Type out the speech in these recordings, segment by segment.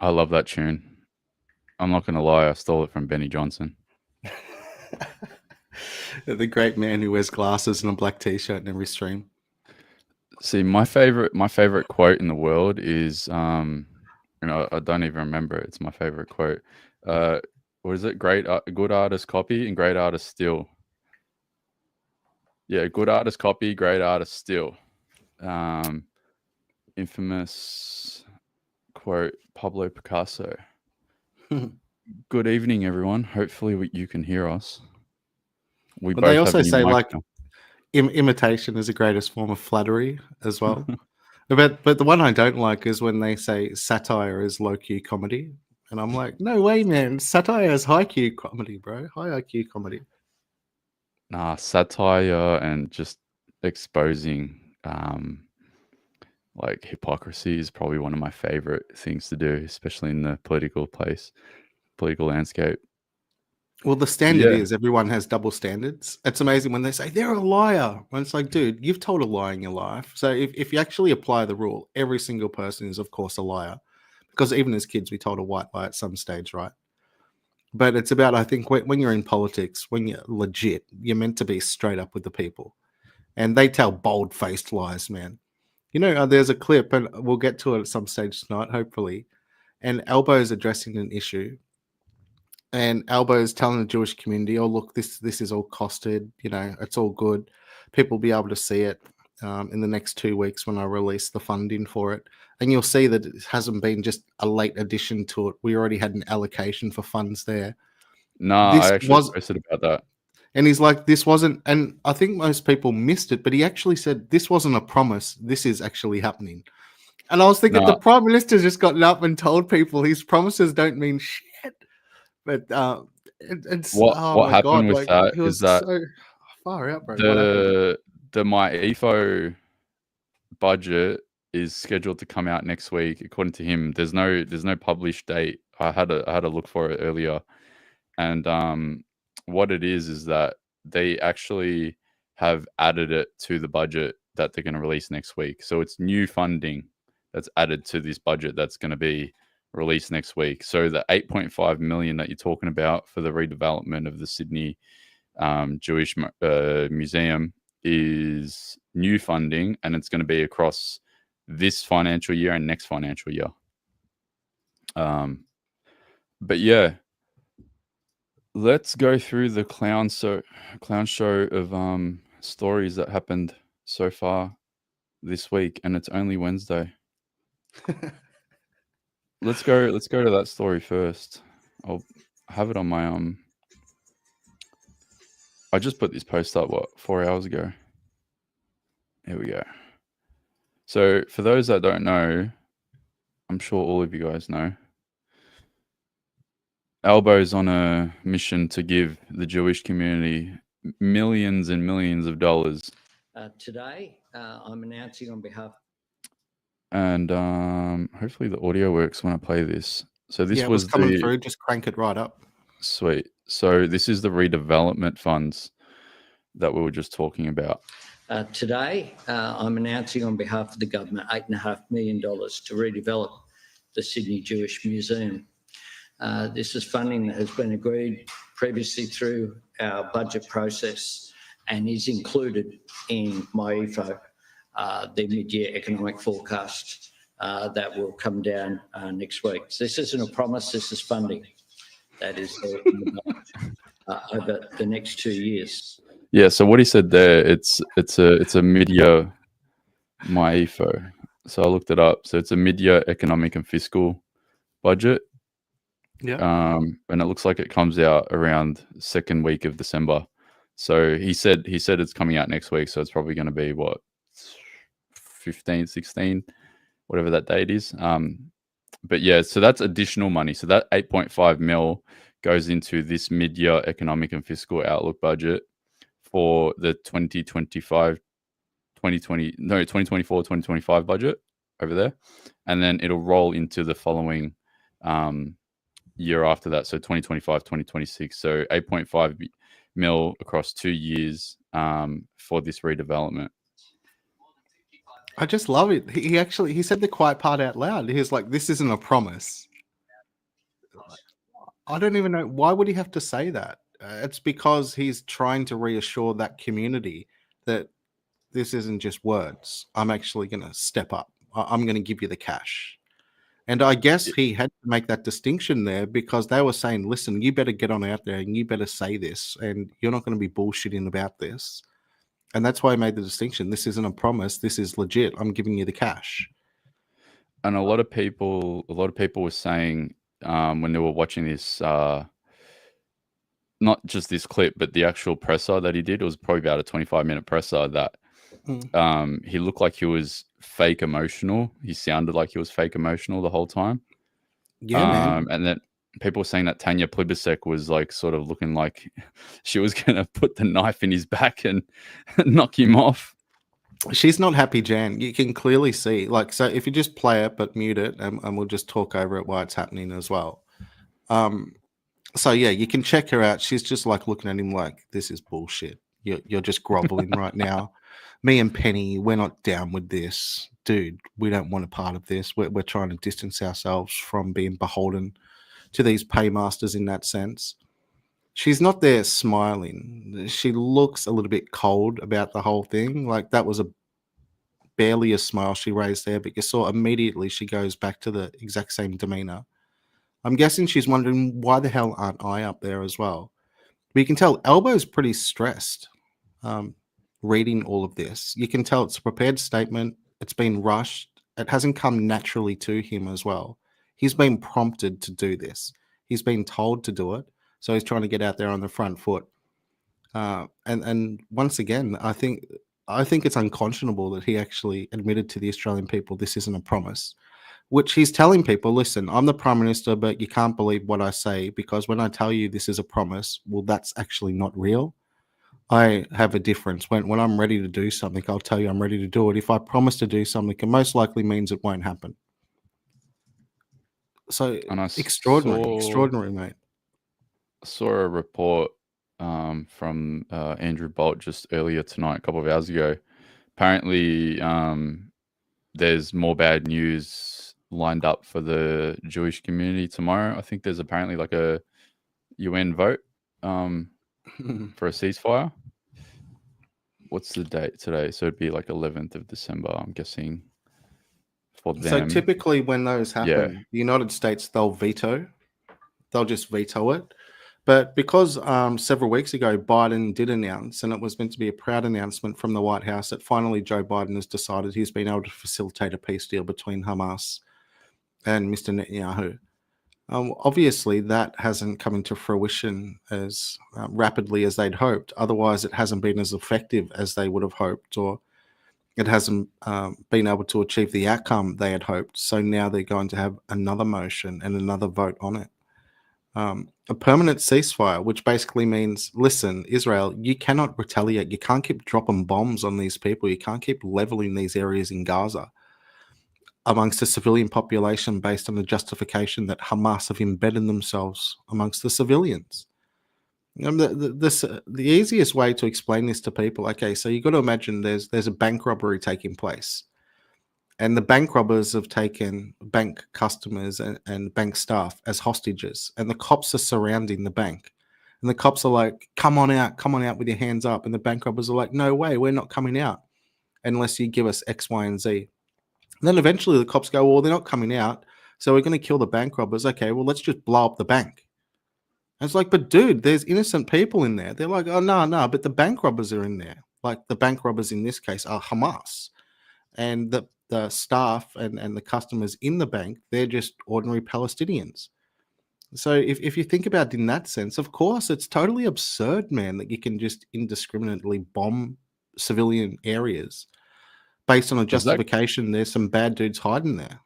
I love that tune. I'm not gonna lie, I stole it from Benny Johnson. The great man who wears glasses and a black t-shirt in every stream. See, my favorite quote in the world is I don't even remember it. It's my favorite quote. Uh, what is it? Good artists copy and great artists steal. Yeah, good artists copy, great artists steal. Um, infamous quote, Pablo Picasso. Good evening, everyone. Hopefully you can hear us. We But they both have also new say mics like now. imitation is the greatest form of flattery as well. But the one I don't like is when they say satire is low Q comedy, and I'm like, no way, man. Satire is high Q comedy, bro. High IQ comedy. Nah, satire and just exposing like hypocrisy is probably one of my favorite things to do, especially in the political landscape. Well, the But standard yeah, is everyone has double standards. It's amazing when they say they're a liar. When it's like, dude, you've told a lie in your life. So if you actually apply the rule, every single person is, of course, a liar. Because even as kids, we told a white lie at some stage, right? But it's about, I think, when you're in politics, when you're legit, you're meant to be straight up with the people. And they tell bold faced lies, man. There's a clip, and we'll get to it at some stage tonight, hopefully. And Elbow's addressing an issue. And Elbow's telling the Jewish community, "Oh, look, this is all costed. It's all good. People will be able to see it in the next 2 weeks when I release the funding for it, and you'll see that it hasn't been just a late addition to it. We already had an allocation for funds there. nah, This I actually was, posted about that. and he's like, this wasn't. And I think most people missed it, but he actually said this wasn't a promise. This is actually happening. And I was thinking, the Nah, Prime Minister's just gotten up and told people his promises don't mean shit. But it's oh what my god, happened with like that he is was that so far out, bro. What happened? the my EFO budget is scheduled to come out next week. According to him, there's no published date. I had a look for it earlier, and what it is that they actually have added it to the budget that they're going to release next week. So it's new funding that's added to this budget that's going to be released next week. So the 8.5 million that you're talking about for the redevelopment of the Sydney Jewish Museum is new funding, and it's going to be across this financial year and next financial year. But yeah, let's go through the clown show of stories that happened so far this week, and it's only Wednesday. Let's go to that story first. I'll have it on my I just put this post up 4 hours ago. Here we go. So for those that don't know, I'm sure all of you guys know, Albo's on a mission to give the Jewish community millions and millions of dollars. Today, I'm announcing on behalf. And hopefully the audio works when I play this. So this Yeah, it was was coming the through. Just crank it right up. sweet. So this is the redevelopment funds that we were just talking about. Today, I'm announcing on behalf of the government $8.5 million to redevelop the Sydney Jewish Museum. This is funding that has been agreed previously through our budget process and is included in my EFO, the mid-year economic forecast that will come down next week. So this isn't a promise, this is funding that is over the next 2 years. Yeah, so what he said there, it's a mid-year MyEFO. So I looked it up. So it's a mid-year economic and fiscal budget. Yeah. And it looks like it comes out around second week of December. So he said it's coming out next week. So it's probably going to be 15, 16, whatever that date is. But yeah, so that's additional money. So that 8.5 mil goes into this mid-year economic and fiscal outlook budget for the 2024, 2025 budget over there. And then it'll roll into the following year after that. So 2025, 2026. So 8.5 mil across 2 years for this redevelopment. I just love it. He said the quiet part out loud. He was like, this isn't a promise. I don't even know why would he have to say that. It's because he's trying to reassure that community that this isn't just words. I'm actually going to step up. I'm going to give you the cash. And I guess he had to make that distinction there because they were saying, listen, you better get on out there and you better say this, and you're not going to be bullshitting about this. And that's why I made the distinction. This isn't a promise. This is legit. I'm giving you the cash. And a lot of people were saying when they were watching this, not just this clip, but the actual presser that he did, it was probably about a 25-minute presser, that he looked like he was fake emotional. He sounded like he was fake emotional the whole time. Yeah, man. And then people were saying that Tanya Plibersek was like sort of looking like she was going to put the knife in his back and knock him off. She's not happy, Jan. You can clearly see. Like, so if you just play it but mute it, and we'll just talk over it while it's happening as well. So yeah, you can check her out. She's just like looking at him like, this is bullshit. You're just groveling right now. Me and Penny, we're not down with this. Dude, we don't want a part of this. We're trying to distance ourselves from being beholden to these paymasters in that sense. She's not there smiling. She looks a little bit cold about the whole thing. Like, that was barely a smile she raised there, but you saw immediately she goes back to the exact same demeanor. I'm guessing she's wondering, why the hell aren't I up there as well? But you can tell Elbo's pretty stressed reading all of this. You can tell it's a prepared statement. It's been rushed. It hasn't come naturally to him as well. He's been prompted to do this. He's been told to do it. So he's trying to get out there on the front foot. And once again, I think it's unconscionable that he actually admitted to the Australian people this isn't a promise, which he's telling people, listen, I'm the Prime Minister, but you can't believe what I say, because when I tell you this is a promise, well, that's actually not real. I have a difference. When I'm ready to do something, I'll tell you I'm ready to do it. If I promise to do something, it most likely means it won't happen. So extraordinary, mate. I saw a report from Andrew Bolt just earlier tonight, a couple of hours ago. Apparently, there's more bad news lined up for the Jewish community tomorrow. I think there's apparently like a UN vote for a ceasefire. What's the date today? So it'd be like 11th of December, I'm guessing, for them. So typically when those happen, the United States, they'll just veto it. But because several weeks ago, Biden did announce, and it was meant to be a proud announcement from the White House, that finally Joe Biden has decided he's been able to facilitate a peace deal between Hamas and Mr. Netanyahu. Obviously, that hasn't come into fruition as rapidly as they'd hoped. Otherwise, it hasn't been as effective as they would have hoped, or it hasn't been able to achieve the outcome they had hoped. So now they're going to have another motion and another vote on it. A permanent ceasefire, which basically means, listen, Israel, you cannot retaliate. You can't keep dropping bombs on these people. You can't keep leveling these areas in Gaza amongst the civilian population based on the justification that Hamas have embedded themselves amongst the civilians. The easiest way to explain this to people, okay, so you've got to imagine there's a bank robbery taking place. And the bank robbers have taken bank customers and bank staff as hostages. And the cops are surrounding the bank. And the cops are like, come on out with your hands up. And the bank robbers are like, no way, we're not coming out unless you give us X, Y, and Z. And then eventually the cops go, well, they're not coming out, so we're going to kill the bank robbers. Okay, well, let's just blow up the bank. And it's like, but dude, there's innocent people in there. They're like, oh, no, but the bank robbers are in there. Like, the bank robbers in this case are Hamas. And the staff and the customers in the bank, they're just ordinary Palestinians. So if you think about it in that sense, of course, it's totally absurd, man, that you can just indiscriminately bomb civilian areas based on a justification. There's some bad dudes hiding there.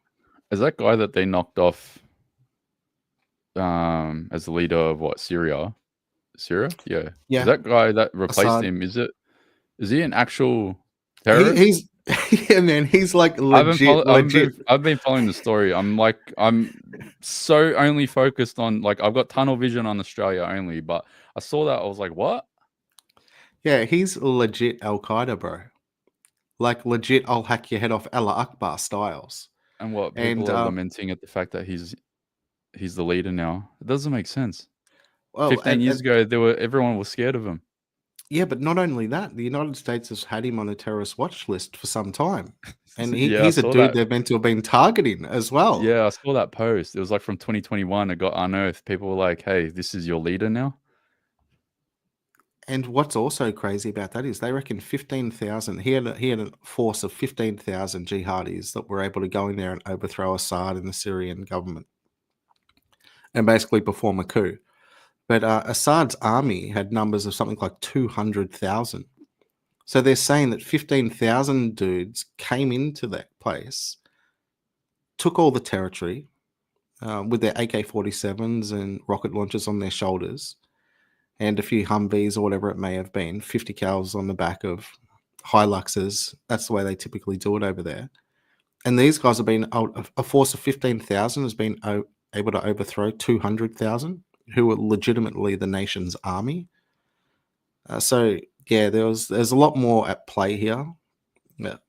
Is that guy that they knocked off as the leader of what, Syria? Yeah. Is that guy that replaced Assad. him? Is he an actual terrorist? He's yeah, man. He's like legit. I've been following the story. I'm so only focused on, like, I've got tunnel vision on Australia only, but I saw that, I was like, what? Yeah, he's legit Al Qaeda, bro. Like, legit, I'll hack your head off Allah Akbar styles. And what people are lamenting at the fact that he's he's the leader now. It doesn't make sense. Well, 15 years ago, everyone was scared of him. yeah, but not only that, the United States has had him on a terrorist watch list for some time. And Yeah, I he's a saw dude that. they're meant to have been targeting as well. Yeah, I saw that post. It was like from 2021. It got unearthed. People were like, "Hey, this is your leader now." And what's also crazy about that is they reckon 15,000. He had a force of 15,000 jihadis that were able to go in there and overthrow Assad and the Syrian government and basically perform a coup. But Assad's army had numbers of something like 200,000. So they're saying that 15,000 dudes came into that place, took all the territory with their AK-47s and rocket launchers on their shoulders, and a few Humvees or whatever it may have been, 50 cals on the back of Hiluxes. That's the way they typically do it over there. And these guys have been, a force of 15,000 has been able to overthrow 200,000, who were legitimately the nation's army. So, yeah, there's a lot more at play here,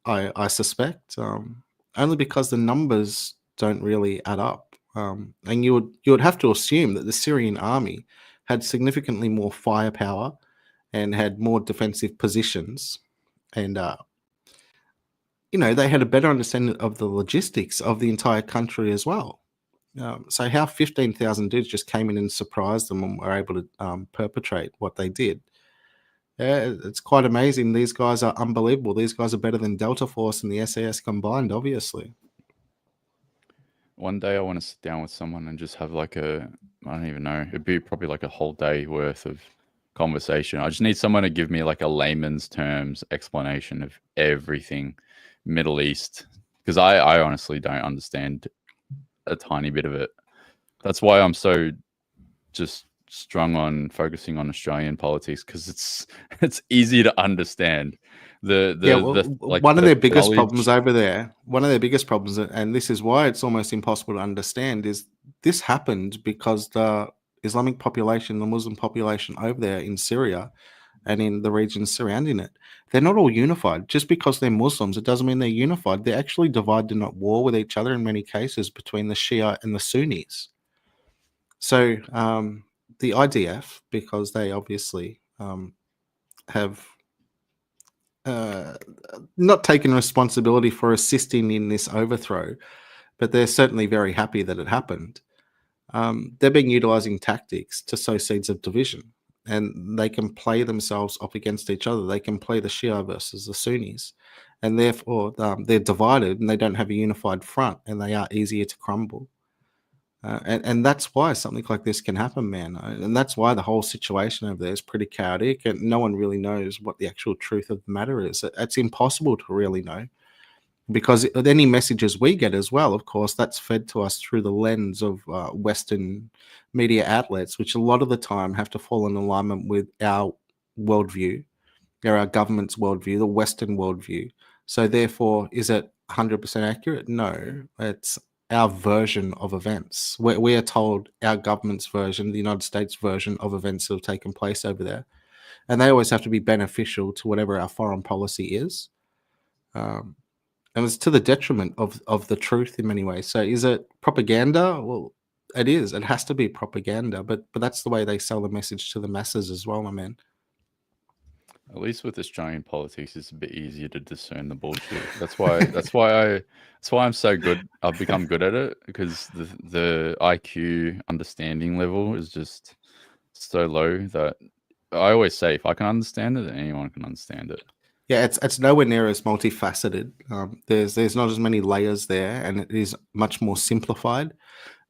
I suspect, only because the numbers don't really add up. And you would have to assume that the Syrian army had significantly more firepower and had more defensive positions, and they had a better understanding of the logistics of the entire country as well. So how 15,000 dudes just came in and surprised them and were able to perpetrate what they did. Yeah, it's quite amazing. These guys are unbelievable. These guys are better than Delta Force and the SAS combined, obviously. One day I want to sit down with someone and just have like I don't even know, it'd be probably like a whole day worth of conversation. I just need someone to give me like a layman's terms explanation of everything Middle East, because I honestly don't understand a tiny bit of it. That's why I'm so just strung on focusing on Australian politics, because it's easy to understand. One of their biggest problems over there, and this is why it's almost impossible to understand, is this happened because the Islamic population, the Muslim population over there in Syria and in the regions surrounding it, they're not all unified. Just because they're Muslims, it doesn't mean they're unified. They're actually divided and at war with each other in many cases between the Shia and the Sunnis. So the IDF, because they obviously have not taken responsibility for assisting in this overthrow, but they're certainly very happy that it happened. They've been utilizing tactics to sow seeds of division, and they can play themselves up against each other. They can play the Shia versus the Sunnis, and therefore they're divided and they don't have a unified front, and they are easier to crumble. And that's why something like this can happen, man. And that's why the whole situation over there is pretty chaotic, and no one really knows what the actual truth of the matter is. It's impossible to really know, because any messages we get as well, of course, that's fed to us through the lens of Western media outlets, which a lot of the time have to fall in alignment with our worldview, or our government's worldview, the Western worldview. So therefore, is it 100% accurate? No, it's our version of events. We are told our government's version, the United States version of events that have taken place over there. And they always have to be beneficial to whatever our foreign policy is. And it's to the detriment of the truth in many ways. So is it propaganda? Well, it is. It has to be propaganda, but that's the way they sell the message to the masses as well, my man. At least with Australian politics, it's a bit easier to discern the bullshit. That's why I'm so good. I've become good at it, because the IQ understanding level is just so low that I always say if I can understand it, then anyone can understand it. Yeah, it's nowhere near as multifaceted. There's not as many layers there, and it is much more simplified.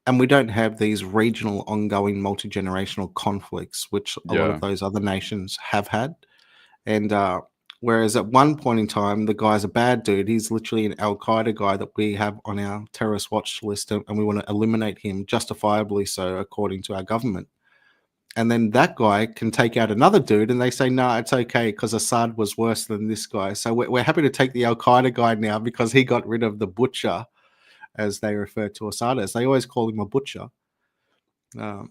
And we don't have these regional, ongoing, multi-generational conflicts, which a lot of those other nations have had. And whereas at one point in time, the guy's a bad dude. He's literally an Al-Qaeda guy that we have on our terrorist watch list, and we want to eliminate him, justifiably so, according to our government. And then that guy can take out another dude, and they say, no, it's okay because Assad was worse than this guy. So we're happy to take the Al-Qaeda guy now because he got rid of the butcher, as they refer to Assad as. They always call him a butcher. Now,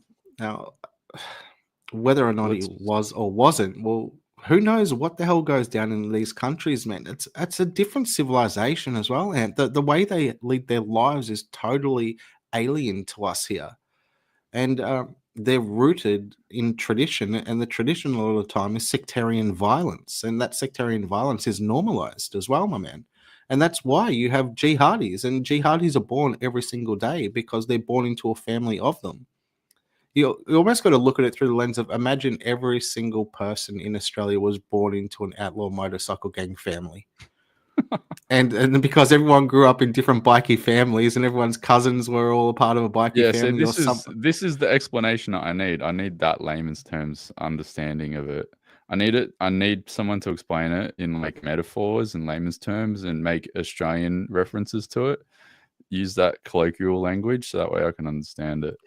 whether or not he was or wasn't, well, who knows what the hell goes down in these countries, man. It's a different civilization as well, and the way they lead their lives is totally alien to us here. and they're rooted in tradition, and the tradition a lot of the time is sectarian violence, and that sectarian violence is normalized as well, my man. And that's why you have jihadis, and jihadis are born every single day because they're born into a family of them. You almost got to look at it through the lens of, imagine every single person in Australia was born into an outlaw motorcycle gang family. And because everyone grew up in different bikie families and everyone's cousins were all a part of a bikie So family or something. this is the explanation that I need. I need that layman's terms understanding of it. I need someone to explain it in like metaphors and layman's terms and make Australian references to it. Use that colloquial language so that way I can understand it.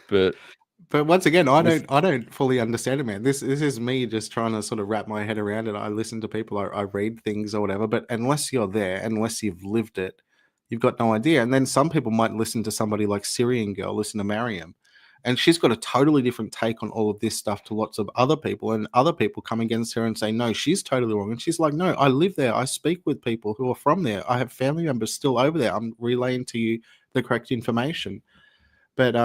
But once again, I don't fully understand it, man. This is me just trying to sort of wrap my head around it. I listen to people, I read things or whatever, but unless you're there, unless you've lived it, you've got no idea. And then some people might listen to somebody like Syrian Girl, listen to Mariam, and she's got a totally different take on all of this stuff to lots of other people, and other people come against her and say, no, she's totally wrong. And she's like, no, I live there. I speak with people who are from there. I have family members still over there. I'm relaying to you the correct information. But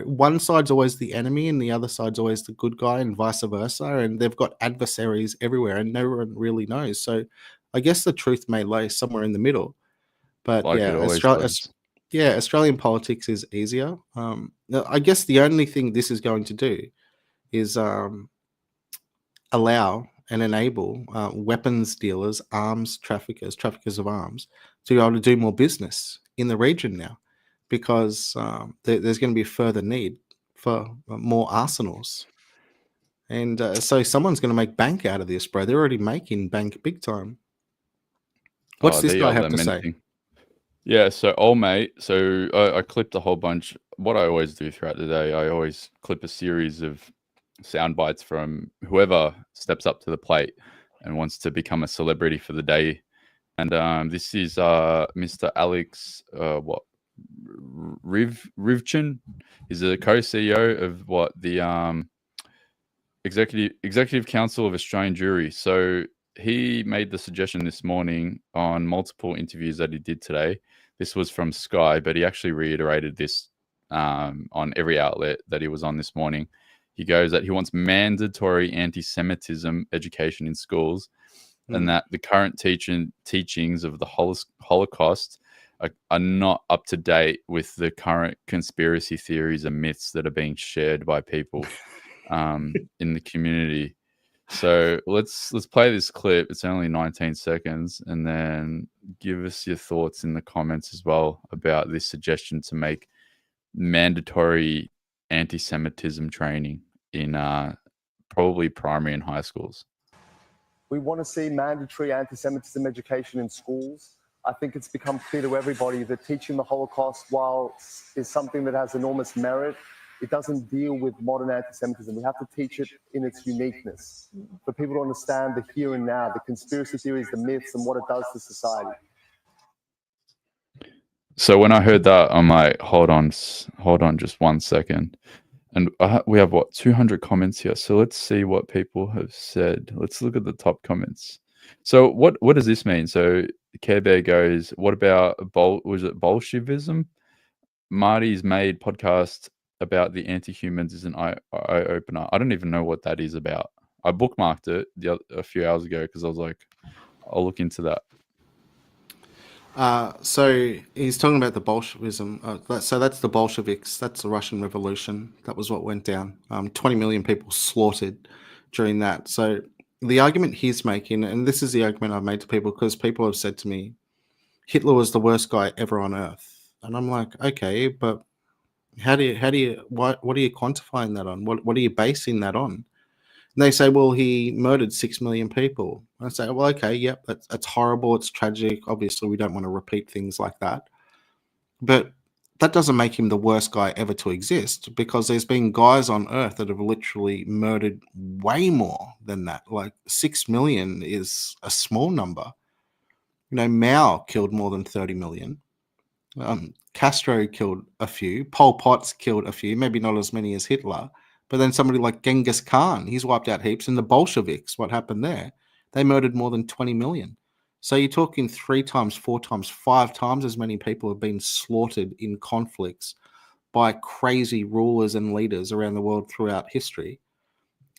one side's always the enemy and the other side's always the good guy, and vice versa. And they've got adversaries everywhere and no one really knows. So I guess the truth may lay somewhere in the middle. But like it always does. Australian politics is easier. I guess the only thing this is going to do is allow and enable weapons dealers, arms traffickers of arms, to be able to do more business in the region now, because there's going to be further need for more arsenals. And so someone's going to make bank out of this, bro. They're already making bank big time. What's this guy have to say? Yeah, so old mate, so I clipped a whole bunch. What I always do throughout the day, I always clip a series of sound bites from whoever steps up to the plate and wants to become a celebrity for the day. And this is Mr. Alex Rivchin. He's a co-CEO of the Executive Council of Australian Jury. So he made the suggestion this morning on multiple interviews that he did today. This was from Sky, but he actually reiterated this on every outlet that he was on this morning. He goes that he wants mandatory anti-Semitism education in schools, and that the current teachings of the Holocaust are not up to date with the current conspiracy theories and myths that are being shared by people in the community. So let's play this clip. It's only 19 seconds, and then give us your thoughts in the comments as well about this suggestion to make mandatory anti-Semitism training in probably primary and high schools. We want to see mandatory anti-Semitism education in schools. I think it's become clear to everybody that teaching the Holocaust, while is something that has enormous merit, it doesn't deal with modern anti-Semitism. We have to teach it in its uniqueness for people to understand the here and now, the conspiracy theories, the myths, and what it does to society. So when I heard that, I'm like, hold on just 1 second. And we have, 200 comments here. So let's see what people have said. Let's look at the top comments. So what does this mean? So Care Bear goes, what about, was it Bolshevism? Marty's made podcast about the anti-humans is an eye-opener. I don't even know what that is about. I bookmarked it a few hours ago because I was like, I'll look into that. So he's talking about the Bolshevism. So that's the Bolsheviks. That's the Russian Revolution. That was what went down. 20 million people slaughtered during that. So the argument he's making, and this is the argument I've made to people, because people have said to me, Hitler was the worst guy ever on earth. And I'm like, okay, but what are you quantifying that on? What are you basing that on? And they say, well, he murdered 6 million people. I say, well, okay, yep, that's horrible. It's tragic. Obviously, we don't want to repeat things like that. But that doesn't make him the worst guy ever to exist, because there's been guys on Earth that have literally murdered way more than that. Like 6 million is a small number. Mao killed more than 30 million. Castro killed a few. Pol Pot's killed a few, maybe not as many as Hitler. But then somebody like Genghis Khan, he's wiped out heaps. And the Bolsheviks, what happened there? They murdered more than 20 million. So you're talking 3 times, 4 times, 5 times as many people have been slaughtered in conflicts by crazy rulers and leaders around the world throughout history,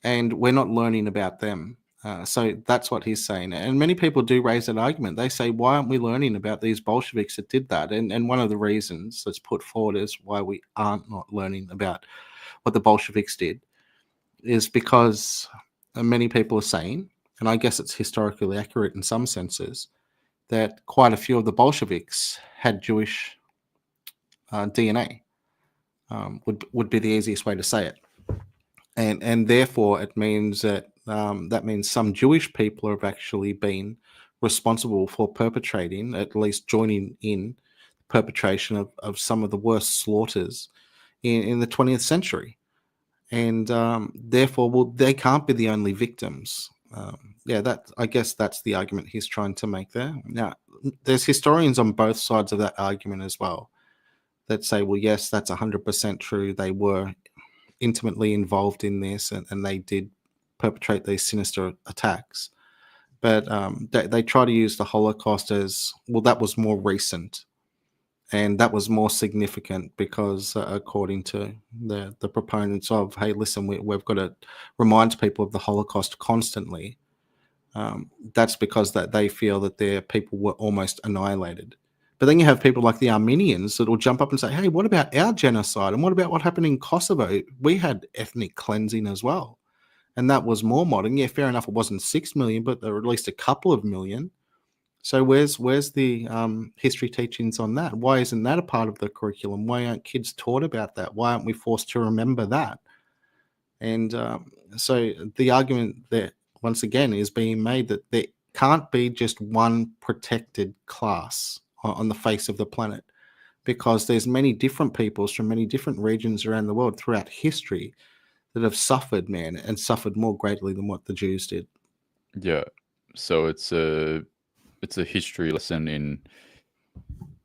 and we're not learning about them. So that's what he's saying. And many people do raise that argument. They say, why aren't we learning about these Bolsheviks that did that? And one of the reasons that's put forward is why we aren't not learning about what the Bolsheviks did is because many people are saying, and I guess it's historically accurate in some senses, that quite a few of the Bolsheviks had Jewish DNA, would be the easiest way to say it. And therefore it means that that means some Jewish people have actually been responsible for perpetrating, at least joining in perpetration of some of the worst slaughters in the 20th century. And therefore, well, they can't be the only victims. I guess that's the argument he's trying to make there. Now, there's historians on both sides of that argument as well that say, well, yes, that's 100% true. They were intimately involved in this and they did perpetrate these sinister attacks. But they try to use the Holocaust as, well, that was more recent. And that was more significant because, according to the proponents of, hey, listen, we've got to remind people of the Holocaust constantly. That's because that they feel that their people were almost annihilated. But then you have people like the Armenians that will jump up and say, hey, what about our genocide? And what about what happened in Kosovo? We had ethnic cleansing as well. And that was more modern. Yeah, fair enough, it wasn't 6 million, but there were at least a couple of million. So where's the history teachings on that? Why isn't that a part of the curriculum? Why aren't kids taught about that? Why aren't we forced to remember that? And so the argument that, once again, is being made that there can't be just one protected class on the face of the planet, because there's many different peoples from many different regions around the world throughout history that have suffered, man, and suffered more greatly than what the Jews did. Yeah. So it's a history lesson in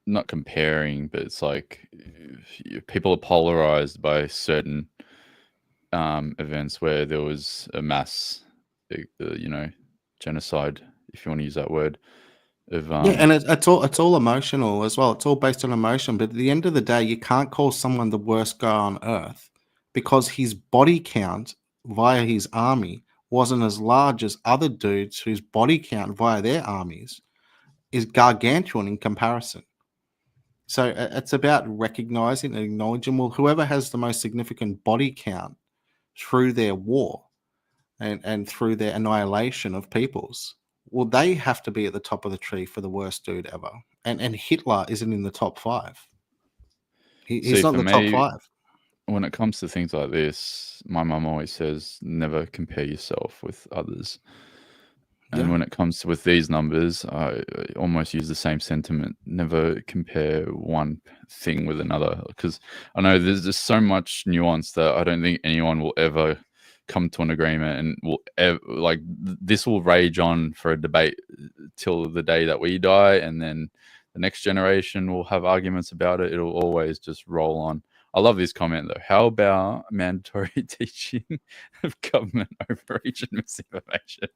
not comparing, but it's like people are polarized by certain events where there was a mass, genocide, if you want to use that word. And it's all emotional as well. It's all based on emotion. But at the end of the day, you can't call someone the worst guy on earth because his body count via his army wasn't as large as other dudes whose body count via their armies is gargantuan in comparison. So it's about recognizing and acknowledging, well, whoever has the most significant body count through their war and through their annihilation of peoples, well, they have to be at the top of the tree for the worst dude ever. And Hitler isn't in the top 5. He's not in the top 5. When it comes to things like this, my mum always says, never compare yourself with others. And when it comes to with these numbers, I almost use the same sentiment. Never compare one thing with another, because I know there's just so much nuance that I don't think anyone will ever come to an agreement, and will ever, this will rage on for a debate till the day that we die, and then the next generation will have arguments about it. It'll always just roll on. I love this comment though. How about mandatory teaching of government overreach and misinformation?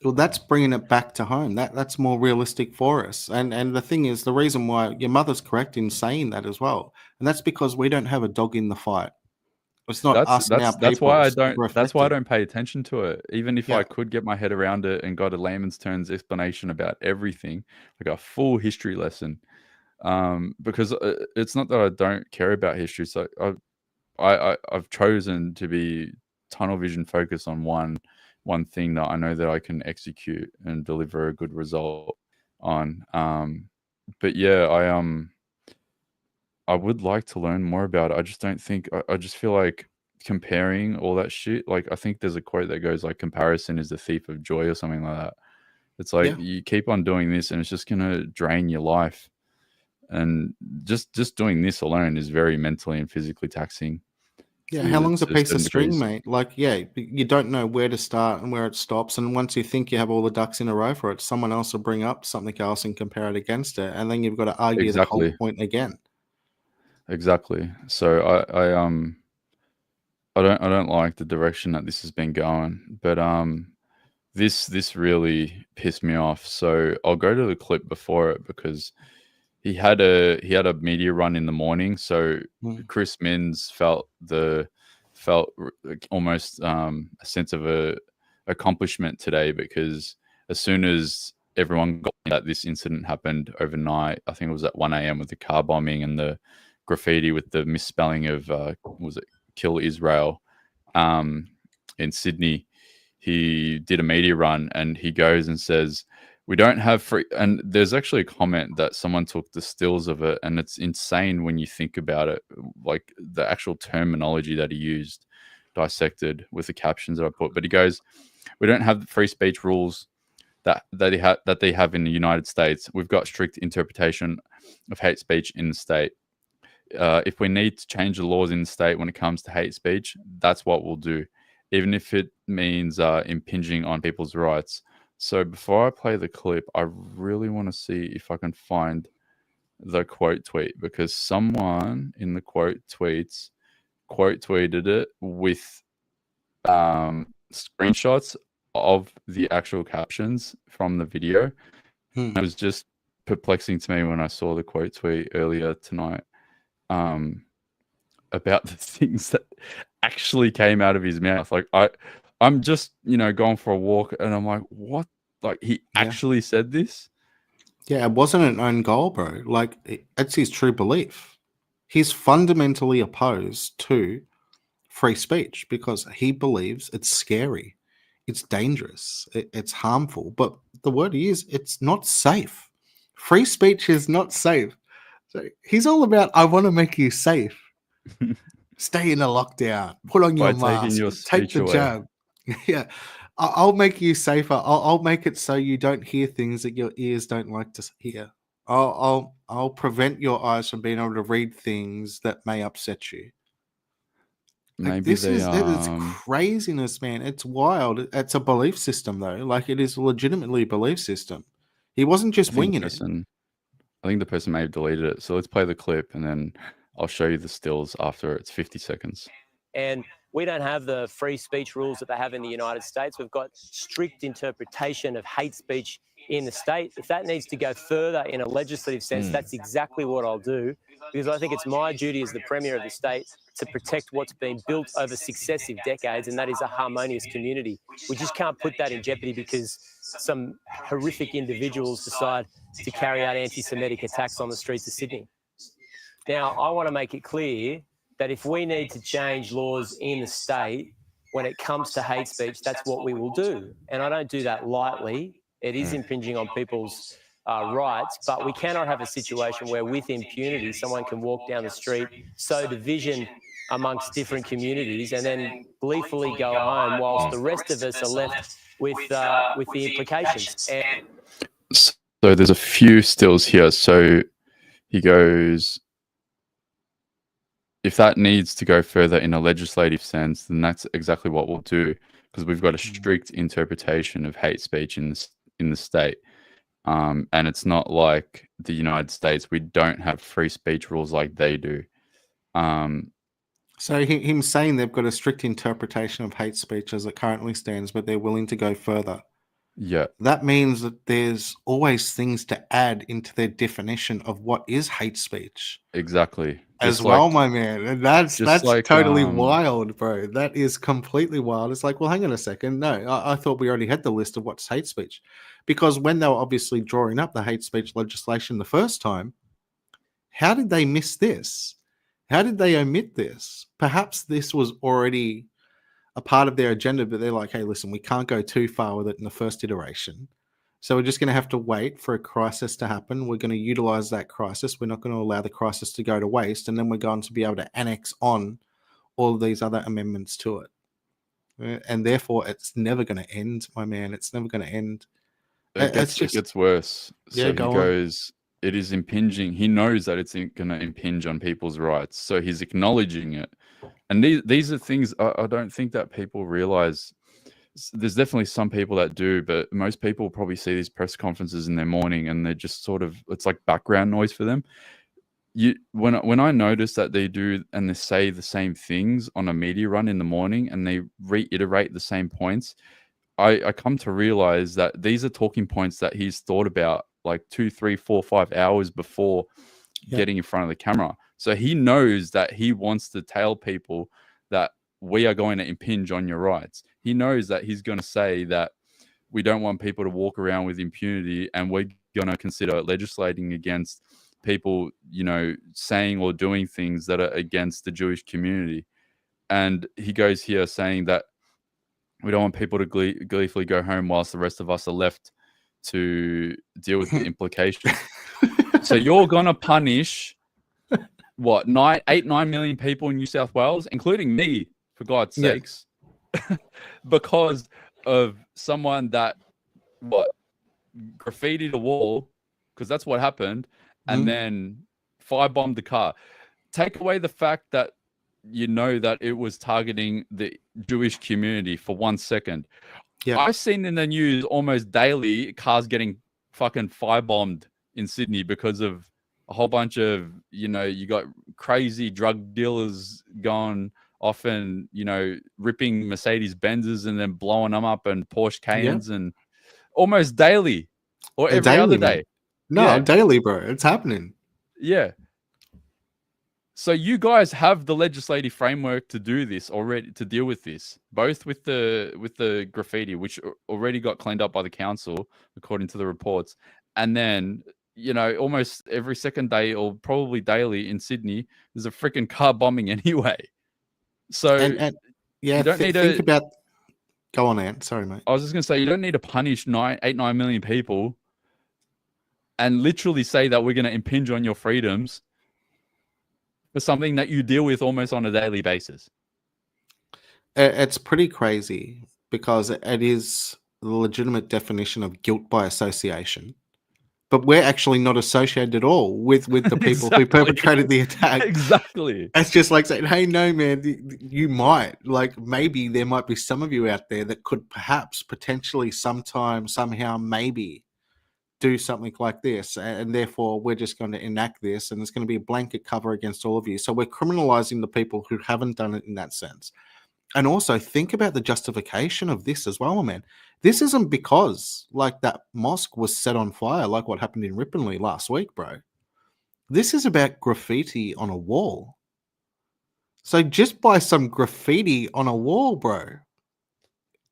Well, that's bringing it back to home. That's more realistic for us. And the thing is, the reason why your mother's correct in saying that as well, and that's because we don't have a dog in the fight. It's not us now. That's why I don't pay attention to it. Even if I could get my head around it and got a layman's terms explanation about everything, like a full history lesson, because it's not that I don't care about history. So I've chosen to be tunnel vision focused on one thing that I know that I can execute and deliver a good result on. But yeah, I would like to learn more about it. I just don't think, I just feel like comparing all that shit, like I think there's a quote that goes like, comparison is the thief of joy or something like that. It's like you keep on doing this and it's just going to drain your life. And just doing this alone is very mentally and physically taxing. Yeah, how long's a piece of string, mate? Like, you don't know where to start and where it stops. And once you think you have all the ducks in a row for it, someone else will bring up something else and compare it against it. And then you've got to argue the whole point again. Exactly. So I don't like the direction that this has been going. But this really pissed me off. So I'll go to the clip before it because he had a media run in the morning, so Chris Minns felt like almost a sense of accomplishment today, because as soon as everyone got that this incident happened overnight, I think it was at 1 a.m. with the car bombing and the graffiti with the misspelling of was it Kill Israel in Sydney, he did a media run and he goes and says, we don't have free, and there's actually a comment that someone took the stills of it, and it's insane when you think about it, like the actual terminology that he used, dissected with the captions that I put. But he goes, we don't have the free speech rules that they have in the United States. We've got strict interpretation of hate speech in the state. If we need to change the laws in the state when it comes to hate speech, that's what we'll do, even if it means impinging on people's rights. So before I play the clip, I really want to see if I can find the quote tweet, because someone in the quote tweeted it with screenshots of the actual captions from the video. It was just perplexing to me when I saw the quote tweet earlier tonight about the things that actually came out of his mouth. Like I'm just, going for a walk and I'm like, what? Like he actually said this? Yeah, it wasn't an own goal, bro. Like it's his true belief. He's fundamentally opposed to free speech because he believes it's scary, it's dangerous, it's harmful. But the word is, it's not safe. Free speech is not safe. So he's all about, I want to make you safe. Stay in a lockdown. Put on your By taking mask. your Take speech the away. jab. Yeah. I'll make you safer. I'll make it so you don't hear things that your ears don't like to hear. I'll prevent your eyes from being able to read things that may upset you. Like Maybe this they it's craziness, man. It's wild. It's a belief system, though. Like it is legitimately a belief system. He wasn't just winging it. I think the person may have deleted it. So let's play the clip and then I'll show you the stills after. It's 50 seconds. And we don't have the free speech rules that they have in the United States. We've got strict interpretation of hate speech in the state. If that needs to go further in a legislative sense, that's exactly what I'll do, because I think it's my duty as the Premier of the state to protect what's been built over successive decades, and that is a harmonious community. We just can't put that in jeopardy because some horrific individuals decide to carry out anti-Semitic attacks on the streets of Sydney. Now, I want to make it clear that if we need to change laws in the state when it comes to hate speech, that's what we will do. And I don't do that lightly. It is impinging on people's rights, but we cannot have a situation where with impunity someone can walk down the street, sow division amongst different communities and then gleefully go home whilst the rest of us are left with the implications. And so there's a few stills here. So he goes, if that needs to go further in a legislative sense, then that's exactly what we'll do, because we've got a strict interpretation of hate speech in the state. And it's not like the United States. We don't have free speech rules like they do. So him saying they've got a strict interpretation of hate speech as it currently stands, but they're willing to go further. Yeah. That means that there's always things to add into their definition of what is hate speech. Exactly. As well, my man. And that's like, totally wild, bro. That is completely wild. It's like, well, hang on a second. No, I thought we already had the list of what's hate speech. Because when they were obviously drawing up the hate speech legislation the first time, how did they miss this? How did they omit this? Perhaps this was already a part of their agenda, but they're like, hey, listen, we can't go too far with it in the first iteration. So we're just going to have to wait for a crisis to happen. We're going to utilize that crisis. We're not going to allow the crisis to go to waste. And then we're going to be able to annex on all of these other amendments to it. And therefore, it's never going to end, my man. It's never going to end. It gets worse. Yeah, so he go goes, it is impinging. He knows that it's going to impinge on people's rights. So he's acknowledging it. And these are things I don't think that people realize. There's definitely some people that do, but most people probably see these press conferences in their morning and they're just sort of, it's like background noise for them. When I notice that they do and they say the same things on a media run in the morning and they reiterate the same points, I come to realize that these are talking points that he's thought about like 2, 3, 4, 5 hours before getting in front of the camera. So he knows that he wants to tell people that we are going to impinge on your rights. He knows that he's going to say that we don't want people to walk around with impunity, and we're going to consider legislating against people, you know, saying or doing things that are against the Jewish community. And he goes here saying that we don't want people to gleefully go home whilst the rest of us are left to deal with the implications. So you're going to punish, what, 9 million people in New South Wales, including me, for God's sakes, because of someone that, graffitied a wall, because that's what happened, and then firebombed the car. Take away the fact that you know that it was targeting the Jewish community for 1 second. I've seen in the news almost daily cars getting fucking firebombed in Sydney because of a whole bunch of, you know, you got crazy drug dealers going off and, you know, ripping Mercedes Benzes and then blowing them up, and Porsche Cayennes, and almost daily or every other day. No, daily, bro. It's happening. Yeah. So you guys have the legislative framework to do this already, to deal with this, both with the graffiti, which already got cleaned up by the council, according to the reports. And then, you know, almost every second day, or probably daily in Sydney, there's a freaking car bombing anyway. So you don't need to think about. Go on, Ant. Sorry, mate. I was just going to say, you don't need to punish 9 million people and literally say that we're going to impinge on your freedoms for something that you deal with almost on a daily basis. It's pretty crazy, because it is the legitimate definition of guilt by association. But we're actually not associated at all with the people who perpetrated the attack. Exactly. It's just like saying, hey, no, man, you might. Like, maybe there might be some of you out there that could perhaps, potentially, sometime, somehow, maybe do something like this. And therefore, we're just going to enact this, and it's going to be a blanket cover against all of you. So we're criminalizing the people who haven't done it in that sense. And also think about the justification of this as well, man. This isn't because, like, that mosque was set on fire, like what happened in Ripponlea last week, bro. This is about graffiti on a wall. So just by some graffiti on a wall, bro,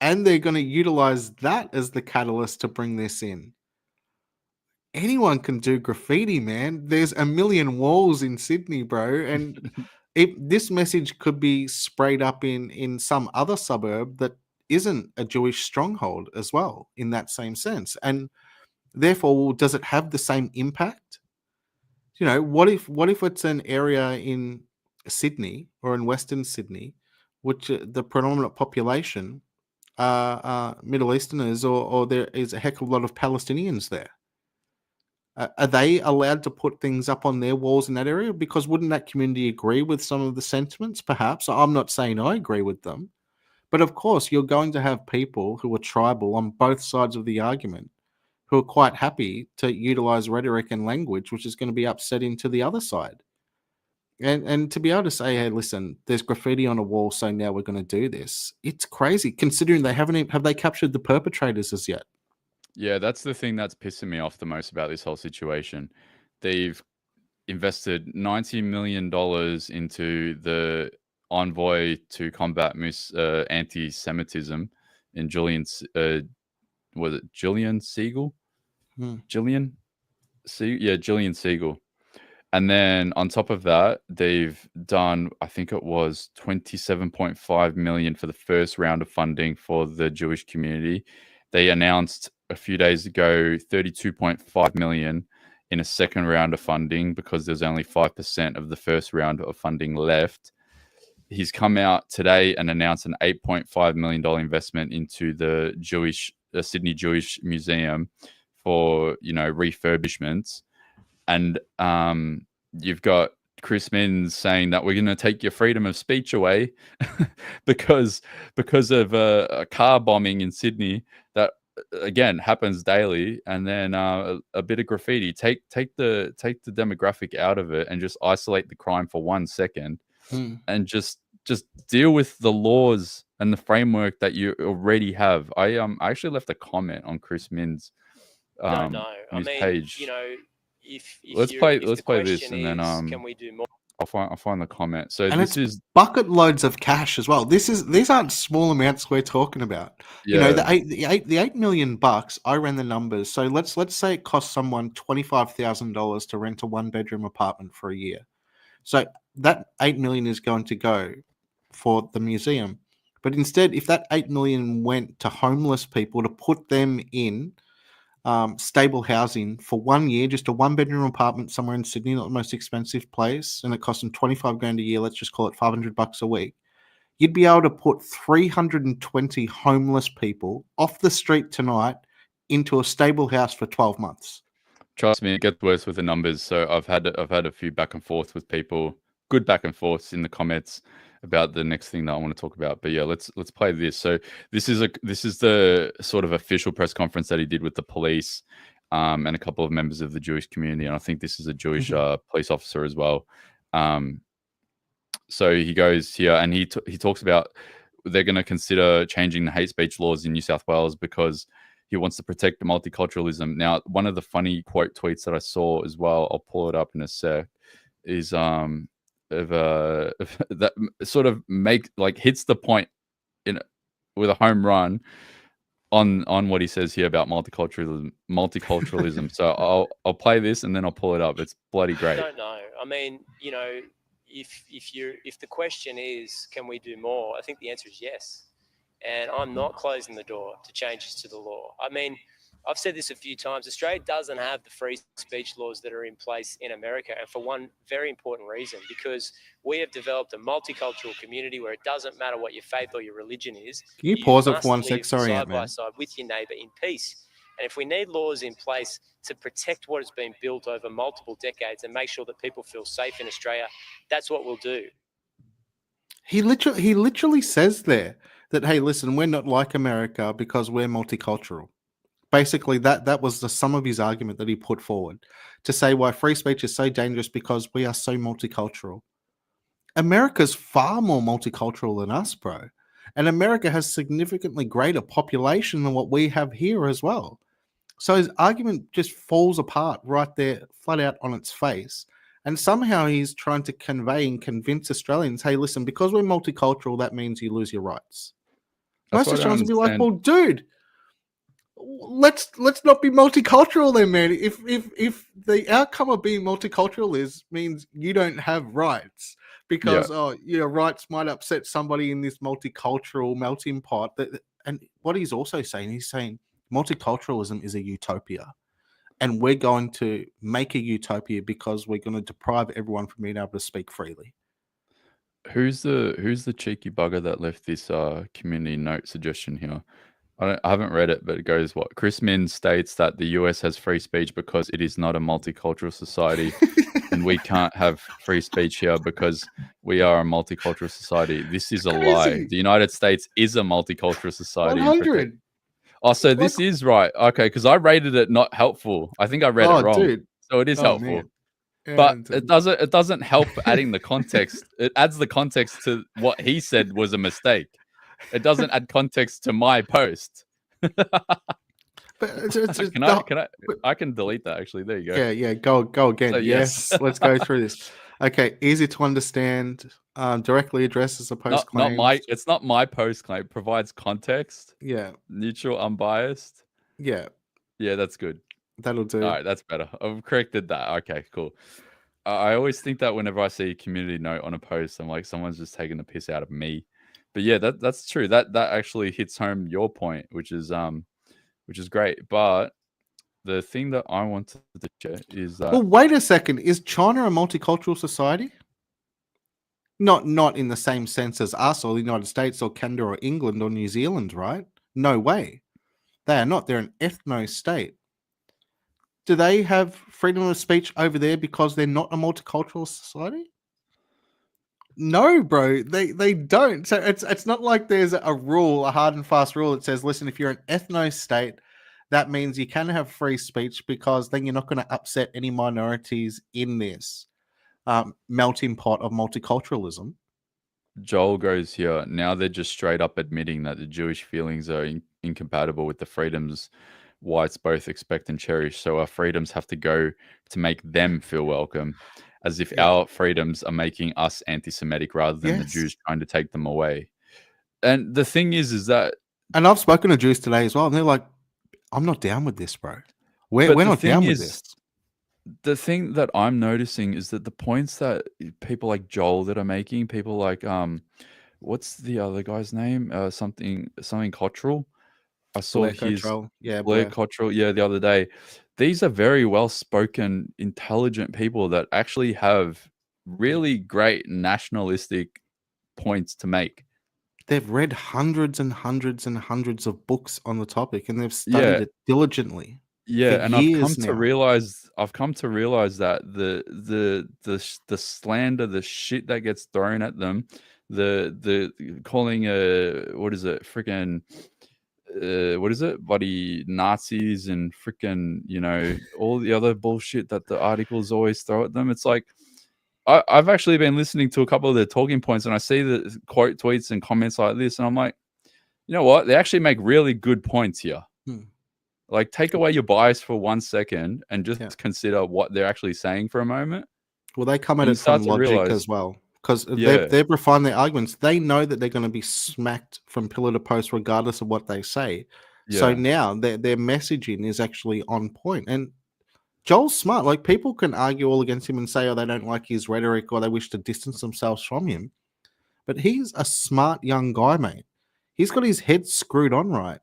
and they're going to utilize that as the catalyst to bring this in. Anyone can do graffiti, man. There's a million walls in Sydney, bro, and if this message could be sprayed up in some other suburb that isn't a Jewish stronghold as well, in that same sense. And therefore, does it have the same impact? You know, what if it's an area in Sydney or in Western Sydney, which the predominant population are Middle Easterners, or there is a heck of a lot of Palestinians there? Are they allowed to put things up on their walls in that area? Because wouldn't that community agree with some of the sentiments? Perhaps. I'm not saying I agree with them. But of course, you're going to have people who are tribal on both sides of the argument, who are quite happy to utilize rhetoric and language, which is going to be upsetting to the other side. And to be able to say, hey, listen, there's graffiti on a wall, so now we're going to do this. It's crazy, considering they have they captured the perpetrators as yet? Yeah, that's the thing that's pissing me off the most about this whole situation. They've invested $90 million into the envoy to combat anti-Semitism in was it Gillian Siegel? Gillian Siegel. And then on top of that, they've done, I think it was $27.5 million for the first round of funding for the Jewish community. They announced a few days ago $32.5 million in a second round of funding, because there's only 5% of the first round of funding left. He's come out today and announced an $8.5 million investment into the Sydney Jewish Museum for, you know, refurbishments. And you've got Chris Minns saying that we're going to take your freedom of speech away because of a car bombing in Sydney that, again, happens daily. And then a bit of graffiti. Take the demographic out of it and just isolate the crime for 1 second, and just deal with the laws and the framework that you already have. I actually left a comment on Chris Minns' Don't know. on his I mean, page. you know, if Let's the play this, question and then is, can we do more? I'll find the comment. So And this it's is bucket loads of cash as well. These aren't small amounts we're talking about. You know, yeah. the $8 million bucks. I ran the numbers. So let's say it costs someone $25,000 to rent a 1-bedroom apartment for a year. So that 8 million is going to go for the museum. But instead, if that 8 million went to homeless people to put them in stable housing for 1 year, just a 1-bedroom apartment somewhere in Sydney, not the most expensive place, and it cost them 25 grand a year, let's just call it $500 a week, you'd be able to put 320 homeless people off the street tonight into a stable house for 12 months. Trust me, it gets worse with the numbers. So I've had a few back and forth with people, good back and forths in the comments about the next thing that I want to talk about. But yeah, let's play this. So this is the sort of official press conference that he did with the police and a couple of members of the Jewish community, and I think this is a Jewish police officer as well. So he goes here and he talks about they're going to consider changing the hate speech laws in New South Wales because he wants to protect the multiculturalism. Now, one of the funny quote tweets that I saw as well, I'll pull it up in a sec, is that sort of hits the point with a home run on what he says here about multiculturalism. So I'll play this and then I'll pull it up. It's bloody great. I don't know. I mean, you know, if the question is, can we do more? I think the answer is yes. And I'm not closing the door to changes to the law. I mean, I've said this a few times. Australia doesn't have the free speech laws that are in place in America, and for one very important reason, because we have developed a multicultural community where it doesn't matter what your faith or your religion is. Can you pause it must for 1 live sec? Sorry, side by Ant-Man. side with your neighbour in peace. And if we need laws in place to protect what has been built over multiple decades and make sure that people feel safe in Australia, that's what we'll do. He literally says there that, hey, listen, we're not like America because we're multicultural. Basically, that was the sum of his argument that he put forward to say why free speech is so dangerous because we are so multicultural. America's far more multicultural than us, bro. And America has significantly greater population than what we have here as well. So his argument just falls apart right there, flat out on its face. And somehow he's trying to convey and convince Australians, hey, listen, because we're multicultural, that means you lose your rights. That's Most what I Australians will be like, understand. well, dude, let's not be multicultural then, man. If the outcome of being multicultural means you don't have rights because your rights might upset somebody in this multicultural melting pot. And what he's also saying, he's saying multiculturalism is a utopia. And we're going to make a utopia because we're going to deprive everyone from being able to speak freely. Who's the cheeky bugger that left this community note suggestion here? I haven't read it, but it goes what? Chris Min states that the US has free speech because it is not a multicultural society, and we can't have free speech here because we are a multicultural society. This is a lie. The United States is a multicultural society. 100. Oh, so this is right. Okay, because I rated it not helpful. I think I read it wrong. Dude. So it is helpful. Man. But it doesn't help adding the context. It adds the context to what he said was a mistake. It doesn't add context to my post. But I can delete that actually. There you go. Yeah, go again. So, yes. Let's go through this. Okay, easy to understand, directly addresses a post claim. It's not my post claim. It provides context. Yeah. Neutral, unbiased. Yeah. Yeah, that's good. That'll do. All right, that's better. I've corrected that. Okay, cool. I always think that whenever I see a community note on a post, I'm like, someone's just taking the piss out of me. But yeah, that's true. That actually hits home your point, which is great. But the thing that I wanted to check is that. Well, wait a second. Is China a multicultural society? Not in the same sense as us or the United States or Canada or England or New Zealand, right? No way. They are not. They're an ethno state. Do they have freedom of speech over there because they're not a multicultural society? No, bro, they don't. So it's not like there's a rule, a hard and fast rule that says, listen, if you're an ethno state, that means you can have free speech because then you're not going to upset any minorities in this melting pot of multiculturalism. Joel goes here. Now they're just straight up admitting that the Jewish feelings are incompatible with the freedoms whites both expect and cherish. So our freedoms have to go to make them feel welcome, as if our freedoms are making us anti-Semitic rather than the Jews trying to take them away. And the thing is that, and I've spoken to Jews today as well, and they're like, "I'm not down with this, bro. We're not down with this." The thing that I'm noticing is that the points that people like Joel that are making, people like what's the other guy's name? Something Cottrell. I saw Blair his Cottrell. Yeah, Blair Blair. Cottrell, the other day. These are very well-spoken, intelligent people that actually have really great nationalistic points to make. They've read hundreds and hundreds and hundreds of books on the topic, and they've studied it diligently. Yeah, for and I've come years to now. realize that the slander, the shit that gets thrown at them, the calling what is it, freaking what is it, bloody Nazis and freaking, you know, all the other bullshit that the articles always throw at them. It's like I've actually been listening to a couple of their talking points, and I see the quote tweets and comments like this, and I'm like, you know what? They actually make really good points here. Like, take away your bias for 1 second and just consider what they're actually saying for a moment. Well, they come at You it from start to logic realize- as well, because Yeah. they've refined their arguments. They know that they're going to be smacked from pillar to post regardless of what they say. So Yeah. now their messaging is actually on point. And Joel's smart. Like, people can argue all against him and say, oh, they don't like his rhetoric or they wish to distance themselves from him. But he's a smart young guy, mate. He's got his head screwed on right.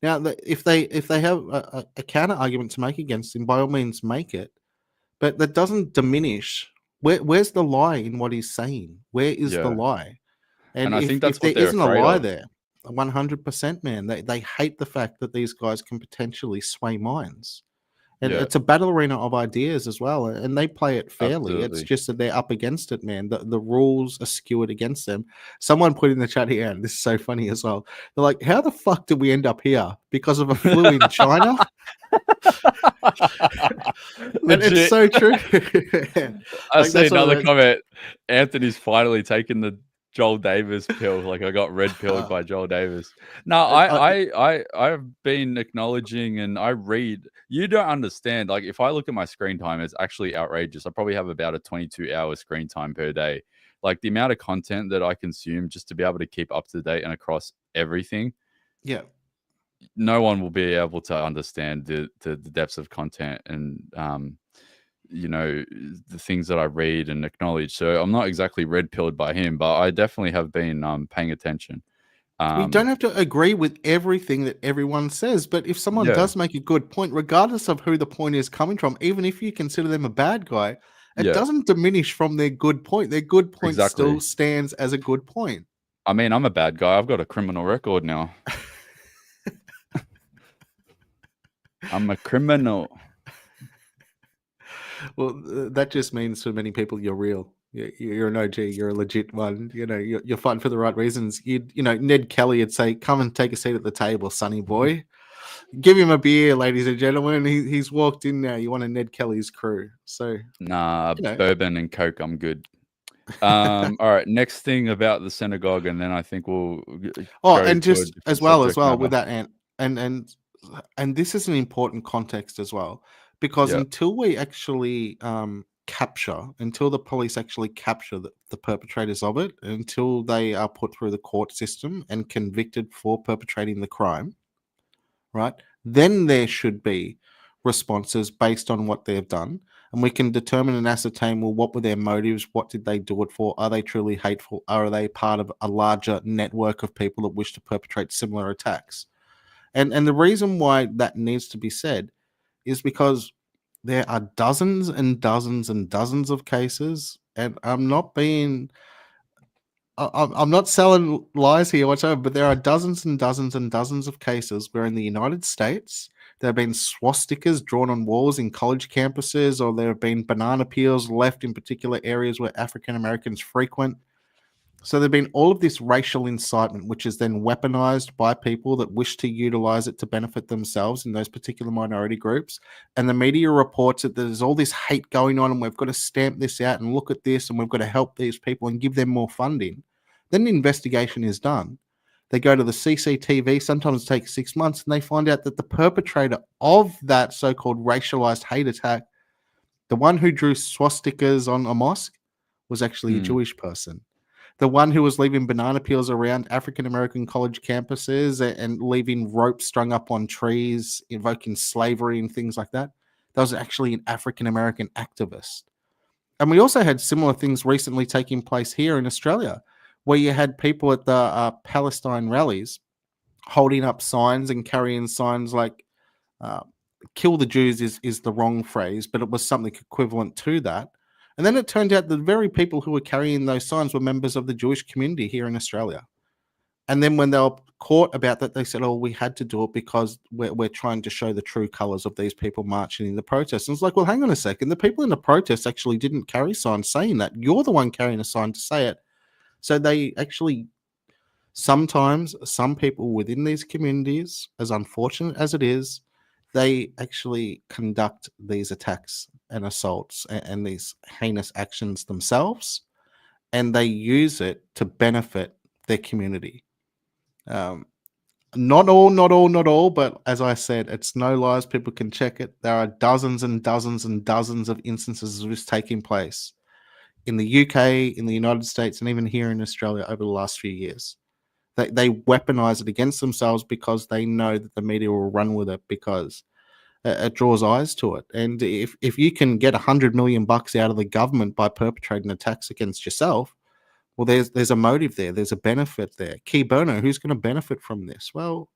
Now, if they have a counter argument to make against him, by all means, make it. But that doesn't diminish. Where's the lie in what he's saying? Where is the lie? And I if, think that's if there what they're isn't a afraid lie of. there, 100%, man. They hate the fact that these guys can potentially sway minds. And Yeah. it's a battle arena of ideas as well, and they play it fairly. It's Absolutely. just that they're up against it, man. The rules are skewed against them. Someone put in the chat here, and this is so funny as well. They're like, how the fuck did we end up here? Because of a flu in China? And it's so true. I Like, see that's what another it- comment. Anthony's finally taken the Joel Davis pill. Like, I got red pilled by Joel Davis. No, I've been acknowledging, and I read. You don't understand. Like, if I look at my screen time, it's actually outrageous. I probably have about a 22-hour screen time per day. Like, the amount of content that I consume just to be able to keep up to date and across everything. Yeah. No one will be able to understand the depths of content and you know, the things that I read and acknowledge. So I'm not exactly red pilled by him, but I definitely have been paying attention. We don't have to agree with everything that everyone says, but if someone does make a good point, regardless of who the point is coming from, even if you consider them a bad guy, it doesn't diminish from their good point. Their good point still stands as a good point. I mean, I'm a bad guy. I've got a criminal record now. I'm a criminal. Well, that just means for many people you're real. You're an OG. You're a legit one. You know, you're fighting for the right reasons. You know, Ned Kelly would say, "Come and take a seat at the table, sonny boy. Give him a beer, ladies and gentlemen." He's walked in now. You want a Ned Kelly's crew. So Nah, you know. bourbon and Coke. I'm good. All right. Next thing about the synagogue, and then I think we'll. And just as well with that, and this is an important context as well, because until we actually until the police actually capture the perpetrators of it, until they are put through the court system and convicted for perpetrating the crime, right? Then there should be responses based on what they've done. And we can determine and ascertain, well, what were their motives? What did they do it for? Are they truly hateful? Are they part of a larger network of people that wish to perpetrate similar attacks? And the reason why that needs to be said is because there are dozens and dozens and dozens of cases, and I'm not selling lies here whatsoever, but there are dozens and dozens and dozens of cases where in the United States there have been swastikas drawn on walls in college campuses, or there have been banana peels left in particular areas where African Americans frequent. So there have been all of this racial incitement, which is then weaponized by people that wish to utilize it to benefit themselves in those particular minority groups. And the media reports that there's all this hate going on, and we've got to stamp this out and look at this, and we've got to help these people and give them more funding. Then the investigation is done. They go to the CCTV, sometimes it takes 6 months, and they find out that the perpetrator of that so-called racialized hate attack, the one who drew swastikas on a mosque, was actually a Jewish person. The one who was leaving banana peels around African-American college campuses and leaving ropes strung up on trees, invoking slavery and things like that, that was actually an African-American activist. And we also had similar things recently taking place here in Australia, where you had people at the Palestine rallies holding up signs and carrying signs like kill the Jews is the wrong phrase, but it was something equivalent to that. And then it turned out the very people who were carrying those signs were members of the Jewish community here in Australia. And then when they were caught about that, they said, oh, we had to do it because we're trying to show the true colors of these people marching in the protest. And it's like, well, hang on a second. The people in the protest actually didn't carry signs saying that. You're the one carrying a sign to say it. So they actually, sometimes some people within these communities, as unfortunate as it is, they actually conduct these attacks and assaults and these heinous actions themselves, and they use it to benefit their community. Not all, but as I said, it's no lies. People can check it. There are dozens and dozens and dozens of instances of this taking place in the UK, in the United States, and even here in Australia over the last few years. They weaponize it against themselves because they know that the media will run with it because it draws eyes to it. And if you can get $100 million out of the government by perpetrating attacks against yourself, well, there's a motive there. There's a benefit there. Key bono, who's going to benefit from this? Well,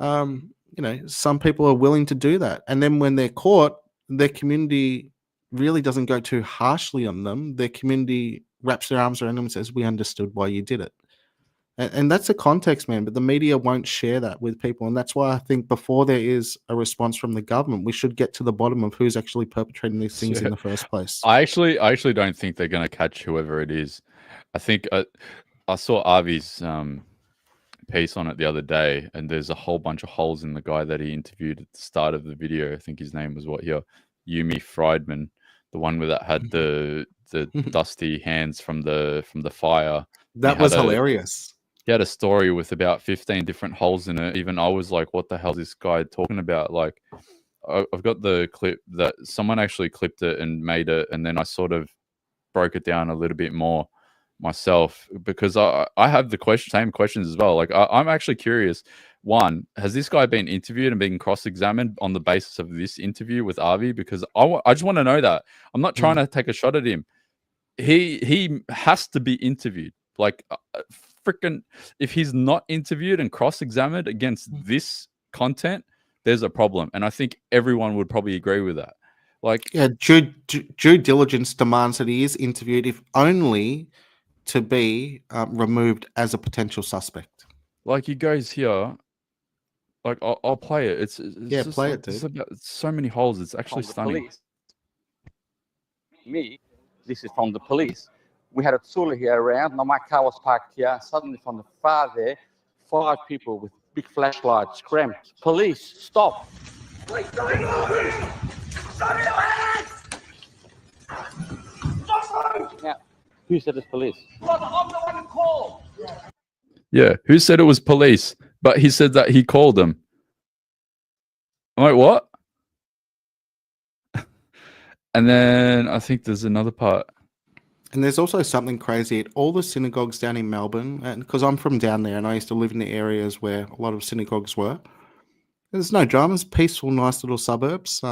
some people are willing to do that. And then when they're caught, their community really doesn't go too harshly on them. Their community wraps their arms around them and says, we understood why you did it. And that's the context, man. But the media won't share that with people. And that's why I think before there is a response from the government, we should get to the bottom of who's actually perpetrating these things in the first place. I actually don't think they're going to catch whoever it is. I think I saw Avi's piece on it the other day, and there's a whole bunch of holes in the guy that he interviewed at the start of the video. I think his name was Yumi Friedman, the one that had the dusty hands from the fire. That was hilarious. He had a story with about 15 different holes in it. Even I was like, what the hell is this guy talking about? Like, I've got the clip that someone actually clipped it and made it, and then I sort of broke it down a little bit more myself because I have the same questions as well. Like, I'm actually curious. One, has this guy been interviewed and been cross-examined on the basis of this interview with Avi? Because I just want to know that. I'm not trying to take a shot at him. He has to be interviewed. Like, freaking, if he's not interviewed and cross-examined against this content, there's a problem. And I think everyone would probably agree with that. Like, yeah, due diligence demands that he is interviewed, if only to be removed as a potential suspect. Like, he goes here. Like, I'll play it. It's just play like, it, dude. it's so many holes. It's actually stunning. This is from the police. We had a tool here around. Now my car was parked here. Suddenly from the far there, 5 people with big flashlights screamed, "Police, stop!" What's going on? Stop your hands! Stop! Now, who said it's police? I'm the one who called. Yeah, who said it was police? But he said that he called them. I'm like, what? And then I think there's another part. And there's also something crazy at all the synagogues down in Melbourne, and because I'm from down there and I used to live in the areas where a lot of synagogues were. There's no dramas, peaceful, nice little suburbs.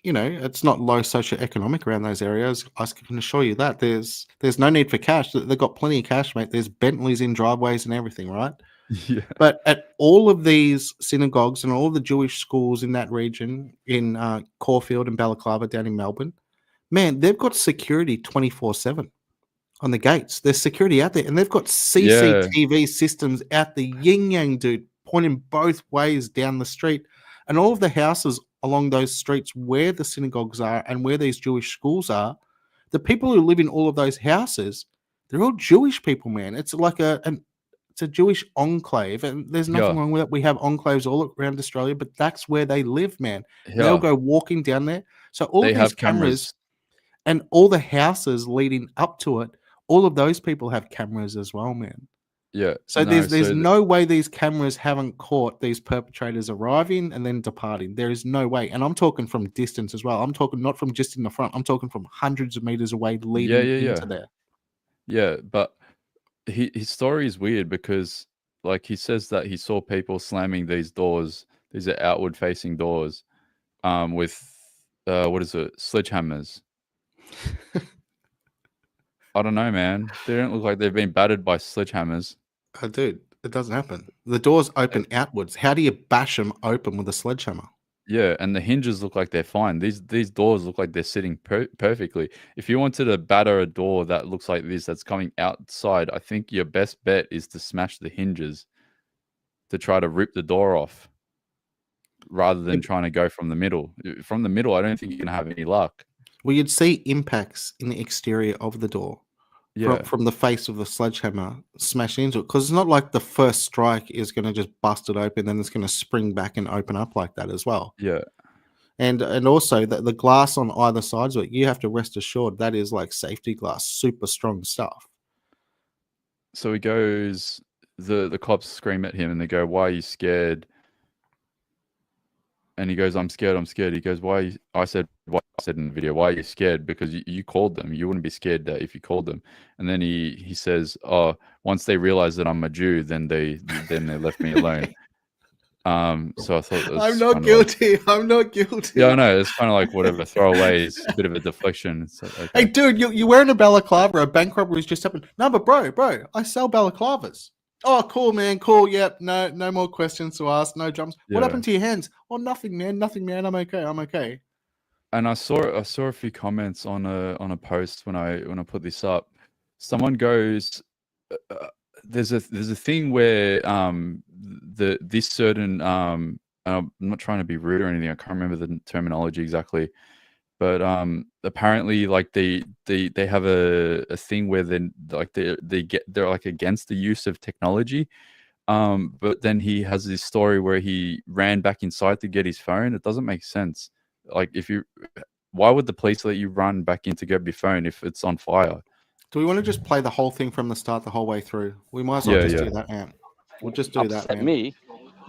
It's not low socioeconomic around those areas. I can assure you that there's no need for cash. They've got plenty of cash, mate. There's Bentleys in driveways and everything, right? Yeah. But at all of these synagogues and all of the Jewish schools in that region, in Caulfield and Balaclava down in Melbourne, man, they've got security 24/7 on the gates. There's security out there, and they've got CCTV systems out the yin-yang, dude, pointing both ways down the street. And all of the houses along those streets where the synagogues are and where these Jewish schools are, the people who live in all of those houses, they're all Jewish people, man. It's like it's a Jewish enclave, and there's nothing wrong with it. We have enclaves all around Australia, but that's where they live, man. Yeah. They'll go walking down there. So all They of these have cameras and all the houses leading up to it, all of those people have cameras as well, man. Yeah. So No, there's no way these cameras haven't caught these perpetrators arriving and then departing. There is no way. And I'm talking from distance as well. I'm talking not from just in the front. I'm talking from hundreds of meters away leading into there. Yeah, but his story is weird because like he says that he saw people slamming these doors. These are outward facing doors with what is it? Sledgehammers. I don't know, man. They don't look like they've been battered by sledgehammers. Oh, dude, it doesn't happen. The doors open outwards. How do you bash them open with a sledgehammer? Yeah, and the hinges look like they're fine. These doors look like they're sitting perfectly. If you wanted to batter a door that looks like this, that's coming outside, I think your best bet is to smash the hinges to try to rip the door off rather than trying to go from the middle. From the middle, I don't think you're going to have any luck. Well, you'd see impacts in the exterior of the door. Yeah. From the face of the sledgehammer smashing into it, because it's not like the first strike is going to just bust it open, then it's going to spring back and open up like that as well. Yeah. And also the glass on either sides of it, you have to rest assured that is like safety glass, super strong stuff. So he goes, the cops scream at him and they go, "Why are you scared?" And he goes, I'm scared. He goes, "Why?" I said in the video, "Why are you scared?" Because you called them. You wouldn't be scared if you called them. And then he says, "Oh, once they realize that I'm a Jew, then they left me alone." So I thought I'm not guilty. I'm not guilty. Yeah, I know. It's kind of like whatever. Throwaway is a bit of a deflection. It's like, okay. Hey, dude, you're wearing a balaclava. A bank robbery's just happened. No, but bro, I sell balaclavas. Oh, cool, man. Cool. Yep. No more questions to ask. No jumps. What happened to your hands? Oh, nothing, man. Nothing, man. I'm okay. And I saw a few comments on a post when I put this up. Someone goes, there's a thing where this certain I'm not trying to be rude or anything. I can't remember the terminology exactly, but apparently like they have a thing where they're like against the use of technology. But then he has this story where he ran back inside to get his phone. It doesn't make sense. Like why would the police let you run back in to get your phone if it's on fire? Do we want to just play the whole thing from the start, the whole way through? We might as well do that, man. We'll just do that, man. Me,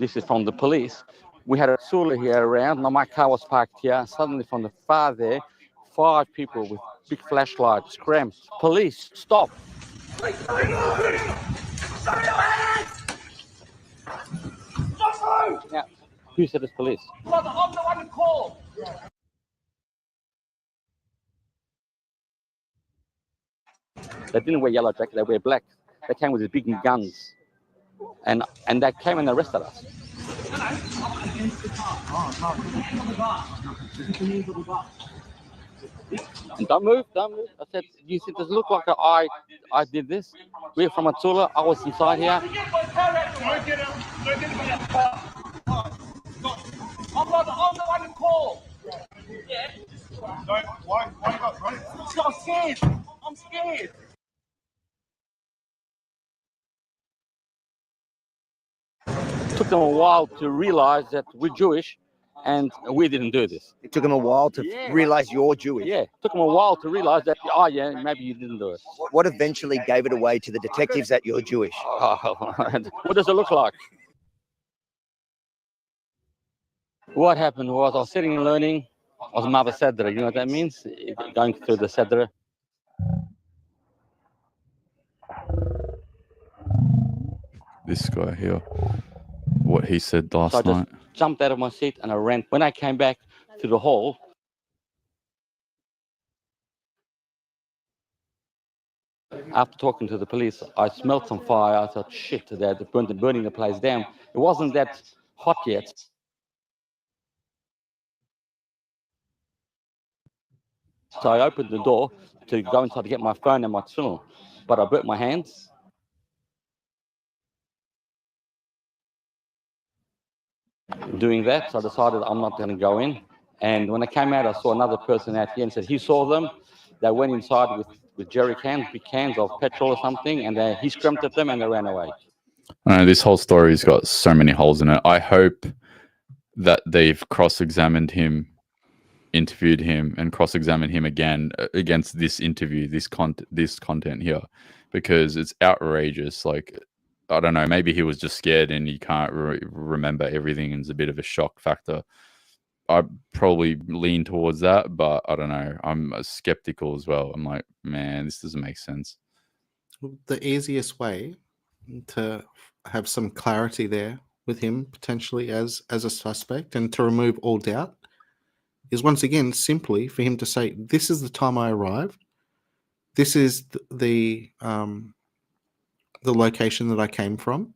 this is from the police. We had a Sula here around. Now my car was parked here. Suddenly from the far there, 5 people with big flashlights screamed, "Police, stop!" Now, who said it's police? I'm the one who called. They didn't wear yellow jacket, they wear black. They came with these big guns. And they came and arrested us. And don't move. I said, "You see, does it look like I did this? We're from Atsula. I was inside here." I'm the one who called. Yeah. Why you got running? I'm scared. It took them a while to realize that we're Jewish and we didn't do this. It took them a while to realize you're Jewish. Yeah, it took them a while to realize that, maybe you didn't do it. What eventually gave it away to the detectives that you're Jewish? What does it look like? What happened was I was sitting and learning. I was Mother Sedra. You know what that means? Going through the Sedra. This guy here, what he said last So I night. just jumped out of my seat and I ran. When I came back to the hall, after talking to the police, I smelled some fire. I thought, shit, they're burning the place down. It wasn't that hot yet. So I opened the door to go inside to get my phone and my tefillin, but I burnt my hands. Doing that, so I decided I'm not going to go in. And when I came out, I saw another person out here and said he saw them. They went inside with jerry cans, big cans of petrol or something, and he screamed at them and they ran away. I know this whole story's got so many holes in it. I hope that they've cross-examined him, interviewed him, and cross-examined him again against this interview, this content here, because it's outrageous. Like, I don't know, maybe he was just scared and he can't remember everything and it's a bit of a shock factor. I probably lean towards that, but I don't know. I'm skeptical as well. I'm like, man, this doesn't make sense. The easiest way to have some clarity there with him potentially as a suspect and to remove all doubt is once again simply for him to say, this is the time I arrived. This is the location that I came from.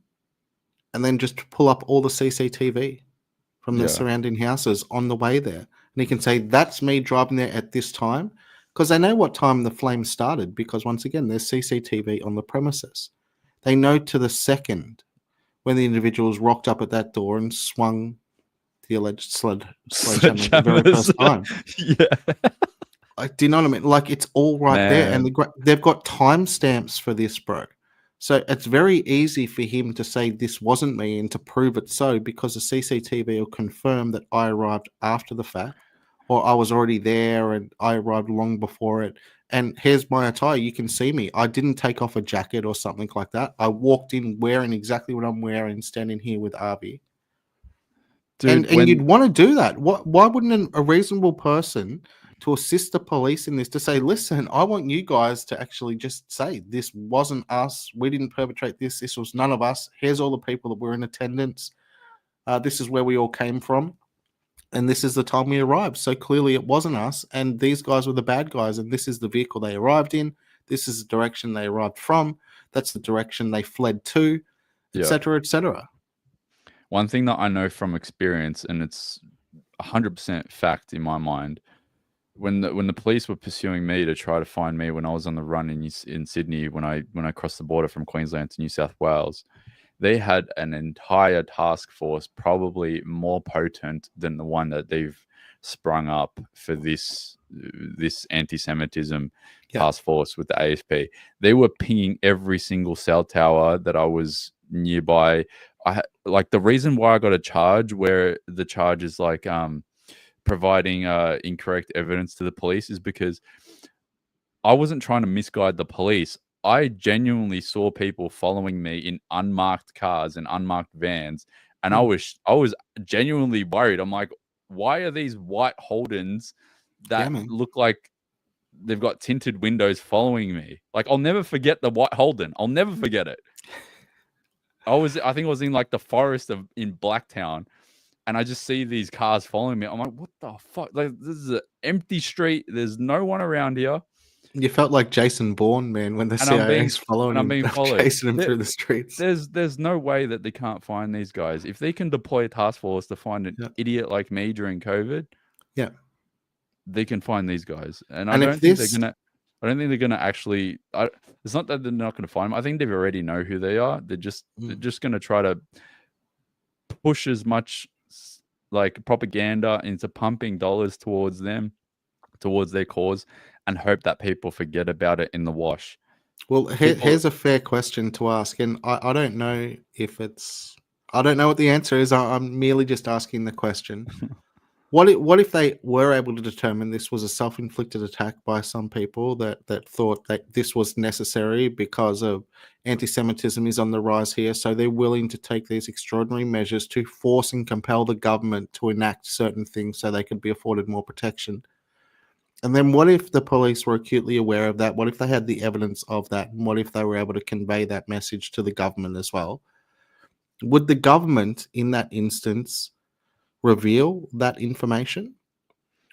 And then just pull up all the CCTV from the surrounding houses on the way there. And he can say, that's me driving there at this time. Because they know what time the flames started. Because once again, there's CCTV on the premises. They know to the second when the individuals rocked up at that door and swung the alleged sledgehammer the very first time. Like, do you know what I mean? Like, it's all right there. And they've got timestamps for this, bro. So it's very easy for him to say this wasn't me and to prove it so, because the CCTV will confirm that I arrived after the fact, or I was already there and I arrived long before it. And here's my attire. You can see me. I didn't take off a jacket or something like that. I walked in wearing exactly what I'm wearing, standing here with Avi. Dude, and you'd want to do that. Why wouldn't a reasonable person to assist the police in this to say, listen, I want you guys to actually just say, this wasn't us. We didn't perpetrate this. This was none of us. Here's all the people that were in attendance. This is where we all came from. And this is the time we arrived. So clearly it wasn't us. And these guys were the bad guys. And this is the vehicle they arrived in. This is the direction they arrived from. That's the direction they fled to, etc., etc. One thing that I know from experience, and it's 100% fact in my mind, when the police were pursuing me to try to find me when I was on the run in Sydney, when I crossed the border from Queensland to New South Wales, they had an entire task force, probably more potent than the one that they've sprung up for this anti-Semitism task force with the ASP. They were pinging every single cell tower that I was nearby. Like, the reason why I got a charge, where the charge is like providing incorrect evidence to the police, is because I wasn't trying to misguide the police. I genuinely saw people following me in unmarked cars and unmarked vans, and I was genuinely worried. I'm like, why are these white Holdens that look like they've got tinted windows following me? Like, I'll never forget the white Holden. I'll never forget it. I think I was in like the forest in Blacktown, and I just see these cars following me. I'm like, what the fuck? Like, this is an empty street. There's no one around here. You felt like Jason Bourne, man, when the CIA's following him, chasing him through the streets. There's no way that they can't find these guys. If they can deploy a task force to find an idiot like me during COVID, they can find these guys. And I don't think they're gonna actually. It's not that they're not gonna find them. I think they already know who they are. They're just gonna try to push as much like propaganda into pumping dollars towards them, towards their cause, and hope that people forget about it in the wash. Well, here's a fair question to ask, and I don't know if I don't know what the answer is. I'm merely just asking the question. What if they were able to determine this was a self-inflicted attack by some people that thought that this was necessary because of anti-Semitism is on the rise here, so they're willing to take these extraordinary measures to force and compel the government to enact certain things so they could be afforded more protection? And then what if the police were acutely aware of that? What if they had the evidence of that? And what if they were able to convey that message to the government as well? Would the government, in that instance, reveal that information?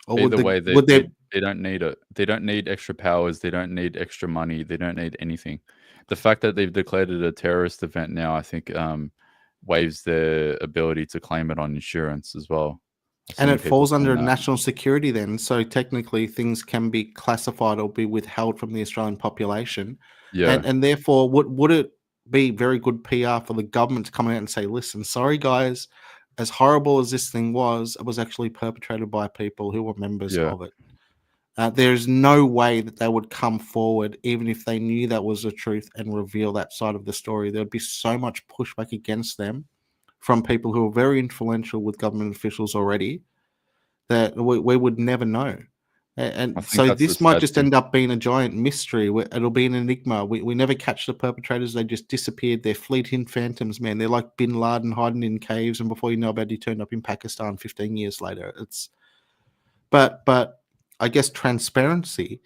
Or Either way, they don't need it. They don't need extra powers. They don't need extra money. They don't need anything. The fact that they've declared it a terrorist event now, I think, waives their ability to claim it on insurance as well. And it falls under national security then. So technically things can be classified or be withheld from the Australian population. Yeah. And therefore, would it be very good PR for the government to come out and say, listen, sorry, guys, as horrible as this thing was, it was actually perpetrated by people who were members of it. There's no way that they would come forward, even if they knew that was the truth, and reveal that side of the story. There would be so much pushback against them from people who are very influential with government officials already that we would never know. And I think so that's the this might sad just thing. end up being a giant mystery. It'll be an enigma. We never catch the perpetrators. They just disappeared. They're fleeting phantoms, man. They're like Bin Laden hiding in caves, and before you know about it, he turned up in Pakistan 15 years later. But I guess transparency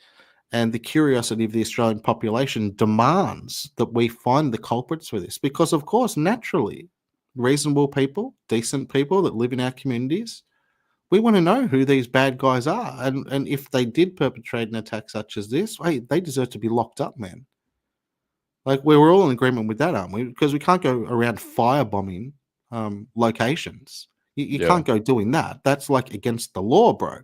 and the curiosity of the Australian population demands that we find the culprits for this, because of course, naturally, reasonable people, decent people that live in our communities, we want to know who these bad guys are, and if they did perpetrate an attack such as this, hey, they deserve to be locked up, man. Like, we're all in agreement with that, aren't we? Because we can't go around firebombing locations. You Yeah. can't go doing that. That's like against the law, bro.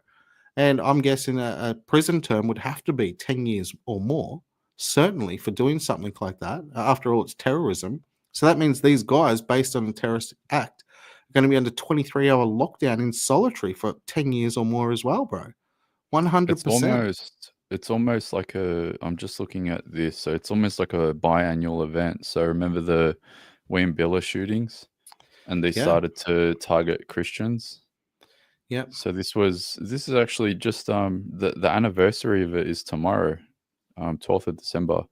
And I'm guessing a prison term would have to be 10 years or more, certainly, for doing something like that. After all, it's terrorism. So that means these guys, based on a terrorist act, are going to be under 23-hour lockdown in solitary for 10 years or more as well, bro. 100%. It's almost like I'm just looking at this, so it's almost like a biannual event. So remember the William shootings, and they Yeah. started to target Christians. Yep. So this is actually just the anniversary of it is tomorrow, 12th of December,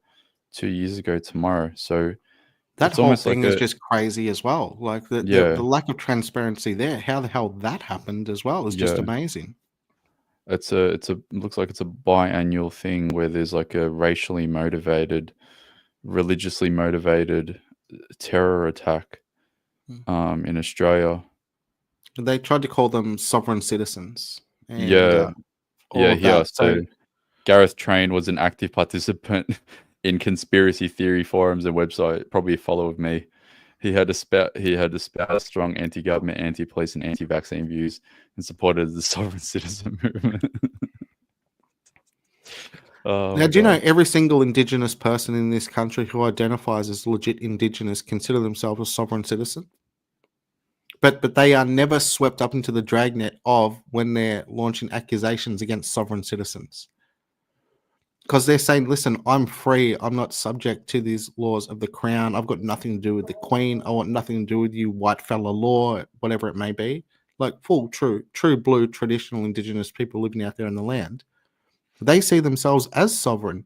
2 years ago tomorrow. So That it's whole almost thing like is just crazy as well. Like the Yeah. lack of transparency there, how the hell that happened as well is just Yeah. amazing. It's a looks like it's a biannual thing where there's like a racially motivated, religiously motivated terror attack in Australia. They tried to call them sovereign citizens. And Yeah. all Yeah, of here. that. So Gareth Train was an active participant in conspiracy theory forums and website, probably a follower of me. He had espoused strong anti-government, anti-police, and anti-vaccine views and supported the sovereign citizen movement. Oh Now, my do you know God. every single Indigenous person in this country who identifies as legit Indigenous consider themselves a sovereign citizen? But they are never swept up into the dragnet of when they're launching accusations against sovereign citizens. Because they're saying, listen, I'm free. I'm not subject to these laws of the crown. I've got nothing to do with the queen. I want nothing to do with you, white fella law, whatever it may be. Like full, true blue, traditional Indigenous people living out there in the land. They see themselves as sovereign.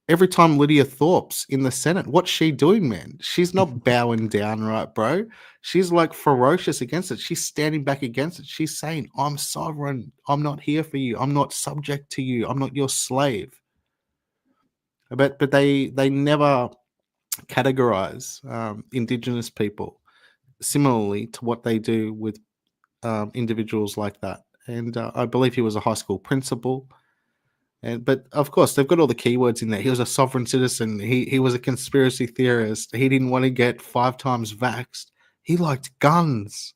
Every time Lydia Thorpe's in the Senate, what's she doing, man? She's not bowing down, right, bro? She's like ferocious against it. She's standing back against it. She's saying, I'm sovereign. I'm not here for you. I'm not subject to you. I'm not your slave. But they never categorize Indigenous people similarly to what they do with individuals like that. And I believe he was a high school principal. But of course, they've got all the keywords in there. He was a sovereign citizen. He was a conspiracy theorist. He didn't want to get 5 times vaxxed. He liked guns.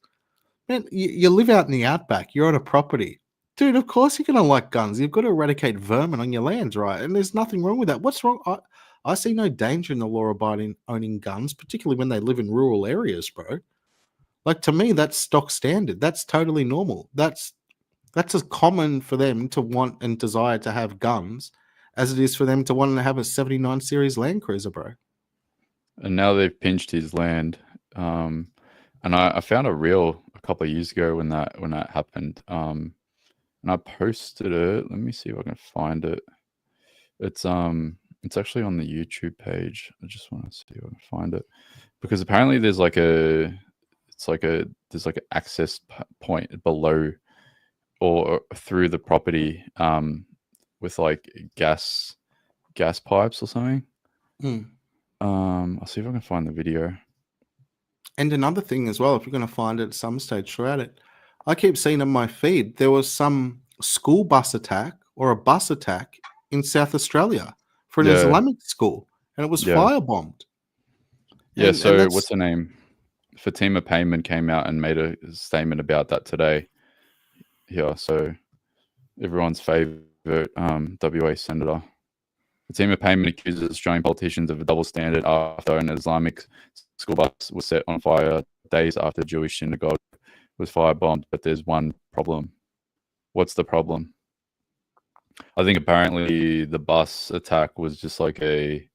Man, you live out in the outback. You're on a property. Dude, of course you're going to like guns. You've got to eradicate vermin on your lands, right? And there's nothing wrong with that. What's wrong? I see no danger in the law-abiding owning guns, particularly when they live in rural areas, bro. Like, to me, that's stock standard. That's totally normal. That's as common for them to want and desire to have guns as it is for them to want to have a 79 series Land Cruiser, bro. And now they've pinched his land. And I found a reel a couple of years ago when that happened. And I posted it. Let me see if I can find it. It's actually on the YouTube page. I just want to see if I can find it, because apparently there's like an access point below or through the property with like gas pipes or something. I'll see if I can find the video. And another thing as well, if you're going to find it at some stage throughout it, I keep seeing on my feed there was some school bus attack or a bus attack in South Australia for an Yeah. Islamic school, and it was Yeah. firebombed. Yeah, And so that's- what's her name? Fatima Payman came out and made a statement about that today. Yeah, so everyone's favorite WA senator. Fatima Payman accuses Australian politicians of a double standard after an Islamic school bus was set on fire days after Jewish synagogue was firebombed. But there's one problem. What's the problem? I think apparently the bus attack was just like a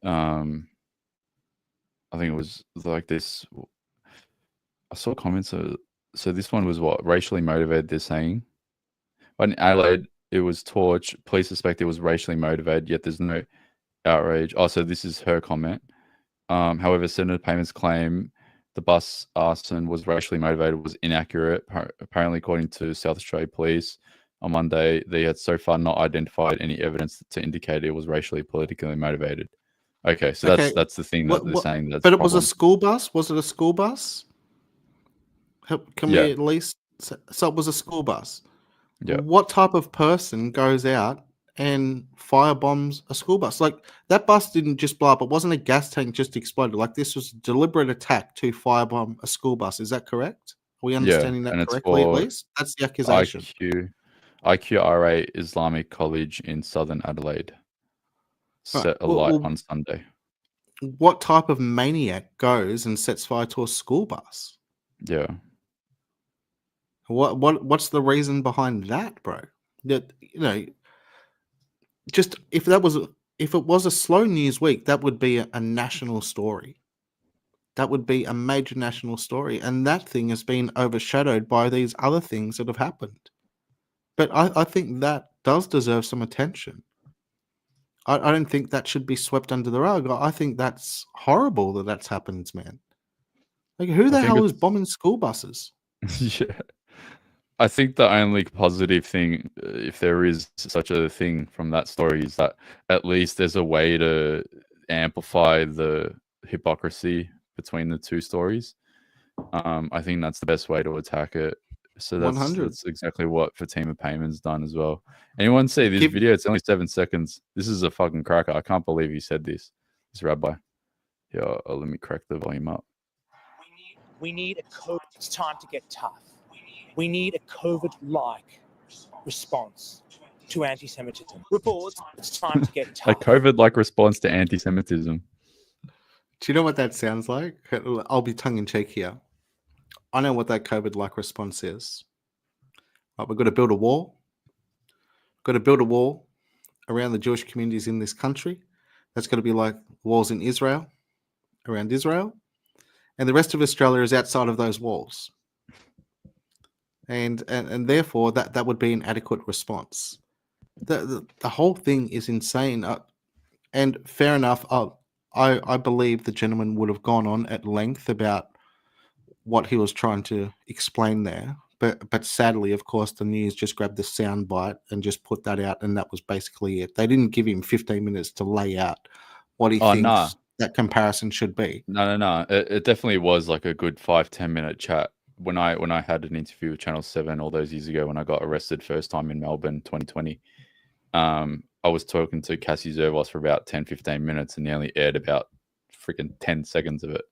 I think it was like this. I saw comments. So this one was what, racially motivated, they're saying. But in Adelaide, it was torch. Police suspect it was racially motivated, yet there's no outrage. Oh, so this is her comment. However, Senator Payman's claim the bus arson was racially motivated was inaccurate. Apparently, according to South Australia Police, on Monday, they had so far not identified any evidence to indicate it was racially politically motivated. Okay, so Okay, that's the thing that they're saying. That's but it the was a problem. school bus. Was it a school bus? Can Yeah. we at least? So it was a school bus. Yeah. What type of person goes out and firebombs a school bus? Like that bus didn't just blow up. It wasn't a gas tank just exploded. Like this was a deliberate attack to firebomb a school bus. Is that correct? Are we understanding that and it's correctly? At for least that's the accusation. IQRA Islamic College in Southern Adelaide. Right, Set alight on Sunday. What type of maniac goes and sets fire to a school bus? Yeah. What's the reason behind that, bro? That just if it was a slow news week, that would be a national story. That would be a major national story, and that thing has been overshadowed by these other things that have happened. But I think that does deserve some attention. I don't think that should be swept under the rug. I think that's horrible that that's happened, man. Like, who the hell is bombing school buses? Yeah. I think the only positive thing, if there is such a thing from that story, is that at least there's a way to amplify the hypocrisy between the two stories. I think that's the best way to attack it. So that's exactly what Fatima Payman's done as well. Anyone see this video? It's only 7 seconds. This is a fucking cracker. I can't believe he said this. This rabbi. Yeah, let me crack the volume up. We need a COVID. It's time to get tough. We need a COVID-like response to anti-Semitism. Reports, it's time to get tough. A COVID-like response to anti-Semitism. Do you know what that sounds like? I'll be tongue-in-cheek here. I know what that COVID-like response is. Right, we've got to build a wall. We've got to build a wall around the Jewish communities in this country. That's got to be like walls in Israel, around Israel. And the rest of Australia is outside of those walls. And therefore, that would be an adequate response. The whole thing is insane. And fair enough, I believe the gentleman would have gone on at length about what he was trying to explain there. But sadly, of course, the news just grabbed the sound bite and just put that out, and that was basically it. They didn't give him 15 minutes to lay out what he thinks that comparison should be. No. It definitely was like a good 5-10 minute chat. When I had an interview with Channel 7 all those years ago when I got arrested first time in Melbourne 2020, I was talking to Cassie Zervos for about 10-15 minutes and he only aired about freaking 10 seconds of it.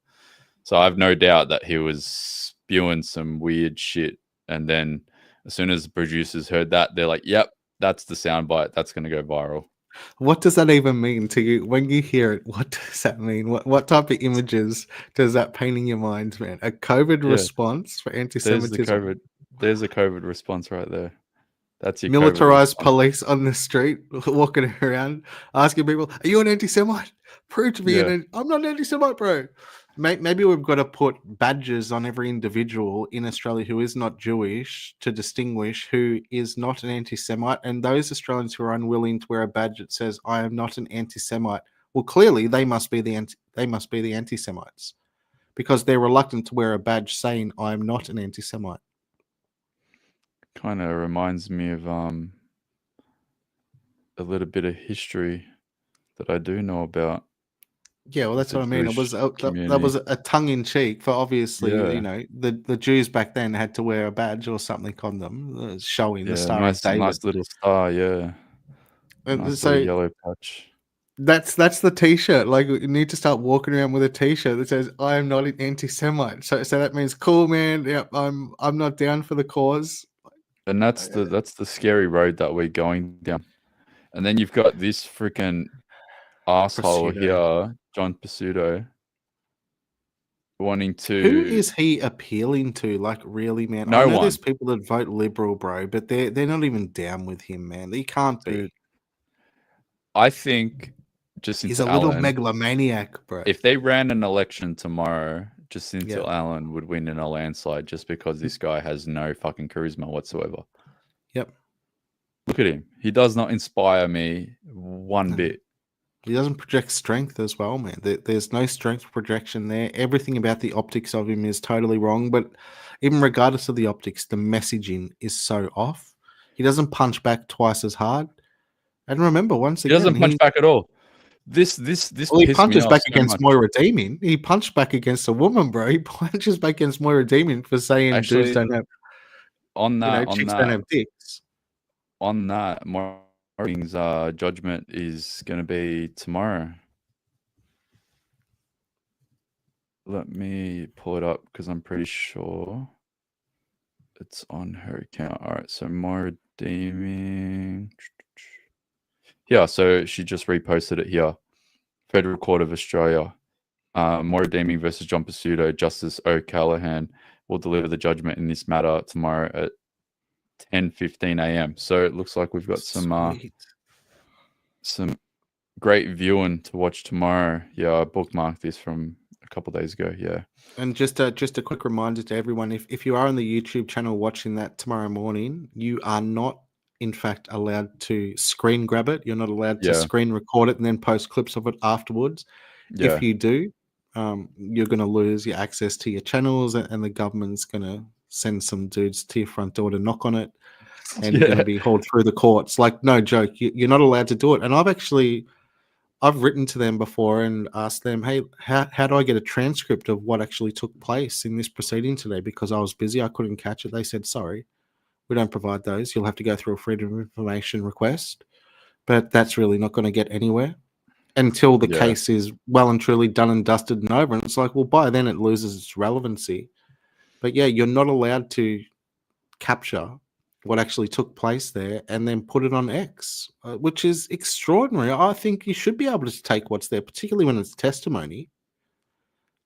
So I have no doubt that he was spewing some weird shit. And then as soon as the producers heard that, they're like, yep, that's the soundbite. That's going to go viral. What does that even mean to you? When you hear it, what does that mean? What type of images does that paint in your mind, man? A COVID response for anti-Semitism? There's a COVID response right there. That's your militarized police on the street walking around asking people, are you an anti-Semite? Prove to me I'm not an anti-Semite, bro. Maybe we've got to put badges on every individual in Australia who is not Jewish to distinguish who is not an anti-Semite, and those Australians who are unwilling to wear a badge that says I am not an anti-Semite, well, clearly they must be the anti-Semites because they're reluctant to wear a badge saying I am not an anti-Semite. Kind of reminds me of a little bit of history that I do know about. Yeah, well, that's what I mean. It was that was a tongue in cheek for obviously, the Jews back then had to wear a badge or something on them, showing the Star of David. Nice little star, yeah. And nice so little yellow patch. That's the T-shirt. Like, you need to start walking around with a T-shirt that says "I am not an anti-Semite." So that means, cool, man. Yep, I'm not down for the cause. And that's the scary road that we're going down. And then you've got this freaking asshole here, John Pizzuto, wanting to. Who is he appealing to? Like, really, man? I know there's people that vote Liberal, bro, but they're not even down with him, man. He can't be. I think Jacinta he's a little megalomaniac, bro. If they ran an election tomorrow, Jacinta Allen would win in a landslide just because this guy has no fucking charisma whatsoever. Yep. Look at him. He does not inspire me one No. bit. He doesn't project strength as well, man. There's no strength projection there. Everything about the optics of him is totally wrong. But even regardless of the optics, the messaging is so off. He doesn't punch back twice as hard. And remember, once He again, doesn't punch back at all. This he pissed me punches off back so against much. Moira Demon. He punched back against a woman, bro. He punches back against Moira Demon for saying dudes Actually, don't have, on that, chicks don't have dicks. on that, Moira's judgment is going to be tomorrow. Let me pull it up because I'm pretty sure it's on her account. All right, so Moira Deeming. Yeah, so she just reposted it here. Federal Court of Australia. Moira Deeming versus John Pizzuto. Justice O'Callaghan will deliver the judgment in this matter tomorrow at 10:15 a.m. So it looks like we've got some great viewing to watch tomorrow. Yeah, I bookmarked this from a couple of days ago. Yeah. And just a quick reminder to everyone, if you are on the YouTube channel watching that tomorrow morning, you are not, in fact, allowed to screen grab it. You're not allowed to screen record it and then post clips of it afterwards. Yeah. If you do, you're going to lose your access to your channels, and the government's going to send some dudes to your front door to knock on it, and you're going to be hauled through the courts. Like, no joke, you're not allowed to do it. And I've written to them before and asked them, hey, how do I get a transcript of what actually took place in this proceeding today? Because I was busy, I couldn't catch it. They said, sorry, we don't provide those. You'll have to go through a freedom of information request. But that's really not going to get anywhere until the case is well and truly done and dusted and over. And it's like, well, by then it loses its relevancy. But yeah, you're not allowed to capture what actually took place there and then put it on X, which is extraordinary. I think you should be able to take what's there, particularly when it's testimony.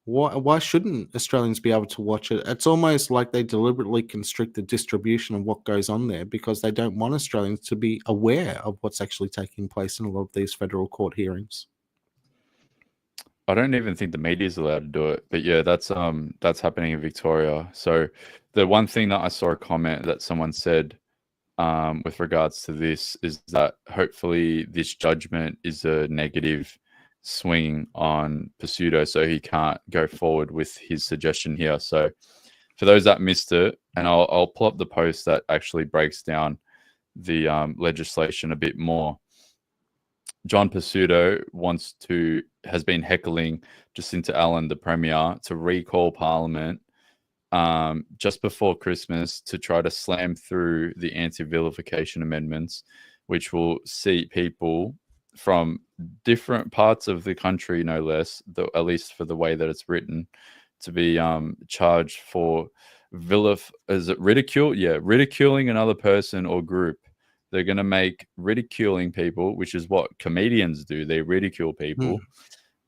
Why shouldn't Australians be able to watch it? It's almost like they deliberately constrict the distribution of what goes on there because they don't want Australians to be aware of what's actually taking place in a lot of these federal court hearings. I don't even think the media is allowed to do it, but yeah, that's happening in Victoria. So the one thing that I saw a comment that someone said with regards to this is that hopefully this judgment is a negative swing on Pizzuto, so he can't go forward with his suggestion here. So for those that missed it, and I'll pull up the post that actually breaks down the legislation a bit more. John Pizzuto has been heckling Jacinta Allen, the Premier, to recall Parliament just before Christmas to try to slam through the anti-vilification amendments, which will see people from different parts of the country, no less, at least for the way that it's written, to be charged for ridicule? Yeah, ridiculing another person or group. They're going to make ridiculing people, which is what comedians do. They ridicule people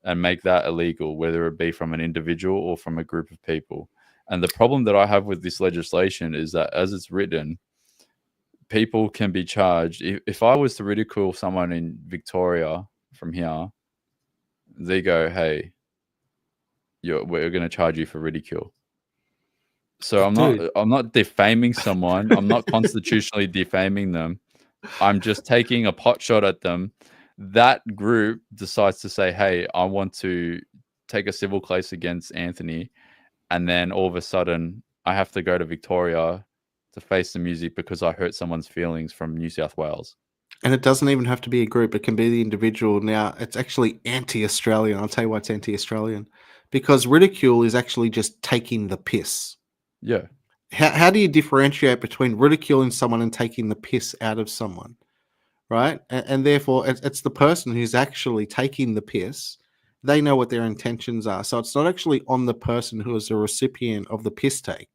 and make that illegal, whether it be from an individual or from a group of people. And the problem that I have with this legislation is that as it's written, people can be charged. If I was to ridicule someone in Victoria from here, they go, hey, we're going to charge you for ridicule. So I'm not defaming someone. I'm not constitutionally defaming them. I'm just taking a pot shot at them. That group decides to say, hey, I want to take a civil case against Anthony. And then all of a sudden, I have to go to Victoria to face the music because I hurt someone's feelings from New South Wales. And it doesn't even have to be a group. It can be the individual. Now, it's actually anti-Australian. I'll tell you why it's anti-Australian. Because ridicule is actually just taking the piss. Yeah. How do you differentiate between ridiculing someone and taking the piss out of someone, right? And therefore, it's the person who's actually taking the piss. They know what their intentions are. So it's not actually on the person who is the recipient of the piss take.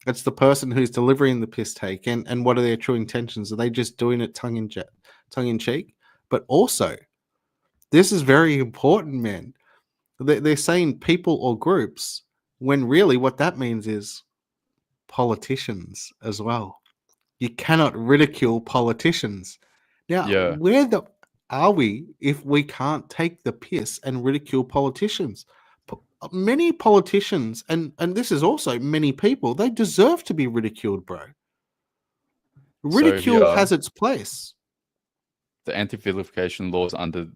It's the person who's delivering the piss take. And what are their true intentions? Are they just doing it tongue in cheek? But also, this is very important, man. They're saying people or groups, when really what that means is politicians as well. You cannot ridicule politicians. Now, where are we if we can't take the piss and ridicule politicians? Many politicians, and this is also many people, they deserve to be ridiculed, bro. Ridicule here, has its place. the anti-vilification laws under.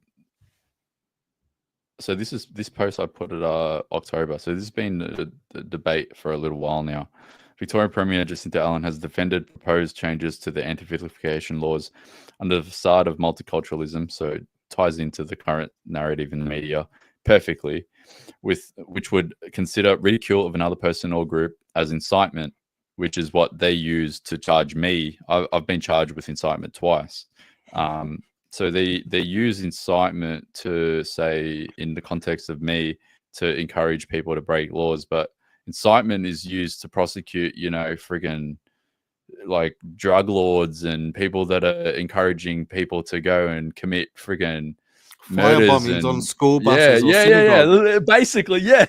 So this post I put at October. So this has been a debate for a little while now. Victorian Premier Jacinta Allen has defended proposed changes to the anti-vilification laws under the facade of multiculturalism. So it ties into the current narrative in the media perfectly, which would consider ridicule of another person or group as incitement, which is what they use to charge me. I've been charged with incitement twice. So they use incitement to say, in the context of me, to encourage people to break laws, but incitement is used to prosecute, friggin' like drug lords and people that are encouraging people to go and commit friggin' Fire murders bombings on and school buses or synagogue. basically, yeah.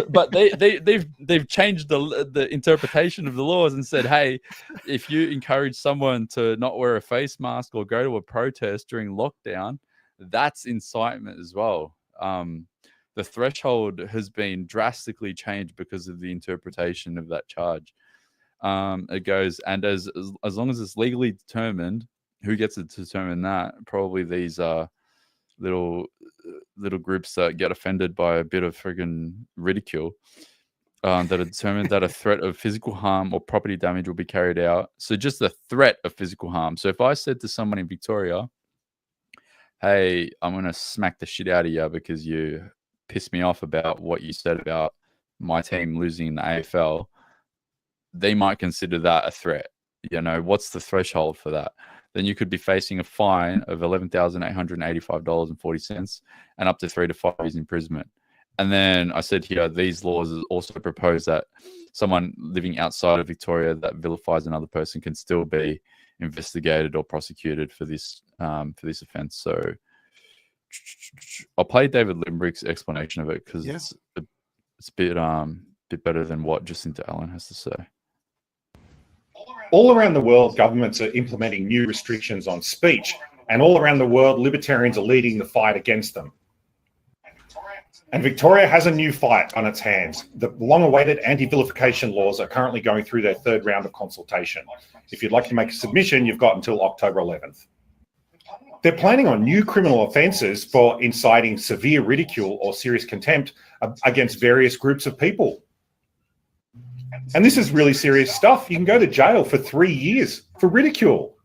But they've changed the interpretation of the laws and said, hey, if you encourage someone to not wear a face mask or go to a protest during lockdown, that's incitement as well. The threshold has been drastically changed because of the interpretation of that charge. It goes, and as long as it's legally determined, who gets to determine that? Probably these little groups that get offended by a bit of friggin' ridicule, that are determined that a threat of physical harm or property damage will be carried out. So just the threat of physical harm. So if I said to someone in Victoria, hey, I'm going to smack the shit out of you because you pissed me off about what you said about my team losing in the AFL, they might consider that a threat. What's the threshold for that? Then you could be facing a fine of $11,885.40 and up to 3 to 5 years imprisonment. And then I said here, these laws also propose that someone living outside of Victoria that vilifies another person can still be investigated or prosecuted for this offence. So I'll play David Limbrick's explanation of it because it's a bit better than what Jacinta Allen has to say. All around the world, governments are implementing new restrictions on speech, and all around the world, libertarians are leading the fight against them. And Victoria has a new fight on its hands. The long-awaited anti-vilification laws are currently going through their third round of consultation. If you'd like to make a submission, you've got until October 11th. They're planning on new criminal offences for inciting severe ridicule or serious contempt against various groups of people. And this is really serious stuff. You can go to jail for 3 years for ridicule.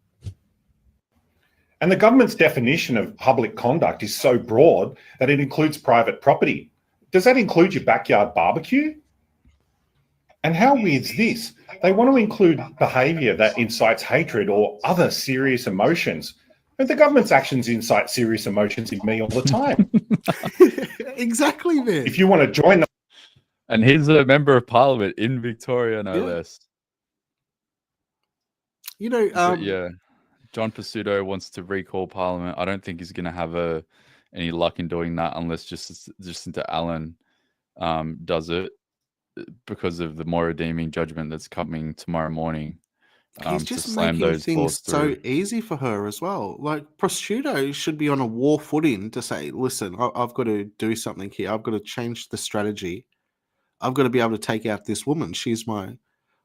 And the government's definition of public conduct is so broad that it includes private property. Does that include your backyard barbecue? And how weird is this? They want to include behaviour that incites hatred or other serious emotions. And the government's actions incite serious emotions in me all the time. Exactly, man. If you want to join them. And he's a member of parliament in Victoria, no less. John Pasuto wants to recall parliament. I don't think he's going to have any luck in doing that unless Jacinta Allen does it because of the more redeeming judgment that's coming tomorrow morning. He's just making things so easy for her as well. Like, Prosciutto should be on a war footing to say, listen, I've got to do something here. I've got to change the strategy. I've got to be able to take out this woman. She's my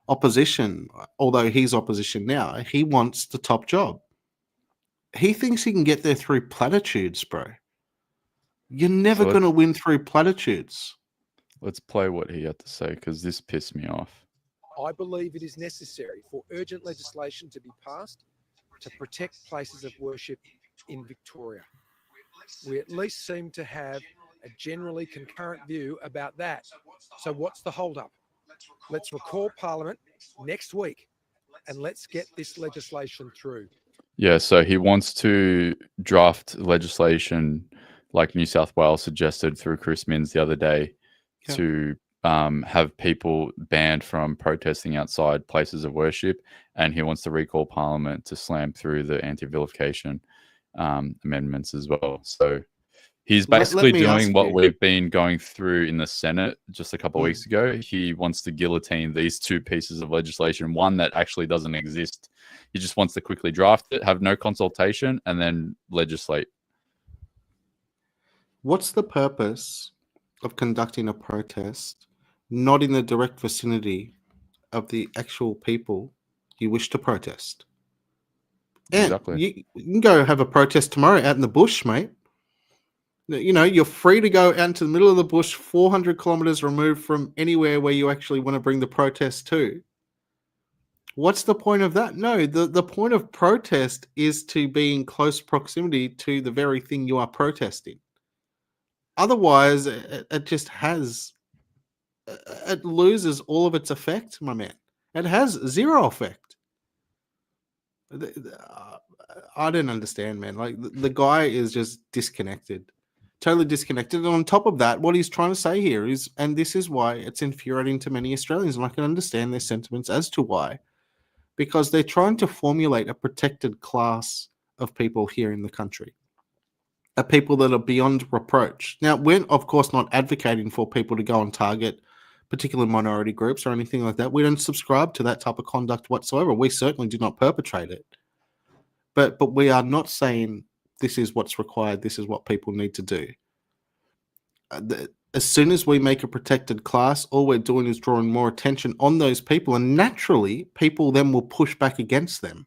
opposition. Although he's opposition now, he wants the top job. He thinks he can get there through platitudes, bro. You're never going to win through platitudes. Let's play what he had to say because this pissed me off. I believe it is necessary for urgent legislation to be passed to protect places of worship in Victoria. We at least seem to have a generally concurrent view about that. So what's the hold-up? Let's recall Parliament next week and let's get this legislation through. Yeah, so he wants to draft legislation like New South Wales suggested through Chris Minns the other day to have people banned from protesting outside places of worship, and he wants to recall Parliament to slam through the anti-vilification amendments as well. So he's basically doing what we've been going through in the Senate just a couple of weeks ago. He wants to guillotine these two pieces of legislation, one that actually doesn't exist. He just wants to quickly draft it, have no consultation, and then legislate. What's the purpose of conducting a protest not in the direct vicinity of the actual people you wish to protest? And Exactly. you can go have a protest tomorrow out in the bush, mate. You know, you're free to go out into the middle of the bush, 400 kilometers removed from anywhere where you actually want to bring the protest to. What's the point of that? No, the point of protest is to be in close proximity to the very thing you are protesting. Otherwise, it just has, it loses all of its effect, my man. It has zero effect. I don't understand, man. Like the guy is just disconnected, totally disconnected. And on top of that, what he's trying to say here is, and this is why it's infuriating to many Australians, and I can understand their sentiments as to why, because they're trying to formulate a protected class of people here in the country, are people that are beyond reproach. Now, we're of course not advocating for people to go and target particular minority groups or anything like that. We don't subscribe to that type of conduct whatsoever. We certainly do not perpetrate it. But we are not saying this is what's required, this is what people need to do. As soon as we make a protected class, all we're doing is drawing more attention on those people, and naturally, people then will push back against them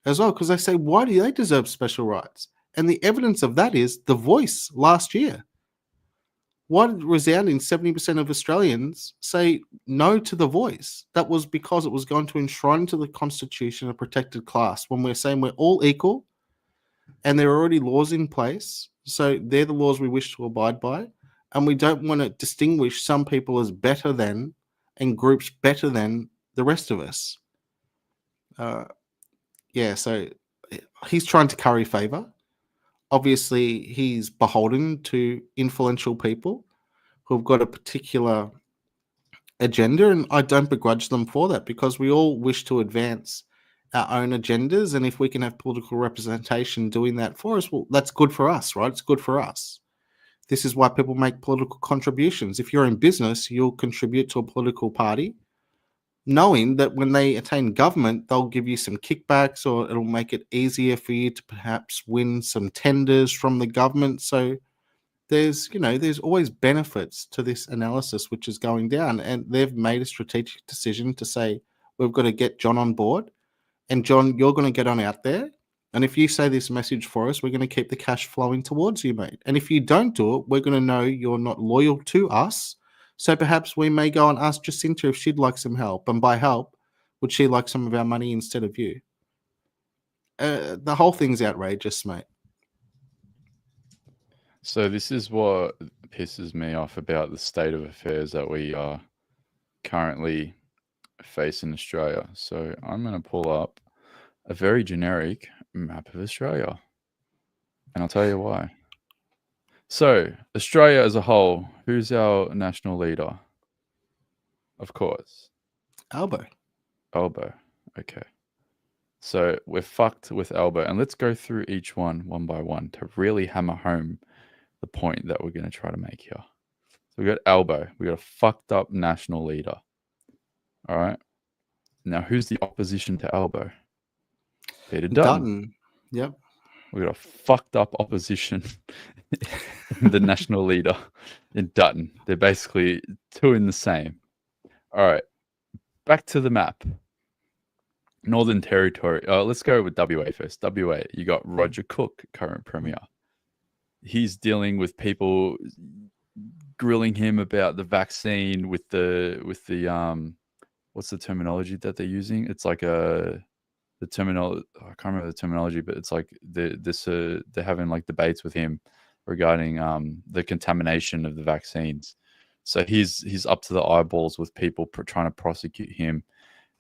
as well, because they say, why do they deserve special rights? And the evidence of that is The Voice last year. What resounding 70% of Australians say no to The Voice. That was because it was going to enshrine into the Constitution a protected class, when we're saying we're all equal and there are already laws in place. So they're the laws we wish to abide by. And we don't want to distinguish some people as better than and groups better than the rest of us. So he's trying to curry favor. Obviously, he's beholden to influential people who've got a particular agenda, and I don't begrudge them for that, because we all wish to advance our own agendas, and if we can have political representation doing that for us, well, that's good for us, right? It's good for us. This is why people make political contributions. If you're in business, you'll contribute to a political party, knowing that when they attain government, they'll give you some kickbacks, or it'll make it easier for you to perhaps win some tenders from the government. So there's always benefits to this analysis which is going down, and they've made a strategic decision to say, we've got to get John on board, and John, you're going to get on out there, and if you say this message for us, we're going to keep the cash flowing towards you, mate. And if you don't do it, we're going to know you're not loyal to us. So perhaps we may go and ask Jacinta if she'd like some help. And by help, would she like some of our money instead of you? The whole thing's outrageous, mate. So this is what pisses me off about the state of affairs that we are currently facing in Australia. So I'm going to pull up a very generic map of Australia, and I'll tell you why. So, Australia as a whole, who's our national leader? Of course. Albo. Okay. So, we're fucked with Albo. And let's go through each one by one to really hammer home the point that we're going to try to make here. So, we got Albo. We got a fucked up national leader. All right. Now, who's the opposition to Albo? Peter Dutton. Yep. We got a fucked up opposition, the national leader in Dutton. They're basically two in the same. All right, back to the map. Northern Territory. Let's go with WA first. WA, you got Roger Cook, current premier. He's dealing with people grilling him about the vaccine with the what's the terminology that they're using? It's like I can't remember the terminology, but it's like they're having like debates with him regarding the contamination of the vaccines. So he's up to the eyeballs with people trying to prosecute him.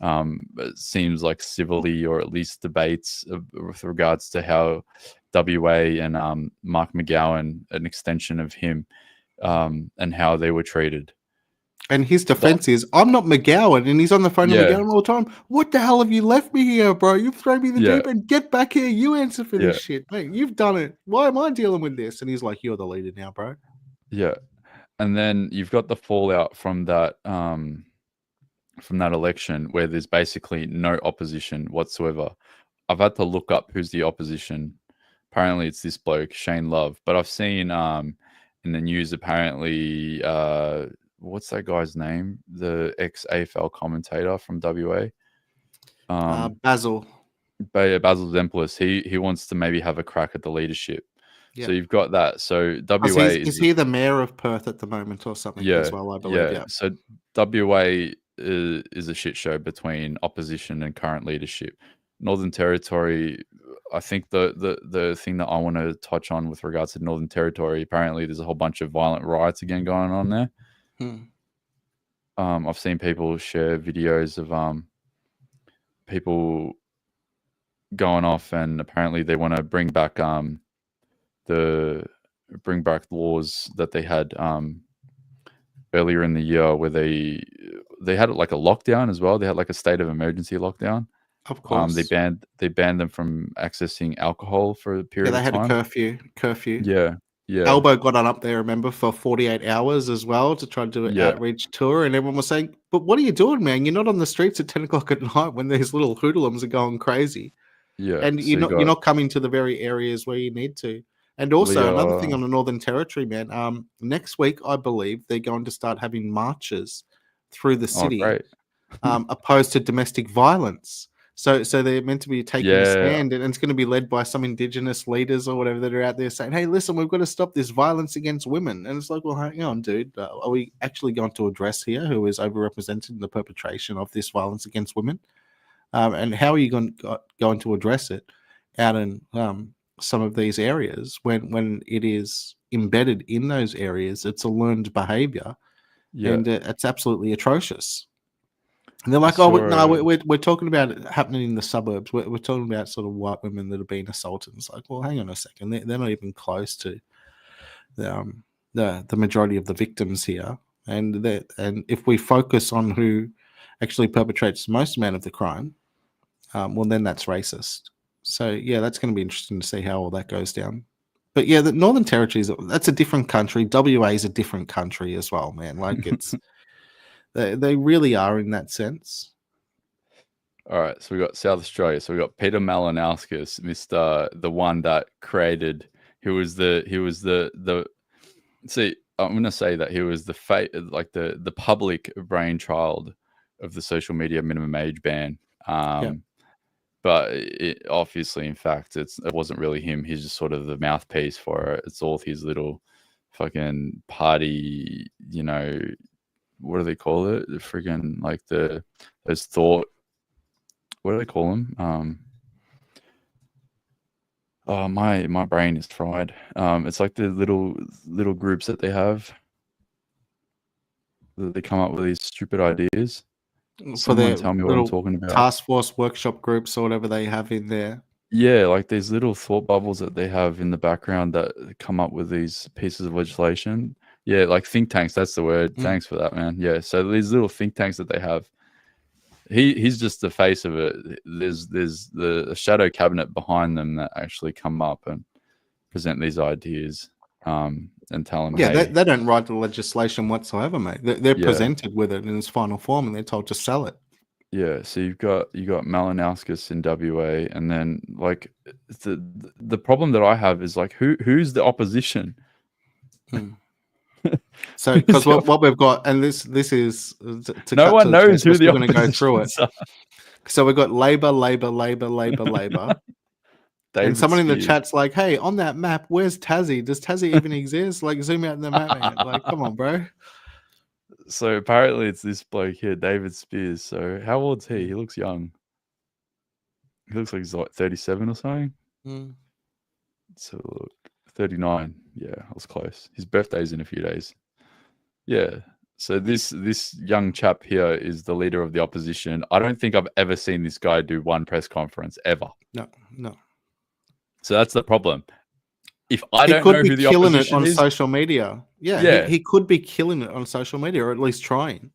It seems like civilly, or at least debates with regards to how WA and Mark McGowan, an extension of him, and how they were treated. And his defense is, I'm not McGowan, and he's on the phone to McGowan all the time. What the hell have you left me here, bro? You've thrown me in the deep end. Get back here. You answer for this shit, mate. You've done it. Why am I dealing with this? And he's like, you're the leader now, bro. Yeah. And then you've got the fallout from that election, where there's basically no opposition whatsoever. I've had to look up who's the opposition. Apparently it's this bloke, Shane Love. But I've seen in the news, apparently, what's that guy's name? The ex-AFL commentator from WA. Basil. Basil Zemplis, he wants to maybe have a crack at the leadership. Yeah. So you've got that. So Is WA is he the mayor of Perth at the moment or something as well? I believe. Yeah. So WA is a shit show between opposition and current leadership. Northern Territory, I think the thing that I want to touch on with regards to Northern Territory, apparently there's a whole bunch of violent riots again going on there. I've seen people share videos of people going off, and apparently they want to bring back laws that they had earlier in the year, where they had like a lockdown as well. They had like a state of emergency lockdown. Of course. They banned them from accessing alcohol for a period Yeah, of they time. had a curfew. Yeah. Elbow got on up there, remember, for 48 hours as well to try to do an outreach tour, and everyone was saying, "But what are you doing, man? You're not on the streets at 10 o'clock at night when these little hoodlums are going crazy." Yeah, and so you're not coming to the very areas where you need to. And also another thing on the Northern Territory, man. Next week, I believe they're going to start having marches through the city, opposed to domestic violence. So they're meant to be taking a stand, and it's going to be led by some Indigenous leaders or whatever that are out there saying, "Hey, listen, we've got to stop this violence against women." And it's like, well, hang on, dude. Are we actually going to address here who is overrepresented in the perpetration of this violence against women? And how are you going to address it out in some of these areas when it is embedded in those areas? It's a learned behavior, and it's absolutely atrocious. And they're like, we're talking about it happening in the suburbs. We're talking about sort of white women that are being assaulted. It's like, well, hang on a second. They're not even close to the majority of the victims here. And if we focus on who actually perpetrates the most amount of the crime, well, then that's racist. So, yeah, that's going to be interesting to see how all that goes down. But, yeah, the Northern Territory, that's a different country. WA is a different country as well, man. Like, it's... They really are in that sense. All right, so we got South Australia. So we got Peter Malinauskas, the one that created. He was the. See, I'm going to say that he was the public brainchild of the social media minimum age ban. But obviously, in fact, it wasn't really him. He's just sort of the mouthpiece for it. It's all his little fucking party, what do they call it? The friggin' like those thought. What do they call them? Oh, my brain is fried. It's like the little groups that they have. They come up with these stupid ideas. Someone tell me what I'm talking about. Task force workshop groups or whatever they have in there. Yeah, like these little thought bubbles that they have in the background that come up with these pieces of legislation. Yeah, like think tanks. That's the word. Thanks for that, man. Yeah, so these little think tanks that they have. He's just the face of it. There's the shadow cabinet behind them that actually come up and present these ideas and tell them. Yeah, hey, they don't write the legislation whatsoever, mate. They're presented with it in its final form, and they're told to sell it. Yeah, so you got Malinauskas in WA, and then like the problem that I have is like who's the opposition? So because what we've got, and this is no one knows who the opposition going to go through it. So we've got Labor. And someone in the chat's like, "Hey, on that map, where's Tassie? Does Tassie even exist? Like, zoom out in the map, man. Like, come on, bro." So apparently it's this bloke here, David Spears. So how old's he? He looks young. He looks like he's like 37 or something. So look, 39. Yeah, I was close. His birthday's in a few days. Yeah. So this young chap here is the leader of the opposition. I don't think I've ever seen this guy do one press conference ever. No. So that's the problem. If I don't know who the opposition is, he could be killing it on social media. Yeah. He could be killing it on social media, or at least trying.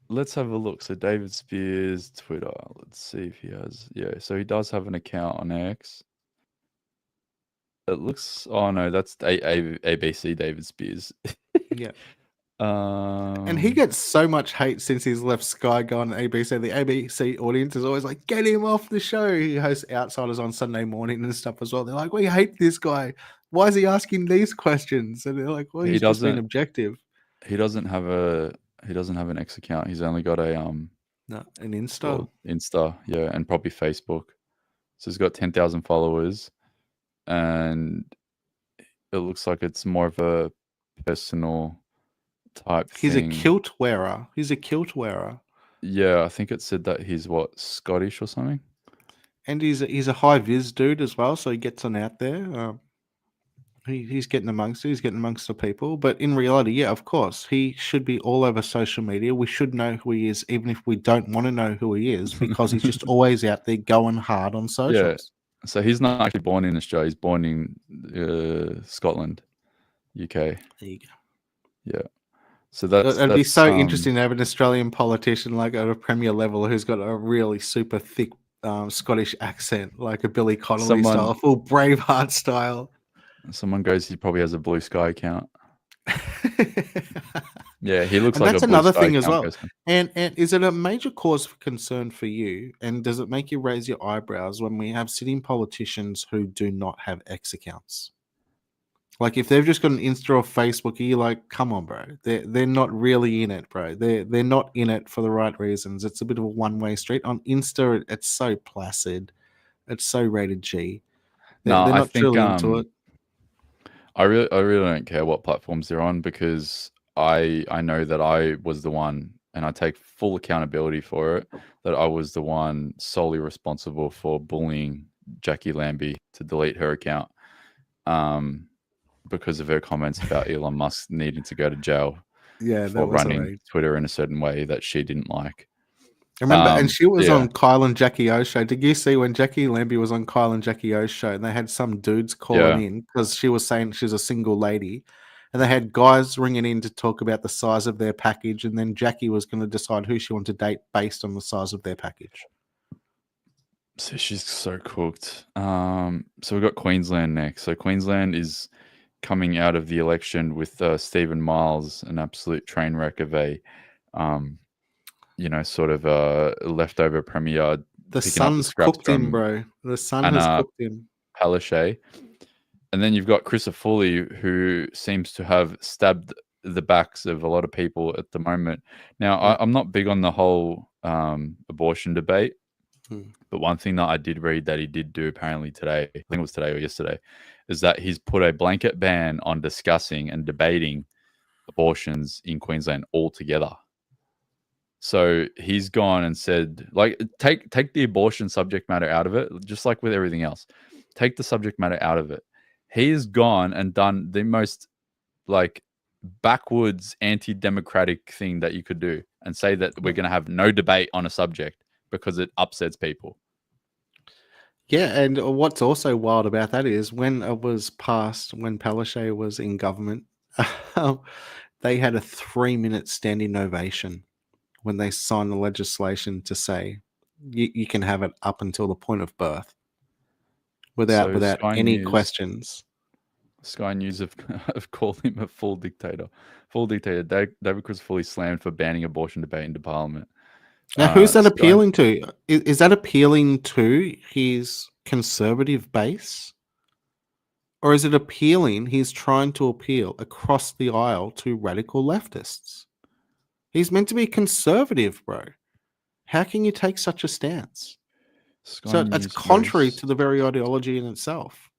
Let's have a look. So David Spears, Twitter. Let's see if he has. Yeah, so he does have an account on X. It looks. Oh no, that's ABC David Spears. Yeah. And he gets so much hate since he's left Sky, gone ABC. The ABC audience is always like, "Get him off the show." He hosts Outsiders on Sunday morning and stuff as well. They're like, "We hate this guy. Why is he asking these questions?" And they're like, "Well, he's just being objective." He doesn't have an X account. He's only got a No, an Insta. called Insta, yeah, and probably Facebook. So he's got 10,000 followers, and it looks like it's more of a personal type He's thing. a kilt wearer. He's a kilt wearer. Yeah, I think it said that he's what, Scottish or something. And he's a high vis dude as well, so he gets on out there. He's getting amongst it. He's getting amongst the people. But in reality, yeah, of course, he should be all over social media. We should know who he is, even if we don't want to know who he is, because he's just always out there going hard on socials. So he's not actually born in Australia. He's born in Scotland, UK. There you go. Yeah. So It'd be so interesting to have an Australian politician like at a premier level who's got a really super thick Scottish accent, like a Billy Connolly style, full Braveheart style. Someone goes, he probably has a Blue Sky account. Yeah, he looks And like that's a Blue another Sky thing as account well. person. And is it a major cause for concern for you? And does it make you raise your eyebrows when we have sitting politicians who do not have X accounts? Like if they've just got an Insta or Facebook, you're like, come on, bro. They're not really in it, bro. They're not in it for the right reasons. It's a bit of a one-way street. On Insta, it's so placid. It's so rated G. They're not truly into it. I really don't care what platforms they're on, because I know that I was the one, and I take full accountability for it, that I was the one solely responsible for bullying Jackie Lambie to delete her account because of her comments about Elon Musk needing to go to jail for running Twitter in a certain way that she didn't like. I remember, and she was on Kyle and Jackie O's show. Did you see when Jackie Lambie was on Kyle and Jackie O's show, and they had some dudes calling in because she was saying she's a single lady, and they had guys ringing in to talk about the size of their package, and then Jackie was going to decide who she wanted to date based on the size of their package. So she's so cooked. So we've got Queensland next. So Queensland is coming out of the election with Stephen Miles, an absolute train wreck of a sort of a leftover premier. The sun's cooked him, bro. The sun has cooked him. Palaszczuk. And then you've got Chris Foley, who seems to have stabbed the backs of a lot of people at the moment. Now, I'm not big on the whole abortion debate, but one thing that I did read that he did do apparently today, I think it was today or yesterday, is that he's put a blanket ban on discussing and debating abortions in Queensland altogether. So he's gone and said, like, take the abortion subject matter out of it, just like with everything else. Take the subject matter out of it. He's gone and done the most, like, backwards anti-democratic thing that you could do and say that we're going to have no debate on a subject because it upsets people. Yeah, and what's also wild about that is when it was passed, when Palaszczuk was in government, they had a 3-minute standing ovation when they signed the legislation to say you can have it up until the point of birth without any questions. Sky News have called him a full dictator. David Chris fully slammed for banning abortion debate into Parliament. Now, who's that appealing to? Is that appealing to his conservative base? Or is it appealing, he's trying to appeal across the aisle to radical leftists? He's meant to be conservative, bro. How can you take such a stance? So it's contrary to the very ideology in itself.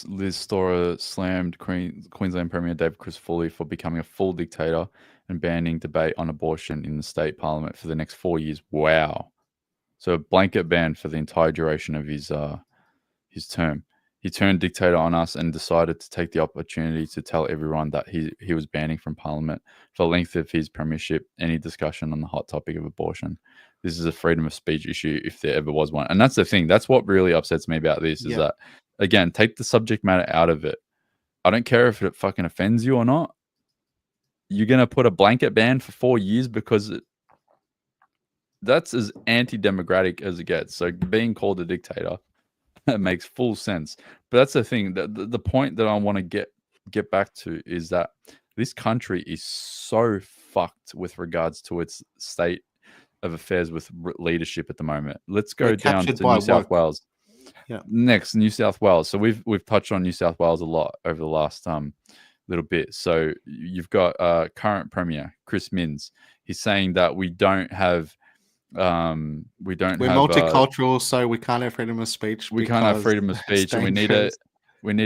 Liz Storer slammed Queensland Premier David Chris Foley for becoming a full dictator and banning debate on abortion in the state parliament for the next 4 years. Wow. So a blanket ban for the entire duration of his term. He turned dictator on us and decided to take the opportunity to tell everyone that he was banning from parliament for the length of his premiership any discussion on the hot topic of abortion. This is a freedom of speech issue if there ever was one. And that's the thing. That's what really upsets me about this is that, again, take the subject matter out of it. I don't care if it fucking offends you or not. You're going to put a blanket ban for 4 years because that's as anti-democratic as it gets. So being called a dictator, that makes full sense. But that's the thing. The point that I want to get back to is that this country is so fucked with regards to its state of affairs with leadership at the moment. Let's go down to New South Wales. Yeah. Next, New South Wales. So we've touched on New South Wales a lot over the last little bit. So you've got current Premier Chris Minns. He's saying that we don't have We're multicultural, so we can't have freedom of speech. We can't have freedom of speech, and we need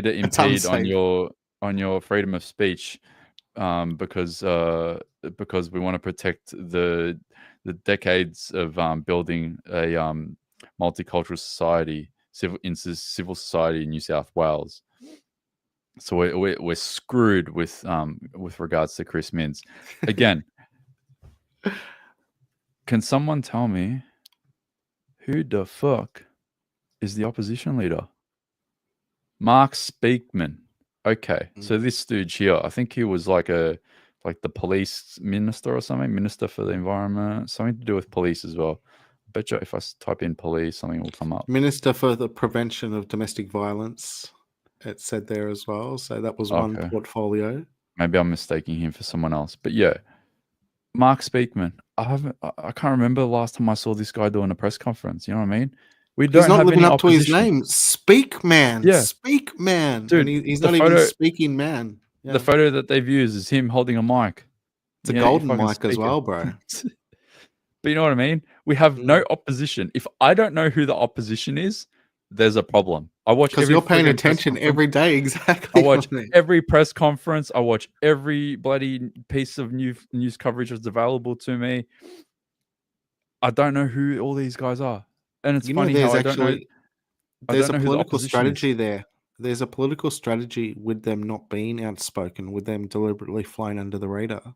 to impede on your freedom of speech, because we want to protect the decades of building a multicultural society, civil society in New South Wales. So we're screwed with regards to Chris Minns. Again, can someone tell me who the fuck is the opposition leader? Mark Speakman. Okay, so this dude here, I think he was like the police minister or something, minister for the environment, something to do with police as well. I bet you if I type in police, something will come up. Minister for the Prevention of Domestic Violence, it said there as well. So that was one portfolio. Maybe I'm mistaking him for someone else, but yeah, Mark Speakman. I can't remember the last time I saw this guy doing a press conference. You know what I mean? He's not living up to his name. Speak man. Yeah. Speak man. Dude, and he's not even speaking man. Yeah. The photo that they've used is him holding a mic. It's a golden mic as well, bro. But you know what I mean? We have no opposition. If I don't know who the opposition is, there's a problem. I watch because you're paying attention every day. Exactly. I watch every press conference. I watch every bloody piece of news coverage that's available to me. I don't know who all these guys are, and it's funny how I don't know. There's a political strategy there. There's a political strategy with them not being outspoken, with them deliberately flying under the radar.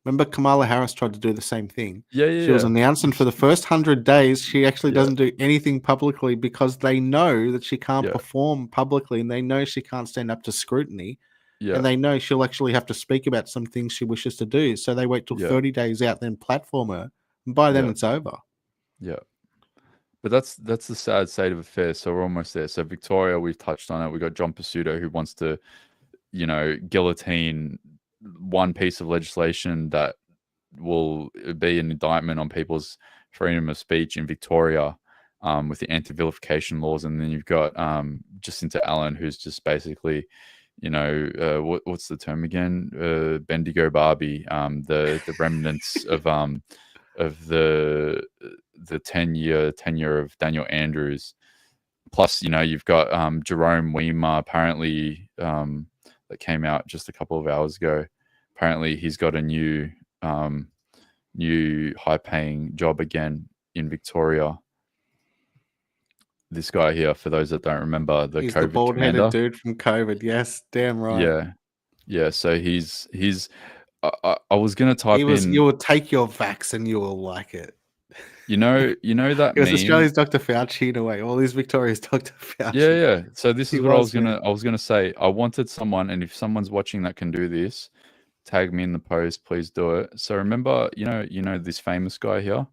Remember, Kamala Harris tried to do the same thing. She was announcing for the first 100 days, she actually doesn't do anything publicly because they know that she can't perform publicly, and they know she can't stand up to scrutiny. And they know she'll actually have to speak about some things she wishes to do. So they wait till 30 days out, then platform her. And by then it's over. Yeah. But that's the sad state of affairs. So we're almost there. So Victoria, we've touched on it. We've got John Pizzuto who wants to, guillotine one piece of legislation that will be an indictment on people's freedom of speech in Victoria, with the anti-vilification laws. And then you've got Jacinta Allen, who's just basically, what's the term again? Bendigo Barbie, the remnants of the tenure of Daniel Andrews. Plus, you've got Jerome Weimer, apparently, that came out just a couple of hours ago. Apparently, he's got a new high-paying job again in Victoria. This guy here, for those that don't remember, he's COVID the bald-headed commander. dude from COVID. Yes, damn right. Yeah. So he's. I was gonna type in. You will take your vax and you will like it. You know that It was meme? Australia's Dr. Fauci in a way. All these Victoria's Dr. Fauci. Yeah. So this is what I was gonna say. I wanted someone, and if someone's watching that can do this, tag me in the post, please do it. So remember, you know this famous guy here.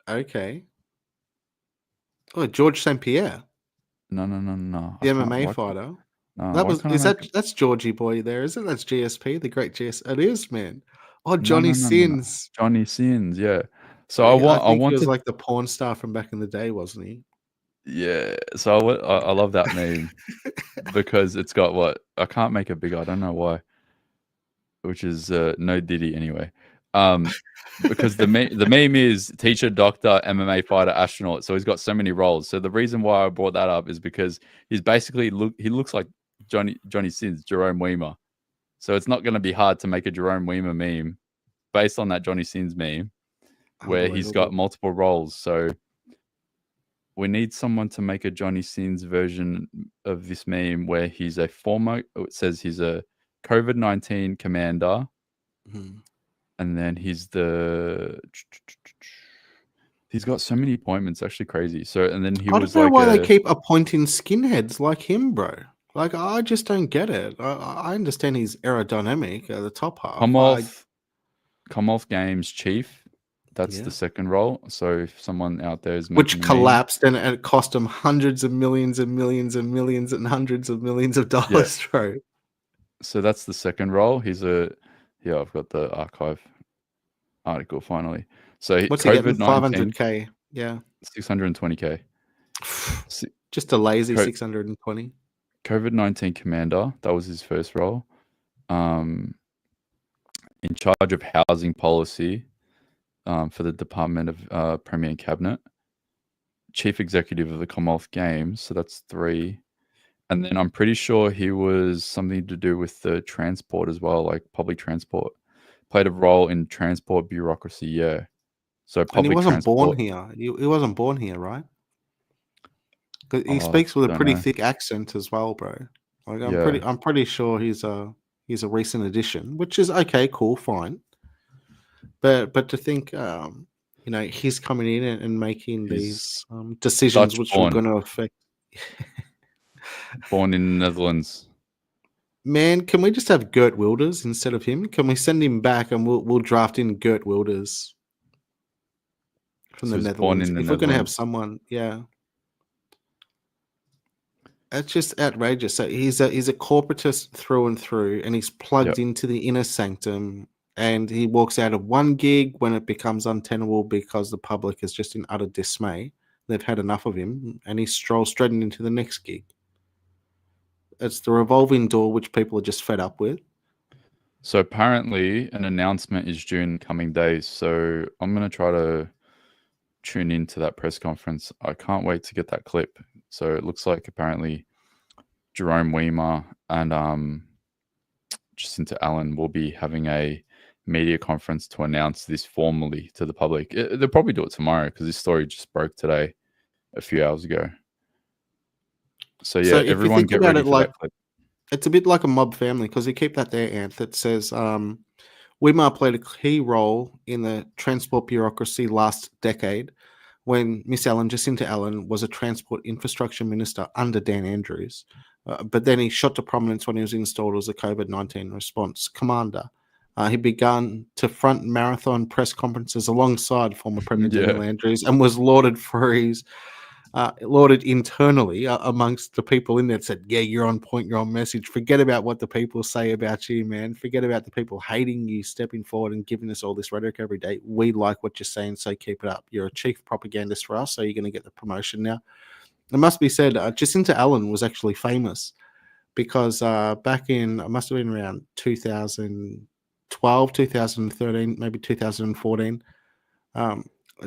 Okay. Oh, George St. Pierre. No. The MMA fighter. No, that's Georgie boy there, is it? That's GSP, the great GS. It is, man. Oh, Johnny Sins. Johnny Sins, yeah. So I wanted. He was like the porn star from back in the day, wasn't he? Yeah. So I love that meme because it's got what I can't make it bigger. I don't know why. Which is no Diddy anyway. Because the meme is teacher, doctor, MMA fighter, astronaut. So he's got so many roles. So the reason why I brought that up is because he's basically he looks like Johnny Sins, Jerome Weimer. So it's not going to be hard to make a Jerome Weimer meme based on that Johnny Sins meme, where he's got multiple roles. So we need someone to make a Johnny Sins version of this meme where he's a former. It says he's a COVID-19 commander. Mm-hmm. And then he's got so many appointments, actually crazy. So, and then he I was don't know like why they keep appointing skinheads like him, bro. Like, I just don't get it. I understand he's aerodynamic at the top half. Commonwealth Games chief. That's the second role. So if someone out there is which collapsed and it cost him hundreds of millions and millions and millions and hundreds of millions of dollars, bro. So that's the second role. I've got the archive article finally. So what's he getting? 500K. Yeah. 620K. Just a lazy 620. COVID-19 commander. That was his first role. In in charge of housing policy for the Department of Premier and Cabinet, chief executive of the Commonwealth Games, so that's 3. And then I'm pretty sure he was something to do with the transport as well, like public transport. Played a role in transport bureaucracy, yeah. So And he public wasn't born transport. here. He wasn't born here, right? 'Cause he Oh, speaks with a don't pretty know. thick accent as well, bro. Like Yeah, I'm pretty sure he's a recent addition, which is okay, cool, fine. But to think, you know, he's coming in and making he's these decisions Dutch which were born, going to affect. born in the Netherlands. Man, can we just have Geert Wilders instead of him? Can we send him back and we'll draft in Geert Wilders from So the he's born Netherlands in the if we're going to have Netherlands. someone? Yeah, that's just outrageous. So he's a corporatist through and through, and he's plugged Yep. into the inner sanctum. And he walks out of one gig when it becomes untenable because the public is just in utter dismay. They've had enough of him, and he strolls straight into the next gig. It's the revolving door which people are just fed up with. So apparently an announcement is due in coming days. So I'm going to try to tune into that press conference. I can't wait to get that clip. So it looks like apparently Jerome Weimer and Jacinta Allen will be having a media conference to announce this formally to the public. They'll probably do it tomorrow because this story just broke today, a few hours ago. So So yeah, if you everyone think get about ready it, for like that clip. it's a bit like a mob family because you keep that there, Ant, that says Weimar played a key role in the transport bureaucracy last decade when Miss Allen, Jacinta Allen, was a transport infrastructure minister under Dan Andrews. But then he shot to prominence when he was installed as a COVID-19 response commander. He began to front marathon press conferences alongside former Premier Daniel Yeah. Andrews and was lauded for his lauded internally amongst the people in there. Said, yeah, you're on point, you're on message. Forget about what the people say about you, man. Forget about the people hating you, stepping forward and giving us all this rhetoric every day. We like what you're saying, so keep it up. You're a chief propagandist for us, so you're going to get the promotion now. It must be said, Jacinta Allen was actually famous because back in, it must have been around 2012, 2013, maybe 2014,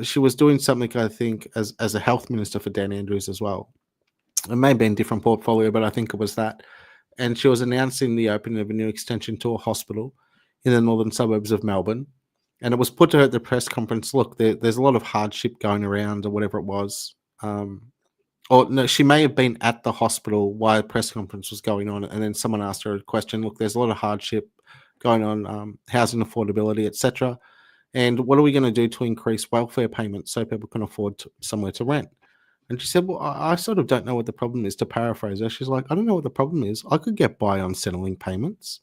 she was doing something, I think, as a health minister for Dan Andrews as well. It may have been a different portfolio, but I think it was that. And she was announcing the opening of a new extension to a hospital in the northern suburbs of Melbourne. And it was put to her at the press conference, look, there's a lot of hardship going around or whatever it was. Or no, she may have been at the hospital while a press conference was going on. And then someone asked her a question, look, there's a lot of hardship going on, housing affordability, etc. And what are we going to do to increase welfare payments so people can afford somewhere to rent? And she said, well, I sort of don't know what the problem is, to paraphrase her. She's like, I don't know what the problem is. I could get by on settling payments.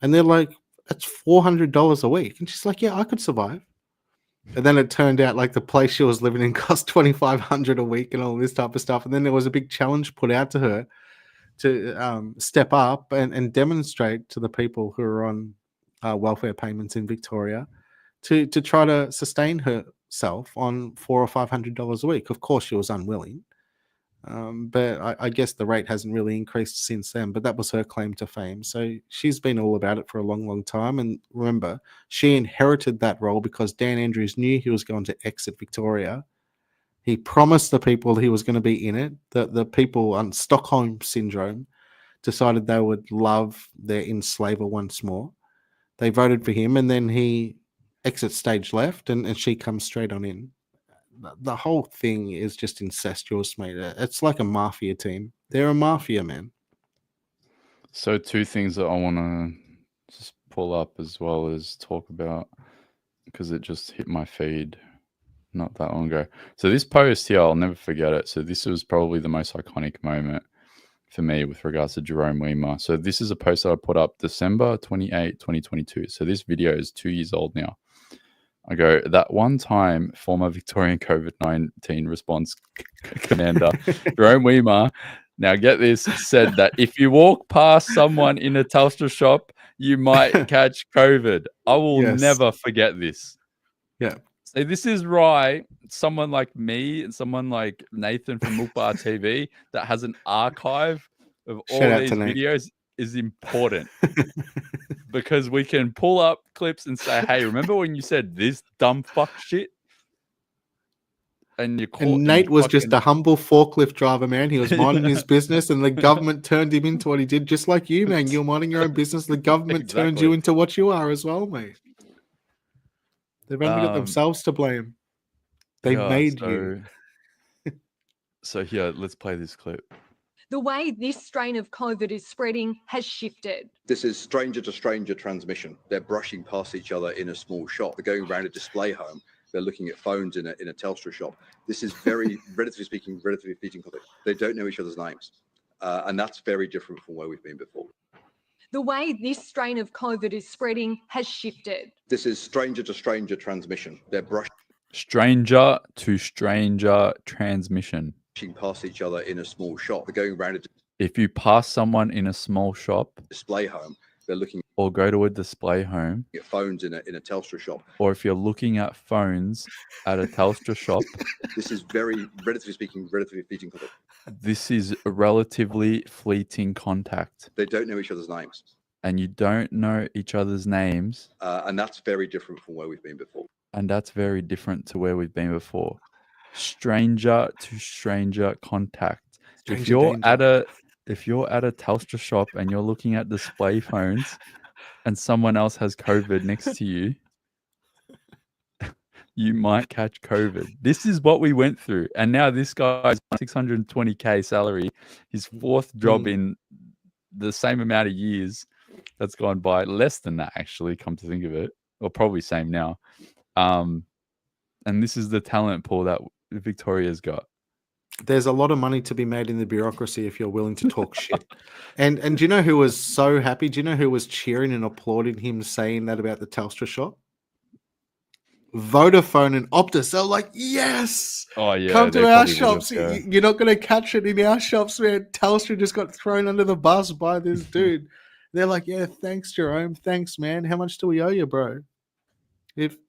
And they're like, that's $400 a week. And she's like, yeah, I could survive. And then it turned out like the place she was living in cost $2,500 a week and all this type of stuff. And then there was a big challenge put out to her to step up and demonstrate to the people who are on welfare payments in Victoria to try to sustain herself on $400 or $500 a week. Of course, she was unwilling, but I guess the rate hasn't really increased since then. But that was her claim to fame. So she's been all about it for a long, long time. And remember, she inherited that role because Dan Andrews knew he was going to exit Victoria. He promised the people he was going to be in it. The people on Stockholm Syndrome decided they would love their enslaver once more. They voted for him, and then he exits stage left, and she comes straight on in. The whole thing is just incestuous, mate. It's like a mafia team. They're a mafia, man. So 2 things that I want to just pull up as well as talk about because it just hit my feed not that long ago. So this post here, I'll never forget it. So this was probably the most iconic moment for me with regards to Jerome Weimer. So this is a post that I put up December 28, 2022. So this video is 2 years old now. I go, that one time former Victorian COVID-19 response commander, Jerome Weimer, now get this, said that if you walk past someone in a Telstra shop, you might catch COVID. I will never forget this. Yeah. So this is right. Someone like me and someone like Nathan from Mukbar TV that has an archive of all these videos is important because we can pull up clips and say, "Hey, remember when you said this dumb fuck shit?" And Nate was just a humble forklift driver, man. He was minding his business, and the government turned him into what he did, just like you, man. You're minding your own business. The government turned you into what you are as well, mate. They've only got themselves to blame. They made you. So here, let's play this clip. The way this strain of COVID is spreading has shifted. This is stranger to stranger transmission. They're brushing past each other in a small shop. They're going around a display home. They're looking at phones in a Telstra shop. This is very, relatively speaking, public. They don't know each other's names. And that's very different from where we've been before. The way this strain of COVID is spreading has shifted. This is stranger to stranger transmission. They're brushing Stranger to stranger transmission. past each other in a small shop. They're going around a If you pass someone in a small shop, display home. They're looking or go to a display home, at phones in a Telstra shop. or if you're looking at phones at a Telstra shop, This is very, relatively speaking, public. this is a relatively fleeting contact, They don't know each other's names. and you don't know each other's names, And that's very different from where we've been before. and that's very different to where we've been before. Stranger to stranger contact. If you're at a Telstra shop and you're looking at display phones and someone else has COVID next to you, you might catch COVID. This is what we went through. And now this guy's $620K salary, his fourth job in the same amount of years that's gone by, less than that actually, come to think of it, or probably same now. And this is the talent pool that Victoria's got. There's a lot of money to be made in the bureaucracy if you're willing to talk shit. And do you know who was so happy? Do you know who was cheering and applauding him saying that about the Telstra shop? Vodafone and Optus. They're like, yes, oh yeah, come to our shops. You're not going to catch it in our shops, man. Telstra just got thrown under the bus by this dude. They're like, yeah, thanks, Jerome. Thanks, man. How much do we owe you, bro?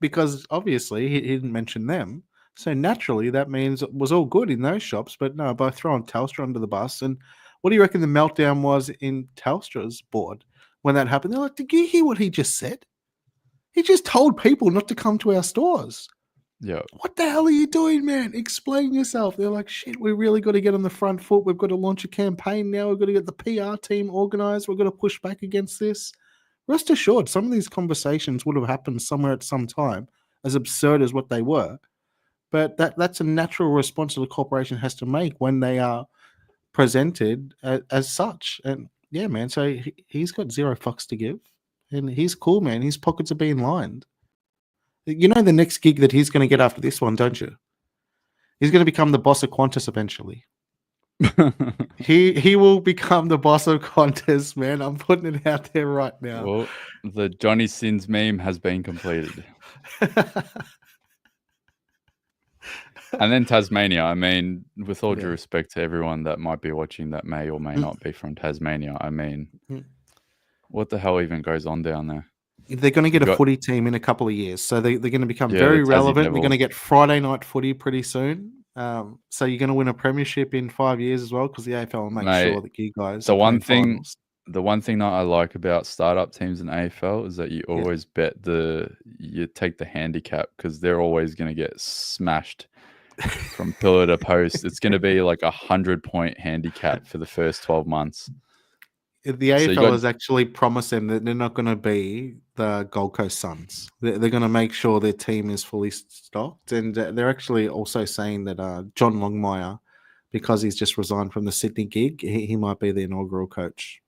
Because obviously he didn't mention them. So naturally, that means it was all good in those shops. But no, by throwing Telstra under the bus. And what do you reckon the meltdown was in Telstra's board when that happened? They're like, did you hear what he just said? He just told people not to come to our stores. Yeah. What the hell are you doing, man? Explain yourself. They're like, shit, we really got to get on the front foot. We've got to launch a campaign now. We've got to get the PR team organized. We've got to push back against this. Rest assured, some of these conversations would have happened somewhere at some time, as absurd as what they were. But that's a natural response that a corporation has to make when they are presented as such. And yeah, man, so he's got zero fucks to give. And he's cool, man. His pockets are being lined. You know the next gig that he's going to get after this one, don't you? He's going to become the boss of Qantas eventually. He will become the boss of Qantas, man. I'm putting it out there right now. Well, the Johnny Sins meme has been completed. And then Tasmania. I mean, with all due respect to everyone that might be watching that may or may not be from Tasmania, I mean, what the hell even goes on down there? They're going to get a footy team in a couple of years. So they're going to become very relevant. They're going to get Friday night footy pretty soon. So you're going to win a premiership in 5 years as well, because the AFL will make sure that you guys the one thing that I like about startup teams in AFL is that you always bet you take the handicap, because they're always going to get smashed from pillar to post. It's going to be like 100-point handicap for the first 12 months. The AFL has actually promised them that they're not going to be the Gold Coast Suns. They're going to make sure their team is fully stocked. And they're actually also saying that John Longmire, because he's just resigned from the Sydney gig, he might be the inaugural coach.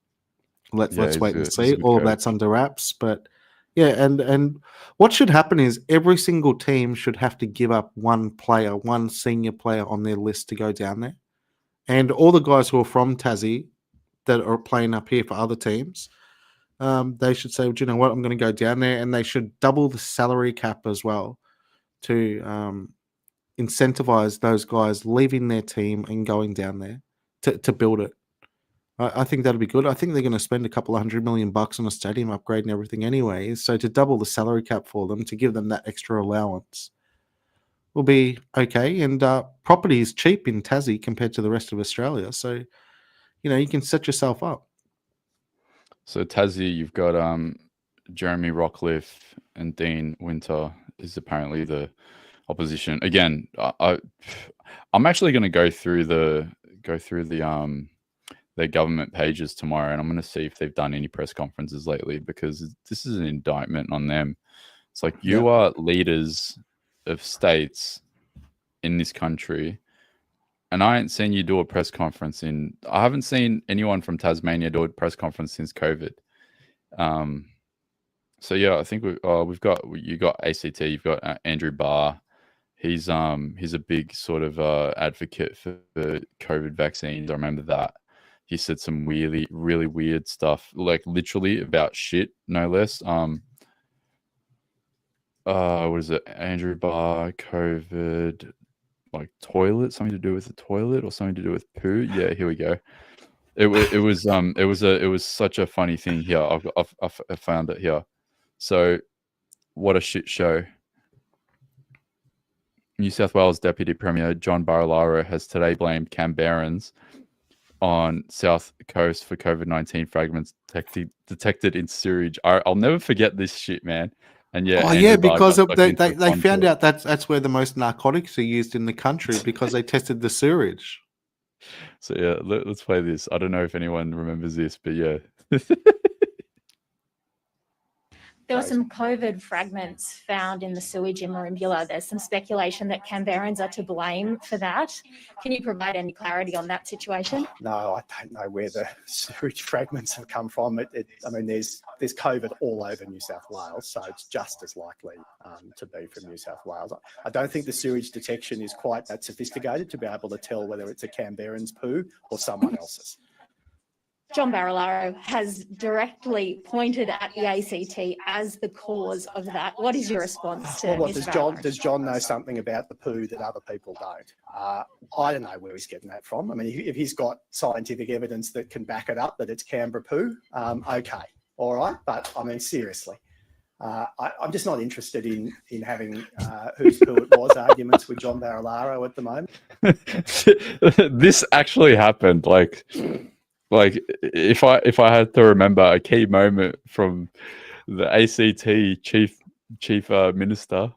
Let's wait and see. All of that's under wraps. But yeah, and what should happen is every single team should have to give up one player, one senior player on their list to go down there. And all the guys who are from Tassie that are playing up here for other teams, they should say, well, do you know what, I'm going to go down there. And they should double the salary cap as well to incentivize those guys leaving their team and going down there to build it. I think that'll be good. I think they're going to spend a couple of $100 million on a stadium upgrade and everything anyway. So to double the salary cap for them, to give them that extra allowance, will be okay. And property is cheap in Tassie compared to the rest of Australia. So, you know, you can set yourself up. So Tassie, you've got Jeremy Rockcliffe and Dean Winter is apparently the opposition. Again, I'm actually going to go through the their government pages tomorrow, and I'm going to see if they've done any press conferences lately, because this is an indictment on them. It's like, you are leaders of states in this country, and I ain't seen you do a press conference I haven't seen anyone from Tasmania do a press conference since COVID. So yeah, I think you got ACT, you've got Andrew Barr. He's a big sort of advocate for the COVID vaccines. I remember that. He said some really, really weird stuff, like literally about shit, no less. What is it? Andrew Barr, COVID, like toilet, something to do with the toilet or something to do with poo. Yeah, here we go. It was such a funny thing here. I found it here. So, what a shit show. New South Wales Deputy Premier John Barilaro has today blamed Canberrans on South Coast for COVID-19 fragments detected in sewage. I'll never forget this shit, man. And yeah, because they found out that's where the most narcotics are used in the country, because they tested the sewage. So yeah, let's play this. I don't know if anyone remembers this, but yeah. There were some COVID fragments found in the sewage in Merimbula. There's some speculation that Canberrans are to blame for that. Can you provide any clarity on that situation? No, I don't know where the sewage fragments have come from. I mean, there's COVID all over New South Wales, so it's just as likely to be from New South Wales. I don't think the sewage detection is quite that sophisticated to be able to tell whether it's a Canberran's poo or someone else's. John Barilaro has directly pointed at the ACT as the cause of that. What is your response to does John know something about the poo that other people don't? I don't know where he's getting that from. I mean, if he's got scientific evidence that can back it up, that it's Canberra poo, okay, all right. But I mean, seriously, I'm just not interested in having whose poo it was arguments with John Barilaro at the moment. This actually happened. Like if I had to remember a key moment from the ACT chief minister,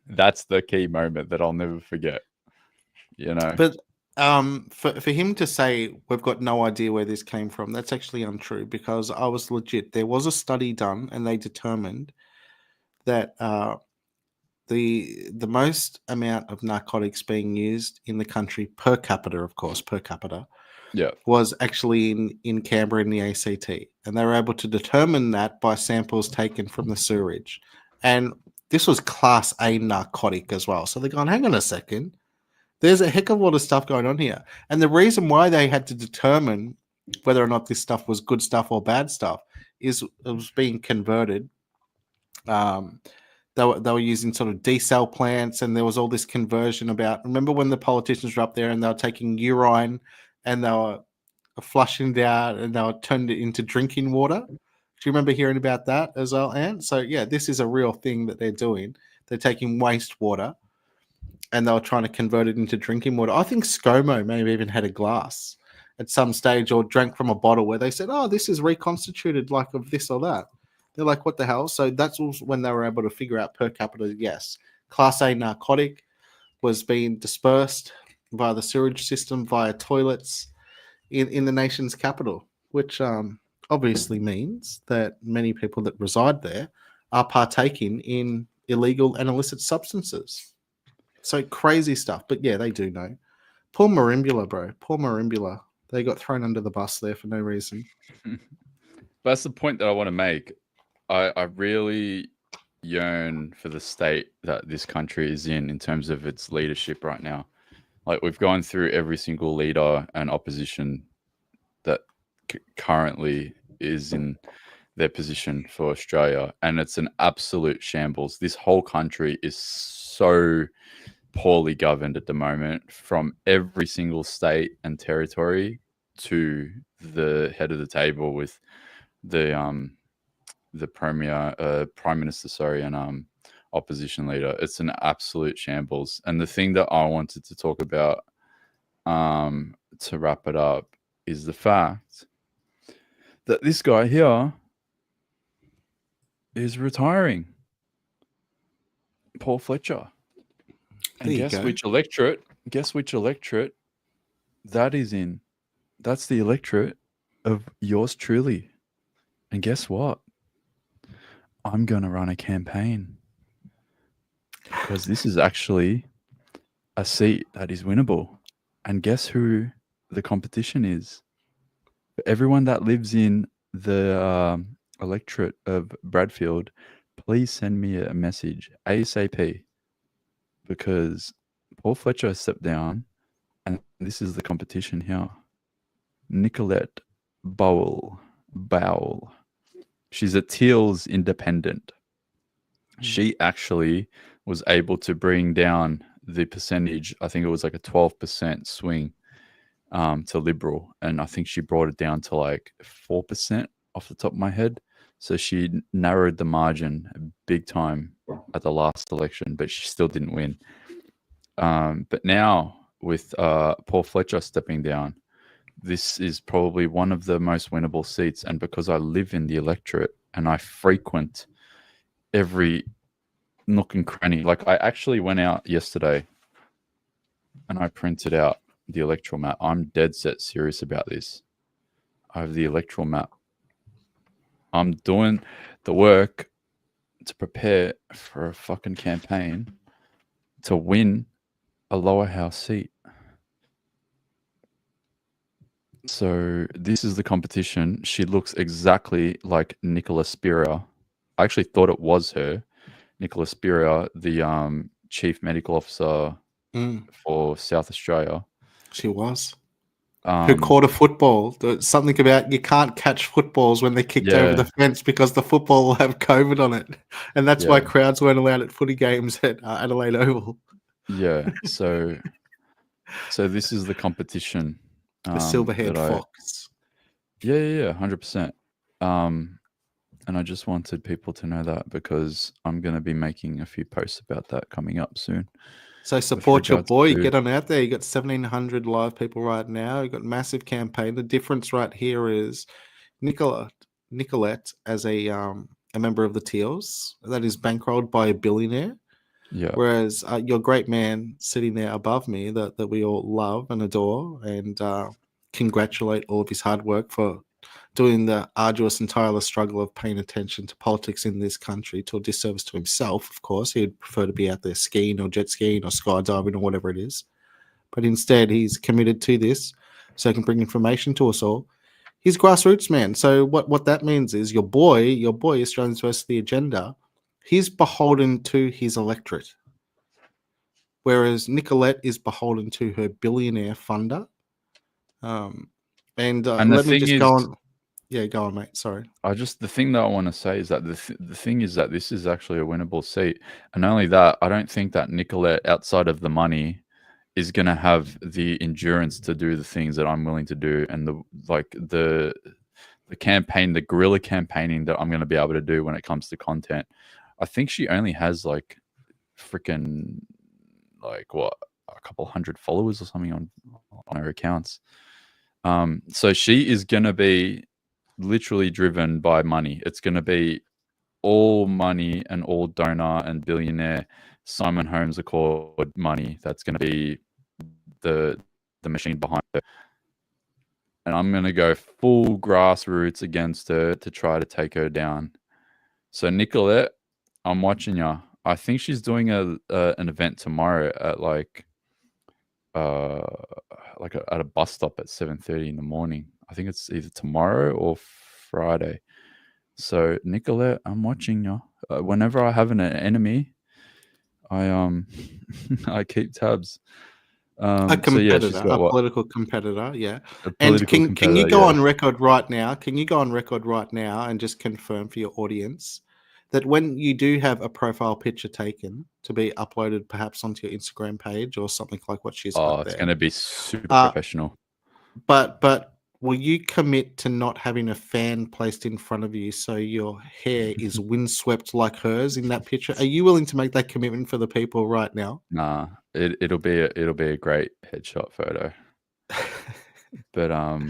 that's the key moment that I'll never forget. You know. But for him to say we've got no idea where this came from, that's actually untrue, because I was legit. There was a study done, and they determined that the most amount of narcotics being used in the country per capita, of course, was actually in Canberra in the ACT. And they were able to determine that by samples taken from the sewage. And this was class A narcotic as well. So they're going, hang on a second, there's a heck of a lot of stuff going on here. And the reason why they had to determine whether or not this stuff was good stuff or bad stuff is it was being converted. They were using sort of desal plants, and there was all this conversion about, remember when the politicians were up there and they were taking urine and they were flushing it out and they were turned it into drinking water? Do you remember hearing about that as well, Anne? So yeah, this is a real thing that they're doing. They're taking wastewater and they were trying to convert it into drinking water. I think ScoMo may have even had a glass at some stage, or drank from a bottle where they said, oh, this is reconstituted like of this or that. They're like, what the hell? So that's when they were able to figure out per capita, yes, class A narcotic was being dispersed via the sewage system, via toilets in the nation's capital, which obviously means that many people that reside there are partaking in illegal and illicit substances. So crazy stuff. But yeah, they do know. Poor Merimbula, bro. Poor Merimbula. They got thrown under the bus there for no reason. But that's the point that I want to make. I really yearn for the state that this country is in terms of its leadership right now. Like, we've gone through every single leader and opposition that currently is in their position for Australia, and it's an absolute shambles. This whole country is so poorly governed at the moment, from every single state and territory to the head of the table with the prime minister, and opposition leader. It's an absolute shambles. And the thing that I wanted to talk about to wrap it up is the fact that this guy here is retiring. Paul Fletcher. And There you guess go. which electorate? Guess which electorate that is in? That's the electorate of yours truly. And guess what? I'm going to run a campaign because this is actually a seat that is winnable. And guess who the competition is? For everyone that lives in the electorate of Bradfield, please send me a message ASAP because Paul Fletcher stepped down and this is the competition here. Nicolette Bowell. She's a Teals independent. She actually was able to bring down the percentage. I think it was like a 12% swing to Liberal. And I think she brought it down to like 4% off the top of my head. So she narrowed the margin big time at the last election, but she still didn't win. But now with Paul Fletcher stepping down, this is probably one of the most winnable seats. And because I live in the electorate and I frequent every nook and cranny, like I actually went out yesterday and I printed out the electoral map. I'm dead set serious about this. I have the electoral map. I'm doing the work to prepare for a fucking campaign to win a lower house seat. So this is the competition. She looks exactly like Nicola Spira. I actually thought it was her. Nicola Spira, the chief medical officer for South Australia. She was. Who caught a football. There's something about you can't catch footballs when they're kicked over the fence because the football will have COVID on it. And that's why crowds weren't allowed at footy games at Adelaide Oval. Yeah. So this is the competition. The silver-haired fox. Yeah, 100%. And I just wanted people to know that because I'm going to be making a few posts about that coming up soon. So support your boy. Get on out there. You got 1,700 live people right now. You got massive campaign. The difference right here is Nicolette as a member of the Teals that is bankrolled by a billionaire. Yeah. Whereas your great man sitting there above me that we all love and adore and congratulate all of his hard work for doing the arduous and tireless struggle of paying attention to politics in this country to a disservice to himself, of course. He'd prefer to be out there skiing or jet skiing or skydiving or whatever it is. But instead, he's committed to this so he can bring information to us all. He's grassroots, man. So what that means is your boy, Australians versus the Agenda, he's beholden to his electorate. Whereas Nicolette is beholden to her billionaire funder. And let me just go on. Yeah, go on, mate. Sorry. The thing that I want to say is that the thing is that this is actually a winnable seat. And not only that, I don't think that Nicolette, outside of the money, is going to have the endurance to do the things that I'm willing to do. And the campaign, the guerrilla campaigning that I'm going to be able to do when it comes to content. I think she only has like freaking a couple hundred followers or something on her accounts. So she is going to be literally driven by money. It's going to be all money and all donor and billionaire Simon Holmes Accord money. That's going to be the machine behind her. And I'm going to go full grassroots against her to try to take her down. So Nicolette, I'm watching you. I think she's doing an event tomorrow at at a bus stop at 7:30 in the morning. I think it's either tomorrow or Friday. So Nicolette, I'm watching you. Whenever I have an enemy, I I keep tabs. A competitor, a political competitor, yeah. And can you go on record right now? Can you go on record right now and just confirm for your audience that when you do have a profile picture taken to be uploaded perhaps onto your Instagram page or something like what she's got there. It's going to be super professional. But will you commit to not having a fan placed in front of you so your hair is windswept like hers in that picture? Are you willing to make that commitment for the people right now? Nah, it'll be a great headshot photo. But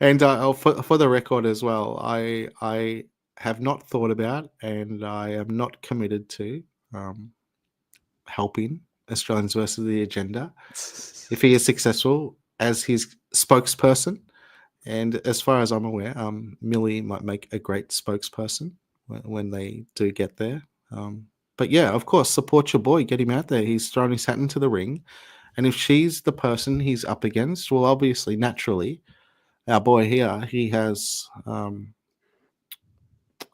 And for the record as well, I have not thought about, and I am not committed to helping Australians versus the agenda if he is successful as his spokesperson. And as far as I'm aware, Millie might make a great spokesperson when they do get there. But yeah, of course, support your boy, get him out there. He's thrown his hat into the ring. And if she's the person he's up against, well, obviously, naturally, our boy here, he has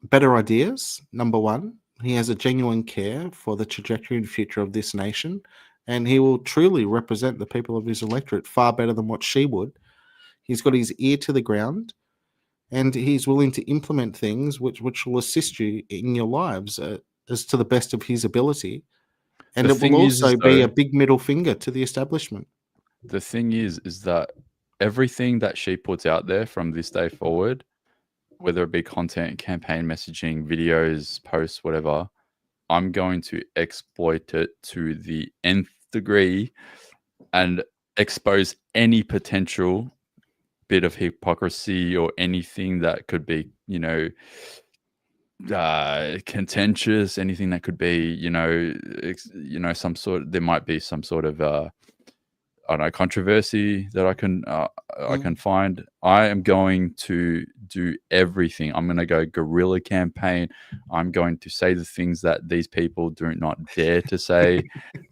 better ideas, number one. He has a genuine care for the trajectory and future of this nation, and he will truly represent the people of his electorate far better than what she would. He's got his ear to the ground, and he's willing to implement things which will assist you in your lives as to the best of his ability. And The it thing will is, also be though, a big middle finger to the establishment. the thing is that everything that she puts out there from this day forward, whether it be content, campaign messaging, videos, posts, whatever, I'm going to exploit it to the nth degree and expose any potential bit of hypocrisy or anything that could be, contentious, anything that could be, some sort. There might be some sort of I don't know, controversy that I can find. I am going to do everything. I'm going to go guerrilla campaign. I'm going to say the things that these people do not dare to say.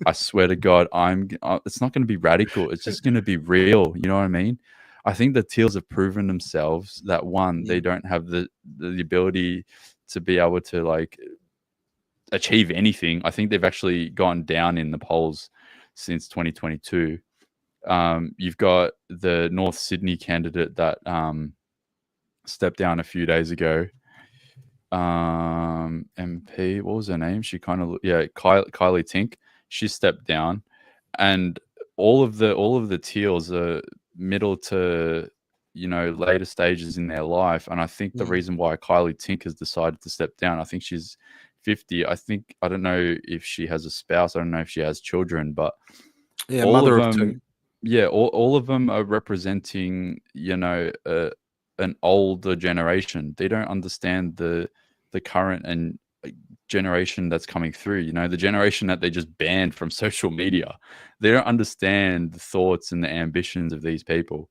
I swear to God, it's not going to be radical. It's just going to be real. You know what I mean? I think the Teals have proven themselves that one, they don't have the ability to be able to achieve anything. I think they've actually gone down in the polls since 2022. You've got the North Sydney candidate that stepped down a few days ago. MP, what was her name? She Kylie Tink. She stepped down, and all of the Teals are middle to later stages in their life. And I think the reason why Kylie Tink has decided to step down, I think she's 50. I don't know if she has a spouse. I don't know if she has children, but Yeah, all mother of of them, two. yeah, all of them are representing, an older generation. They don't understand the current and generation that's coming through. The generation that they just banned from social media. They don't understand the thoughts and the ambitions of these people.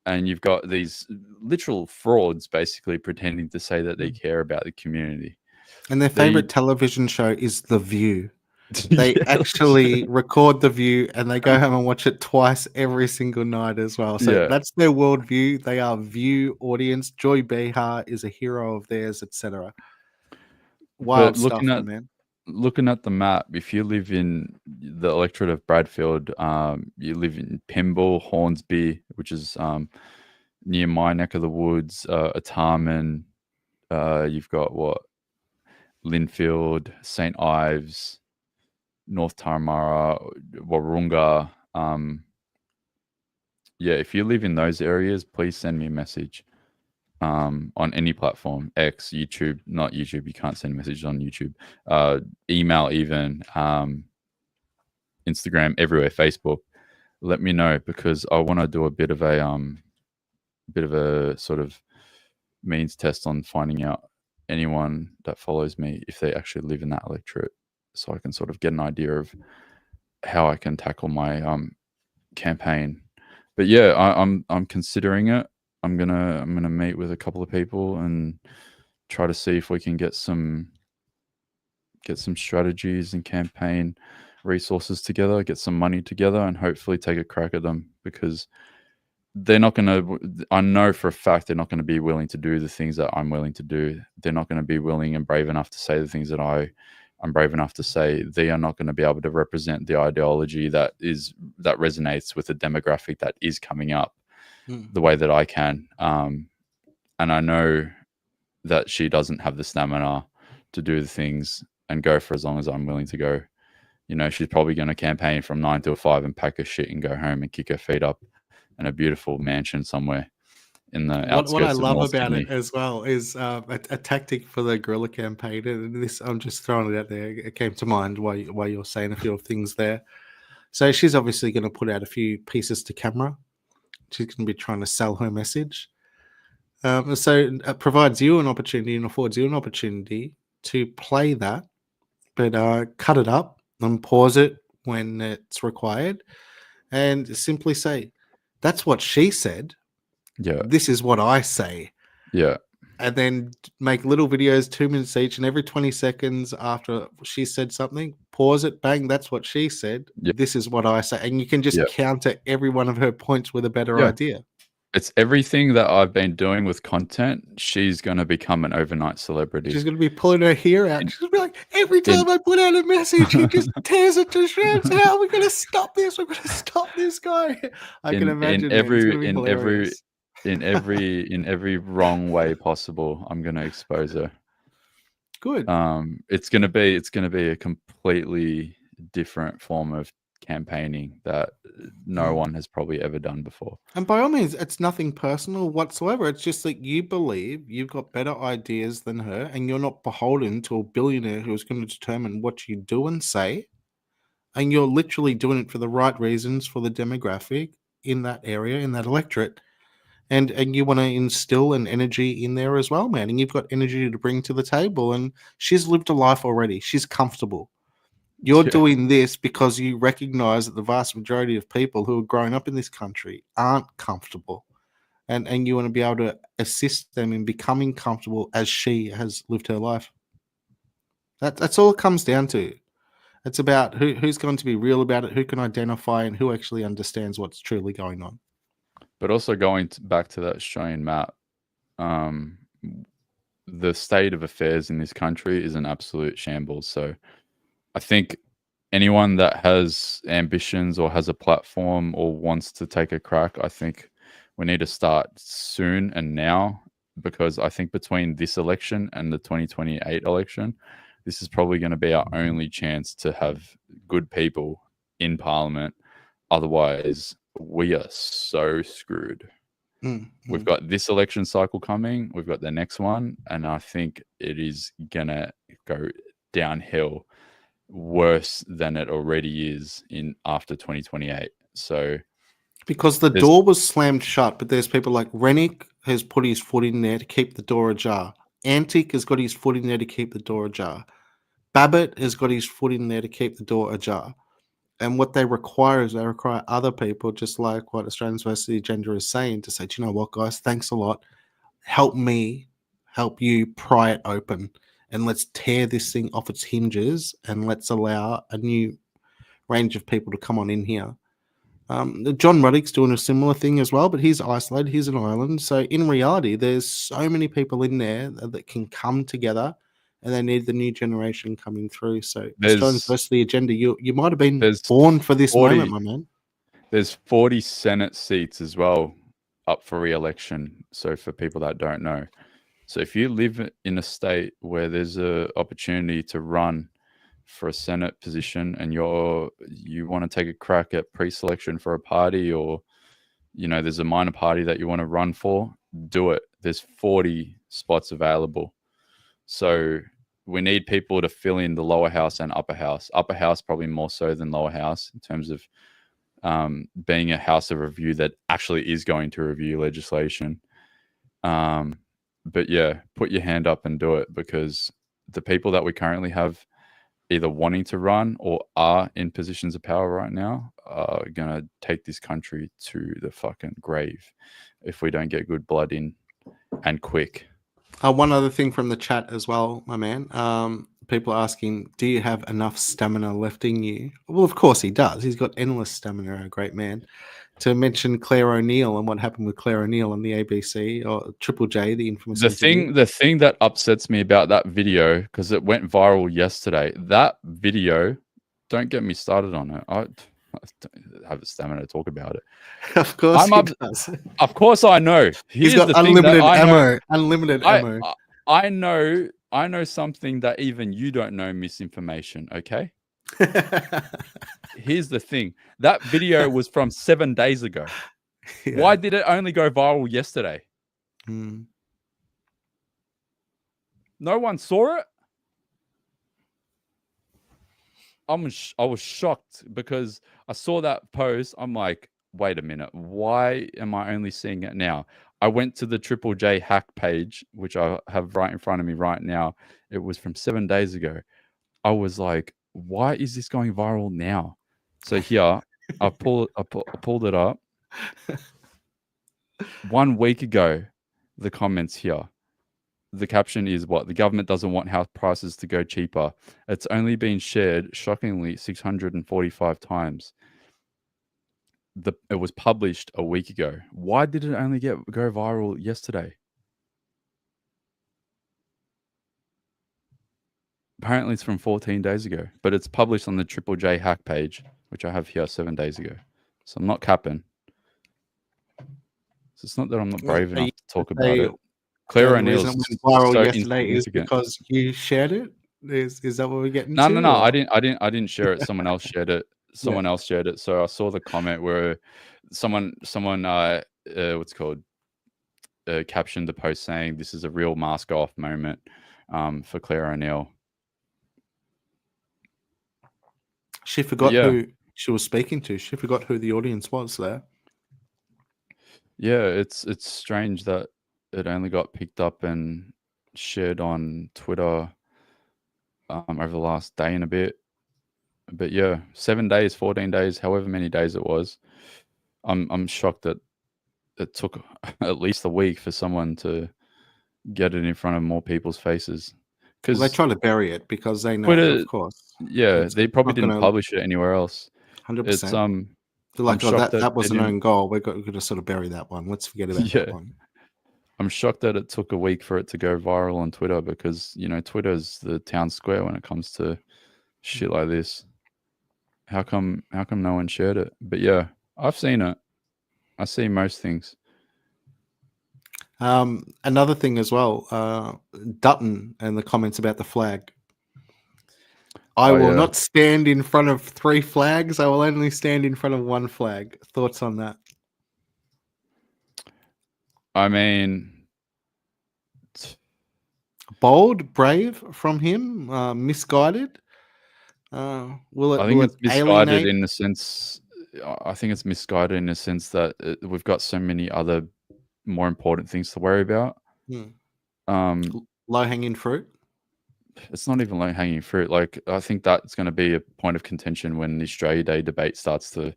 And you've got these literal frauds basically pretending to say that they care about the community. And their favorite television show is The View. They actually record The View and they go home and watch it twice every single night as well. So that's their worldview. They are View audience. Joy Behar is a hero of theirs, etc. Wild stuff, man. Looking at the map, if you live in the electorate of Bradfield, you live in Pymble, Hornsby, which is near my neck of the woods, Atarman, you've got Linfield, St. Ives, North Taramara, Warunga. If you live in those areas, please send me a message on any platform, X, YouTube, not YouTube. You can't send messages on YouTube. Email even, Instagram, everywhere, Facebook. Let me know, because I want to do a bit of a sort of means test on finding out anyone that follows me if they actually live in that electorate, so I can sort of get an idea of how I can tackle my campaign. But yeah, I'm considering it. I'm gonna meet with a couple of people and try to see if we can get some strategies and campaign resources together, get some money together, and hopefully take a crack at them, because they're not going to, I know for a fact they're not going to be willing to do the things that I'm willing to do. They're not going to be willing and brave enough to say the things that I'm brave enough to say. They are not going to be able to represent the ideology that resonates with the demographic that is coming up the way that I can. And I know that she doesn't have the stamina to do the things and go for as long as I'm willing to go. She's probably going to campaign from 9 till 5 and pack her shit and go home and kick her feet up in a beautiful mansion somewhere in the outskirts. What I of love North about Sydney. it as well is a tactic for the guerrilla campaign. And this, I'm just throwing it out there. It came to mind while you're saying a few things there. So she's obviously going to put out a few pieces to camera. She's going to be trying to sell her message. So it provides you an opportunity and affords you an opportunity to play that, but cut it up and pause it when it's required, and simply say, "That's what she said. Yeah. This is what I say." Yeah. And then make little videos, 2 minutes each, and every 20 seconds after she said something, pause it, bang, that's what she said. Yeah. This is what I say. And you can just Yeah. counter every one of her points with a better Yeah. idea. It's everything that I've been doing with content. She's going to become an overnight celebrity. She's going to be pulling her hair out. She's going to be like, every time I put out a message, he just tears it to shreds. How are we going to stop this? We're going to stop this guy. I can imagine it. It's going to be hilarious. in every wrong way possible, I'm going to expose her. Good. It's going to be a completely different form of campaigning that no one has probably ever done before. And by all means, it's nothing personal whatsoever. It's just that you believe you've got better ideas than her, and you're not beholden to a billionaire who's going to determine what you do and say. And you're literally doing it for the right reasons for the demographic in that area, in that electorate. And you want to instill an energy in there as well, man. And you've got energy to bring to the table. And she's lived a life already. She's comfortable. You're doing this because you recognize that the vast majority of people who are growing up in this country aren't comfortable. And you want to be able to assist them in becoming comfortable as she has lived her life. That's all it comes down to. It's about who's going to be real about it, who can identify, and who actually understands what's truly going on. But also going back to that Australian map, the state of affairs in this country is an absolute shambles. So I think anyone that has ambitions or has a platform or wants to take a crack, I think we need to start soon and now, because I think between this election and the 2028 election, this is probably going to be our only chance to have good people in Parliament. Otherwise, we are so screwed. We've got this election cycle coming. We've got the next one. And I think it is going to go downhill worse than it already is after 2028. So because the door was slammed shut, but there's people like Rennick has put his foot in there to keep the door ajar. Antic has got his foot in there to keep the door ajar. Babbitt has got his foot in there to keep the door ajar. And what they require is they require other people, just like what Australians versus the Agenda is saying, to say, do you know what, guys, thanks a lot. Help me, help you pry it open. And let's tear this thing off its hinges and let's allow a new range of people to come on in here. John Ruddick's doing a similar thing as well, but he's isolated. He's an island. So in reality, there's so many people in there that can come together, and they need the new generation coming through. So Australians versus the Agenda, you might have been born for this moment, my man. There's 40 Senate seats as well up for re-election. So for people that don't know. So if you live in a state where there's an opportunity to run for a Senate position and you want to take a crack at pre-selection for a party, or there's a minor party that you want to run for, do it. There's 40 spots available. So we need people to fill in the lower house and upper house. Upper house probably more so than lower house in terms of being a house of review that actually is going to review legislation. But yeah, put your hand up and do it, because the people that we currently have either wanting to run or are in positions of power right now are going to take this country to the fucking grave if we don't get good blood in and quick. One other thing from the chat as well, my man. People are asking, do you have enough stamina left in you? Well, of course he does. He's got endless stamina, a great man. To mention Claire O'Neill and what happened with Claire O'Neill on the ABC, or Triple J, the infamous The thing that upsets me about that video, because it went viral yesterday, that video, don't get me started on it. I don't have the stamina to talk about it. Of course he does. Of course I know. He's got unlimited ammo. Unlimited ammo. I know something that even you don't know, misinformation, okay? Here's the thing. That video was from 7 days ago. Yeah. Why did it only go viral yesterday? No one saw it? I was shocked because I saw that post. I'm like, wait a minute. Why am I only seeing it now? I went to the Triple J hack page, which I have right in front of me right now. It was from 7 days ago. I was like, why is this going viral now? So here, I pulled it up. 1 week ago, the comments here. The caption is what? The government doesn't want house prices to go cheaper. It's only been shared, shockingly, 645 times. It was published a week ago. Why did it only go viral yesterday? Apparently it's from 14 days ago, but it's published on the Triple J hack page, which I have here 7 days ago. So I'm not capping. So it's not that I'm not brave enough to talk about it. Claire O'Neill's reason it went viral so yesterday is insignificant. because you shared it. Is that what we're getting No, to? no, no. or- I didn't share it. Someone else shared it. Someone else shared it. So I saw the comment where someone what's it called captioned the post saying this is a real mask off moment for Claire O'Neill. She forgot who she was speaking to. She forgot who the audience was there. Yeah, it's strange that it only got picked up and shared on Twitter over the last day and a bit. But yeah, 7 days, 14 days, however many days it was. I'm shocked that it took at least a week for someone to get it in front of more people's faces. Because They try to bury it because they know, Twitter, of course. yeah, they probably not didn't gonna- publish it anywhere else. 100%. It's They're like, I'm shocked that was they an didn't- own goal. We're going to sort of bury that one. Let's forget about that Yeah. one. I'm shocked that it took a week for it to go viral on Twitter because, Twitter's the town square when it comes to shit like this. How come no one shared it? But yeah, I've seen it. I see most things. Another thing as well, Dutton and the comments about the flag. I will not stand in front of 3 flags. I will only stand in front of 1 flag. Thoughts on that? I mean, bold, brave from him, misguided. Will it? I think will it's it misguided alienate? in the sense. I think it's misguided in the sense that we've got so many other more important things to worry about. Low hanging fruit. It's not even low hanging fruit. Like I think that's going to be a point of contention when the Australia Day debate starts to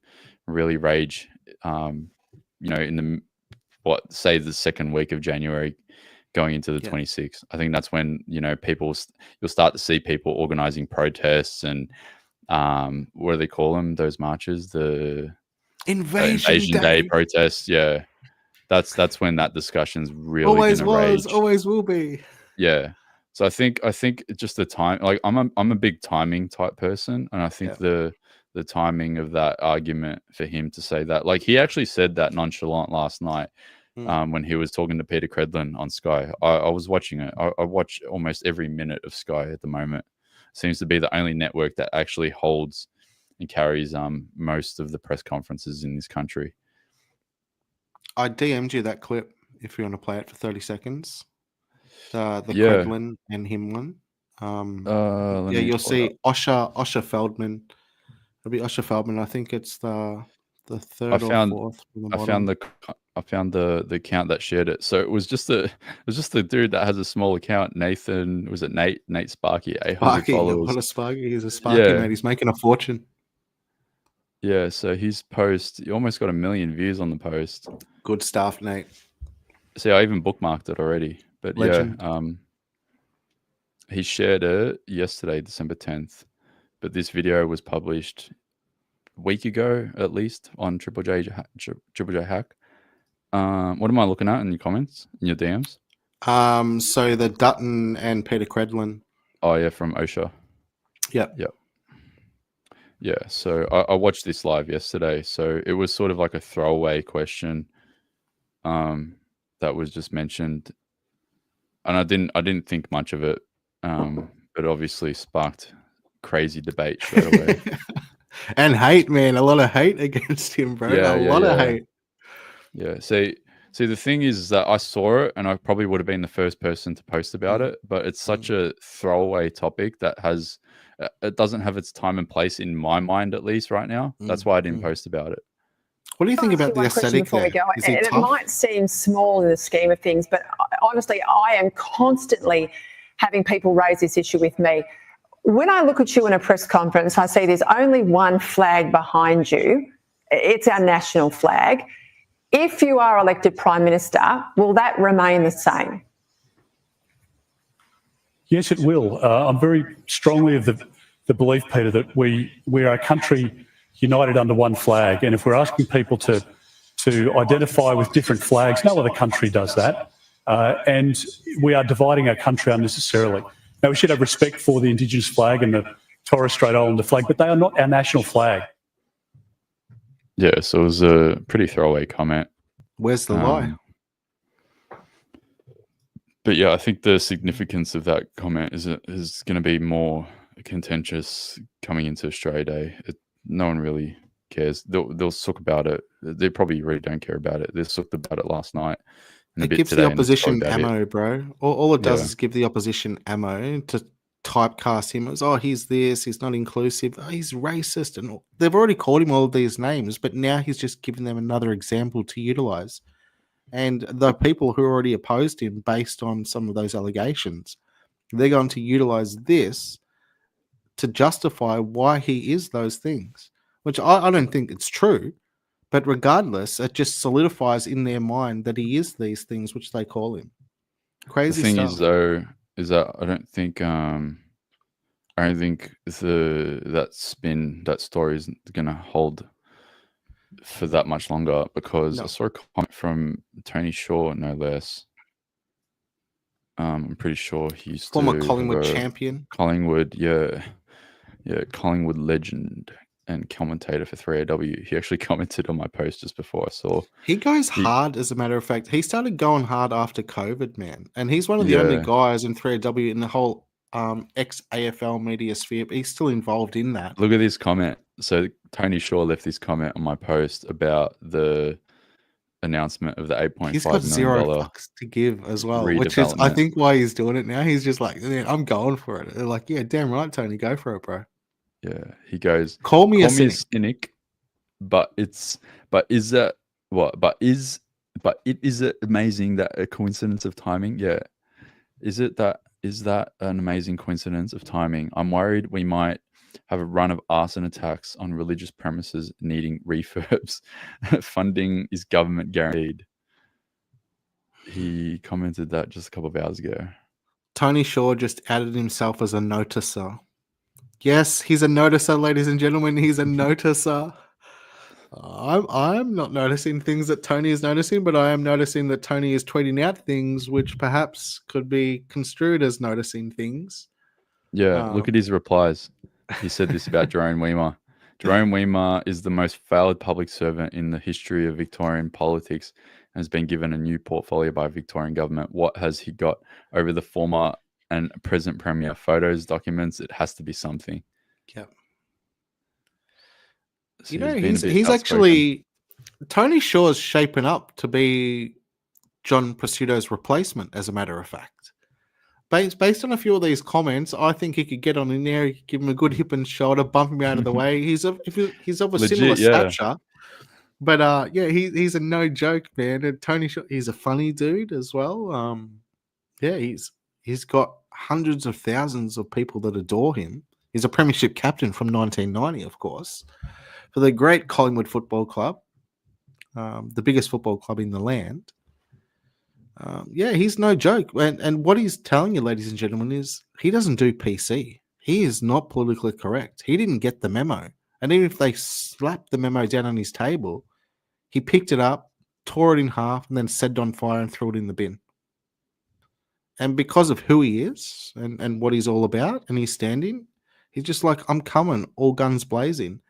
really rage. In the say the second week of January, going into the 26th. I think that's when you'll start to see people organizing protests and what do they call them? Those marches, the Invasion Day protests. Yeah, that's when that discussion's really Always gonna was, rage. always will be. Yeah. So I think just the time, like I'm a big timing type person, and I think the timing of that argument for him to say that, like he actually said that nonchalant last night when he was talking to Peter Credlin on Sky. I was watching it. I watch almost every minute of Sky at the moment. Seems to be the only network that actually holds and carries most of the press conferences in this country. I DM'd you that clip if you want to play it for 30 seconds. The Credlin and him one. You'll see Osher Feldman. It'll be Osher Feldman. I think it's the third or fourth from the bottom. I found the account that shared it. So it was just the dude that has a small account. Nathan, was it Nate Sparky? 800 followers. What a Sparky! He's a Sparky, mate. He's making a fortune. Yeah, so his post, he almost got 1 million views on the post. Good stuff, Nate. See, I even bookmarked it already. But Legend. he shared it yesterday, December 10th. But this video was published a week ago, at least, on Triple J Hack. What am I looking at in your comments, in your DMs? So the Dutton and Peter Credlin. Oh, yeah, from OSHA. Yep. Yeah, so I watched this live yesterday. So it was sort of like a throwaway question that was just mentioned. And I didn't think much of it, but obviously sparked crazy debate straight away. And hate, man. A lot of hate against him, bro. A lot of hate. Yeah. See, the thing is that I saw it and I probably would have been the first person to post about it, but it's such a throwaway topic that it doesn't have its time and place in my mind, at least right now. That's why I didn't post about it. What do you Can I think ask about you the one question aesthetic before we there? go? Is he And it tough? might seem small in the scheme of things, but honestly, I am constantly having people raise this issue with me. When I look at you in a press conference, I see there's only one flag behind you. It's our national flag. If you are elected Prime Minister, will that remain the same? Yes, it will. I'm very strongly of the belief, Peter, that we are a country united under one flag. And if we're asking people to identify with different flags, no other country does that. And we are dividing our country unnecessarily. Now, we should have respect for the Indigenous flag and the Torres Strait Islander flag, but they are not our national flag. Yeah, so it was a pretty throwaway comment. Where's the lie? But yeah, I think the significance of that comment is going to be more contentious coming into Australia Day. No one really cares. They'll talk about it. They probably really don't care about it. They talked about it last night. And It gives the opposition ammo, bro. All it does Yeah. is give the opposition ammo to typecast him as, oh, he's this, he's not inclusive, oh, he's racist. And they've already called him all of these names, but now he's just giving them another example to utilize. And the people who already opposed him based on some of those allegations, they're going to utilize this to justify why he is those things, which I don't think it's true. But regardless, it just solidifies in their mind that he is these things which they call him. Crazy The thing stuff. is, though, is that I don't think that spin, that story is going to hold for that much longer, because I saw a comment from Tony Shaw, no less. I'm pretty sure he used Former to Collingwood have a champion. Collingwood, yeah, Collingwood legend and commentator for 3AW. He actually commented on my post just before I saw. He goes hard, as a matter of fact. He started going hard after COVID, man. And he's one of the only guys in 3AW in the whole ex-AFL media sphere. But he's still involved in that. Look at this comment. So Tony Shaw left this comment on my post about the announcement of the $8.5 He's got zero million fucks to give as well, which is, I think, why he's doing it now. He's just like, man, I'm going for it. They're like, yeah, damn right, Tony, go for it, bro. Yeah, he goes, Call me a cynic, but is it amazing that a coincidence of timing? Yeah. Is that an amazing coincidence of timing? I'm worried we might have a run of arson attacks on religious premises needing refurbs. Funding is government guaranteed. He commented that just a couple of hours ago. Tony Shaw just added himself as a noticer. Yes, he's a noticer, ladies and gentlemen. He's a noticer. I'm not noticing things that Tony is noticing, but I am noticing that Tony is tweeting out things which perhaps could be construed as noticing things. Yeah, look at his replies. He said this about Jerome Weimer. Jerome Weimer is the most failed public servant in the history of Victorian politics and has been given a new portfolio by Victorian government. What has he got over the former and present Premier? Photos, documents, it has to be something. Yep. So You know, he's he's actually, Tony Shaw's shaping up to be John Prosciutto's replacement, as a matter of fact. Based on a few of these comments, I think he could get on in there, give him a good hip and shoulder, bump him out of the way. He's of a similar stature. But yeah, he's a no joke, man. And Tony Shaw, he's a funny dude as well. Yeah, he's got hundreds of thousands of people that adore him. He's a premiership captain from 1990, of course, for the great Collingwood Football Club, the biggest football club in the land. Yeah, he's no joke. And what he's telling you, ladies and gentlemen, is he doesn't do PC. He is not politically correct. He didn't get the memo. And even if they slapped the memo down on his table, he picked it up, tore it in half, and then set it on fire and threw it in the bin. And because of who he is and what he's all about and his standing, he's just like, I'm coming, all guns blazing.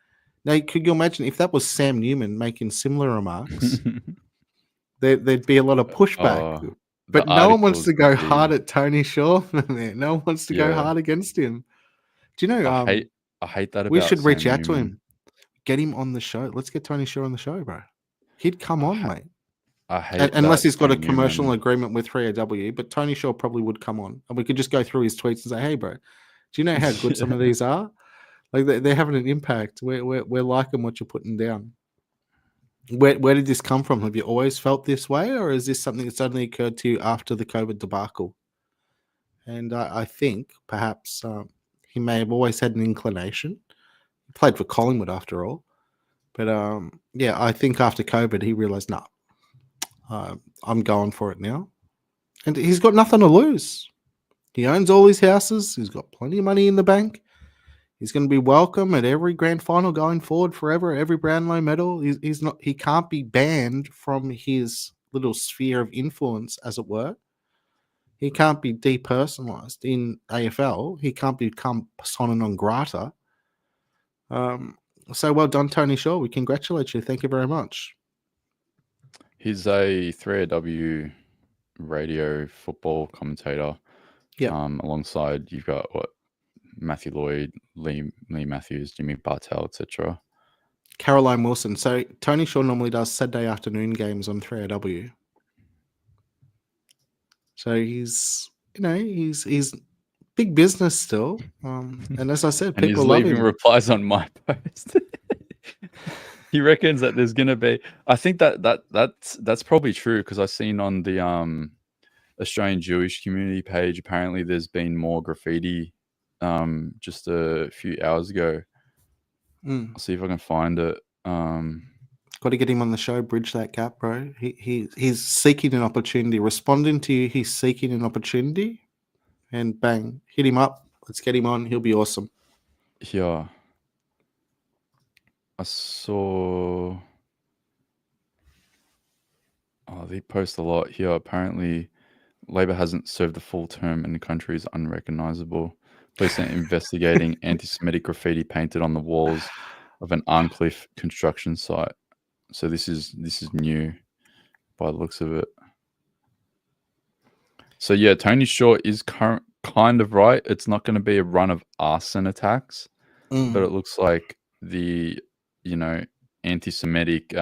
Now, could you imagine if that was Sam Newman making similar remarks? There'd be a lot of pushback. But no one wants to go hard at Tony Shaw. Man. No one wants to go hard against him. Do you know? I hate that. We about should reach Sam out to Newman. him, get him on the show. Let's get Tony Shaw on the show, bro. He'd come on, mate. I hate Unless that he's got a Sam commercial Newman. agreement with 3AW, but Tony Shaw probably would come on, and we could just go through his tweets and say, "Hey, bro, do you know how good some of these are? Like they're having an impact. We're liking what you're putting down." Where did this come from? Have you always felt this way, or is this something that suddenly occurred to you after the COVID debacle? And I think perhaps he may have always had an inclination. He played for Collingwood after all. But yeah, I think after COVID, he realised, nah, I'm going for it now. And he's got nothing to lose. He owns all his houses. He's got plenty of money in the bank. He's going to be welcome at every grand final going forward forever, every Brownlow medal. He's not. He can't be banned from his little sphere of influence, as it were. He can't be depersonalized in AFL. He can't become persona non grata. So well done, Tony Shaw. We congratulate you. Thank you very much. He's a 3AW radio football commentator. Yeah. Alongside, you've got Matthew Lloyd, Lee Matthews, Jimmy Bartell, etc. Caroline Wilson. So Tony Shaw normally does Saturday afternoon games on 3AW. So he's big business still. And as I said, And people he's love leaving him. replies on my post. He reckons that there's gonna be. I think that's probably true, because I've seen on the Australian Jewish community page, apparently there's been more graffiti just a few hours ago. I'll see if I can find it. Got to get him on the show, bridge that gap, bro. He's seeking an opportunity. Responding to you, he's seeking an opportunity, and bang, hit him up. Let's get him on. He'll be awesome. Yeah. I saw. Oh, they post a lot here. Apparently, Labor hasn't served the full term and the country is unrecognizable. Police are investigating anti-Semitic graffiti painted on the walls of an Arncliffe construction site. So this is new by the looks of it. So yeah, Tony Shaw is kind of right. It's not going to be a run of arson attacks, but it looks like the anti-Semitic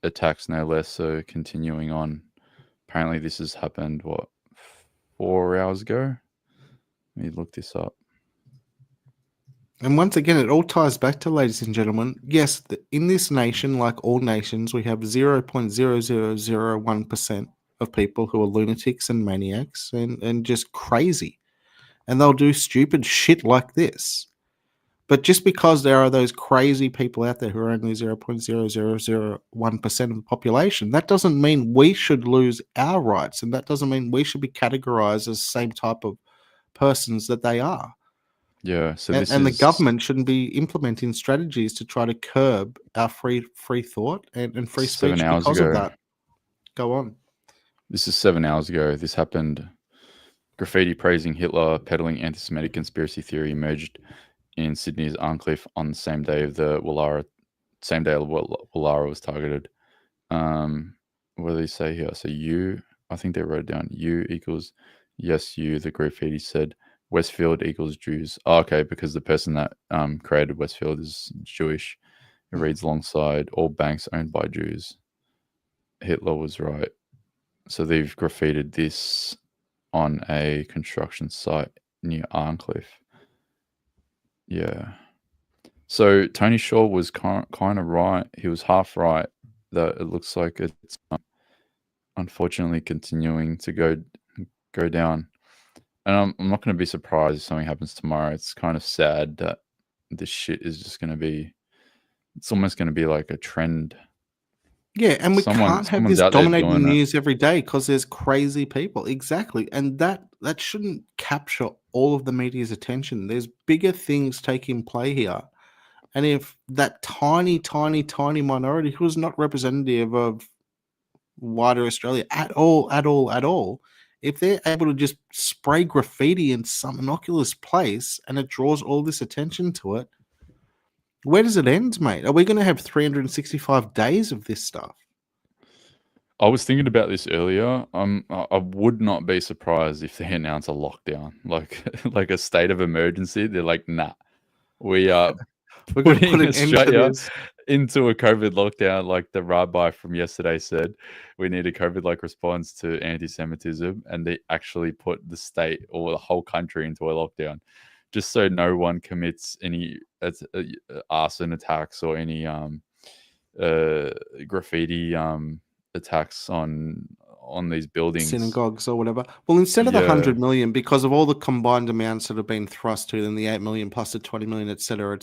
attacks, no less, are continuing on. Apparently, this has happened 4 hours ago. Let me look this up. And once again, it all ties back to, ladies and gentlemen, yes, in this nation, like all nations, we have 0.0001% of people who are lunatics and maniacs and just crazy. And they'll do stupid shit like this. But just because there are those crazy people out there who are only 0.0001% of the population, that doesn't mean we should lose our rights. And that doesn't mean we should be categorized as the same type of persons that they are. Yeah, so the government shouldn't be implementing strategies to try to curb our free thought and free speech because of that. Go on. This is 7 hours ago. This happened. Graffiti praising Hitler, peddling anti-Semitic conspiracy theory emerged in Sydney's Arncliffe on the same day Woollahra was targeted. What do they say here? So I think they wrote it down. U equals yes, you. The graffiti said. Westfield equals Jews. Oh, okay, because the person that created Westfield is Jewish. It reads alongside all banks owned by Jews. Hitler was right. So they've graffitied this on a construction site near Arncliffe. Yeah. So Tony Shaw was kind of right. He was half right that it looks like it's unfortunately continuing to go down. And I'm not going to be surprised if something happens tomorrow. It's kind of sad that this shit is just going to be, it's almost going to be like a trend. Yeah, and we can't have this dominating news every day because there's crazy people. Exactly. And that shouldn't capture all of the media's attention. There's bigger things taking play here. And if that tiny, tiny, tiny minority who is not representative of wider Australia at all, if they're able to just spray graffiti in some innocuous place and it draws all this attention to it, where does it end, mate? Are we going to have 365 days of this stuff? I was thinking about this earlier. I would not be surprised if they announce a lockdown, like a state of emergency. They're like, nah, we are putting Australia into a COVID lockdown, like the rabbi from yesterday said. We need a COVID-like response to anti-Semitism, and they actually put the state or the whole country into a lockdown, just so no one commits any arson attacks or any graffiti attacks on these buildings. Synagogues or whatever. Well, instead of the Yeah. 100 million, because of all the combined amounts that have been thrust to them, the 8 million plus the 20 million, etc.,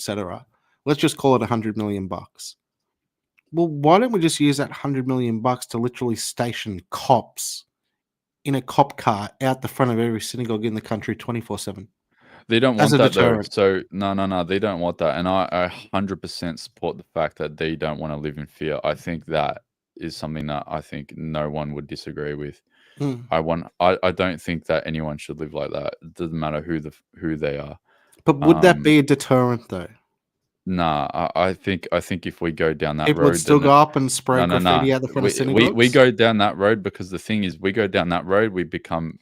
let's just call it 100 million bucks. Well, why don't we just use that 100 million bucks to literally station cops in a cop car out the front of every synagogue in the country 24/7? They don't As want a that though. deterrent. So no, they don't want that. And I 100% support the fact that they don't want to live in fear. I think that is something that I think no one would disagree with. Mm. I don't think that anyone should live like that. It doesn't matter who they are. But would that be a deterrent though? Nah, I think if we go down that People road, would still then go up and spray no. graffiti out the front of We synagogues? go down that road because the thing is, we go down that road, we become.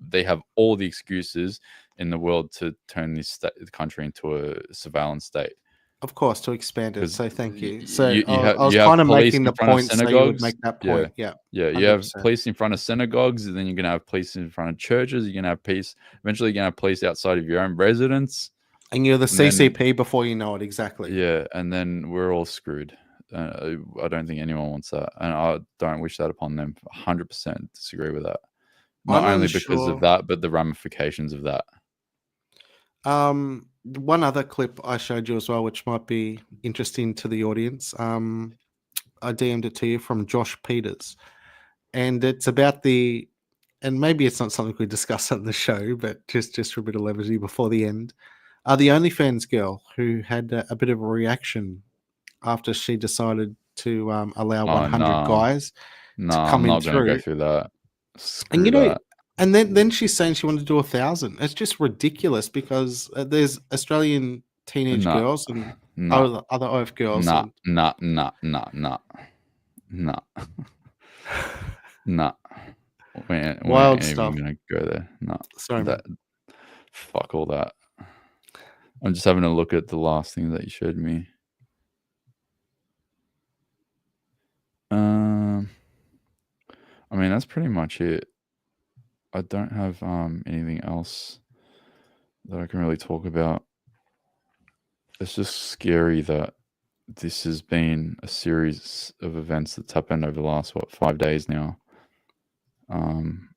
They have all the excuses in the world to turn the country into a surveillance state. Of course, to expand it. 'Cause So thank you. So you I was have kind of police making in the front of point so you would synagogues. make that point. Yeah. Yeah. You have 100%. police in front of synagogues, and then you're gonna have police in front of churches. You're gonna have police. Eventually, you're gonna have police outside of your own residence. And you're the And then- CCP before you know it, exactly. Yeah, and then we're all screwed. I don't think anyone wants that, and I don't wish that upon them. 100% disagree with that. Not I'm only because unsure. of that, but the ramifications of that. One other clip I showed you as well, which might be interesting to the audience. I DM'd it to you from Josh Peters, and it's about and maybe it's not something we discuss on the show, but just for a bit of levity before the end. The OnlyFans girl who had a bit of a reaction after she decided to allow 100 guys to come I'm in not going to go through. through that. And Screw that. and then she's saying she wanted to do 1,000. It's just ridiculous because there's Australian teenage No. girls and No. other OF girls. Nah, and- nah. We ain't Wild even stuff. gonna go there. No. Sorry, that. Fuck all that. I'm just having a look at the last thing that you showed me. I mean, that's pretty much it. I don't have anything else that I can really talk about. It's just scary that this has been a series of events that's happened over the last 5 days now. I'm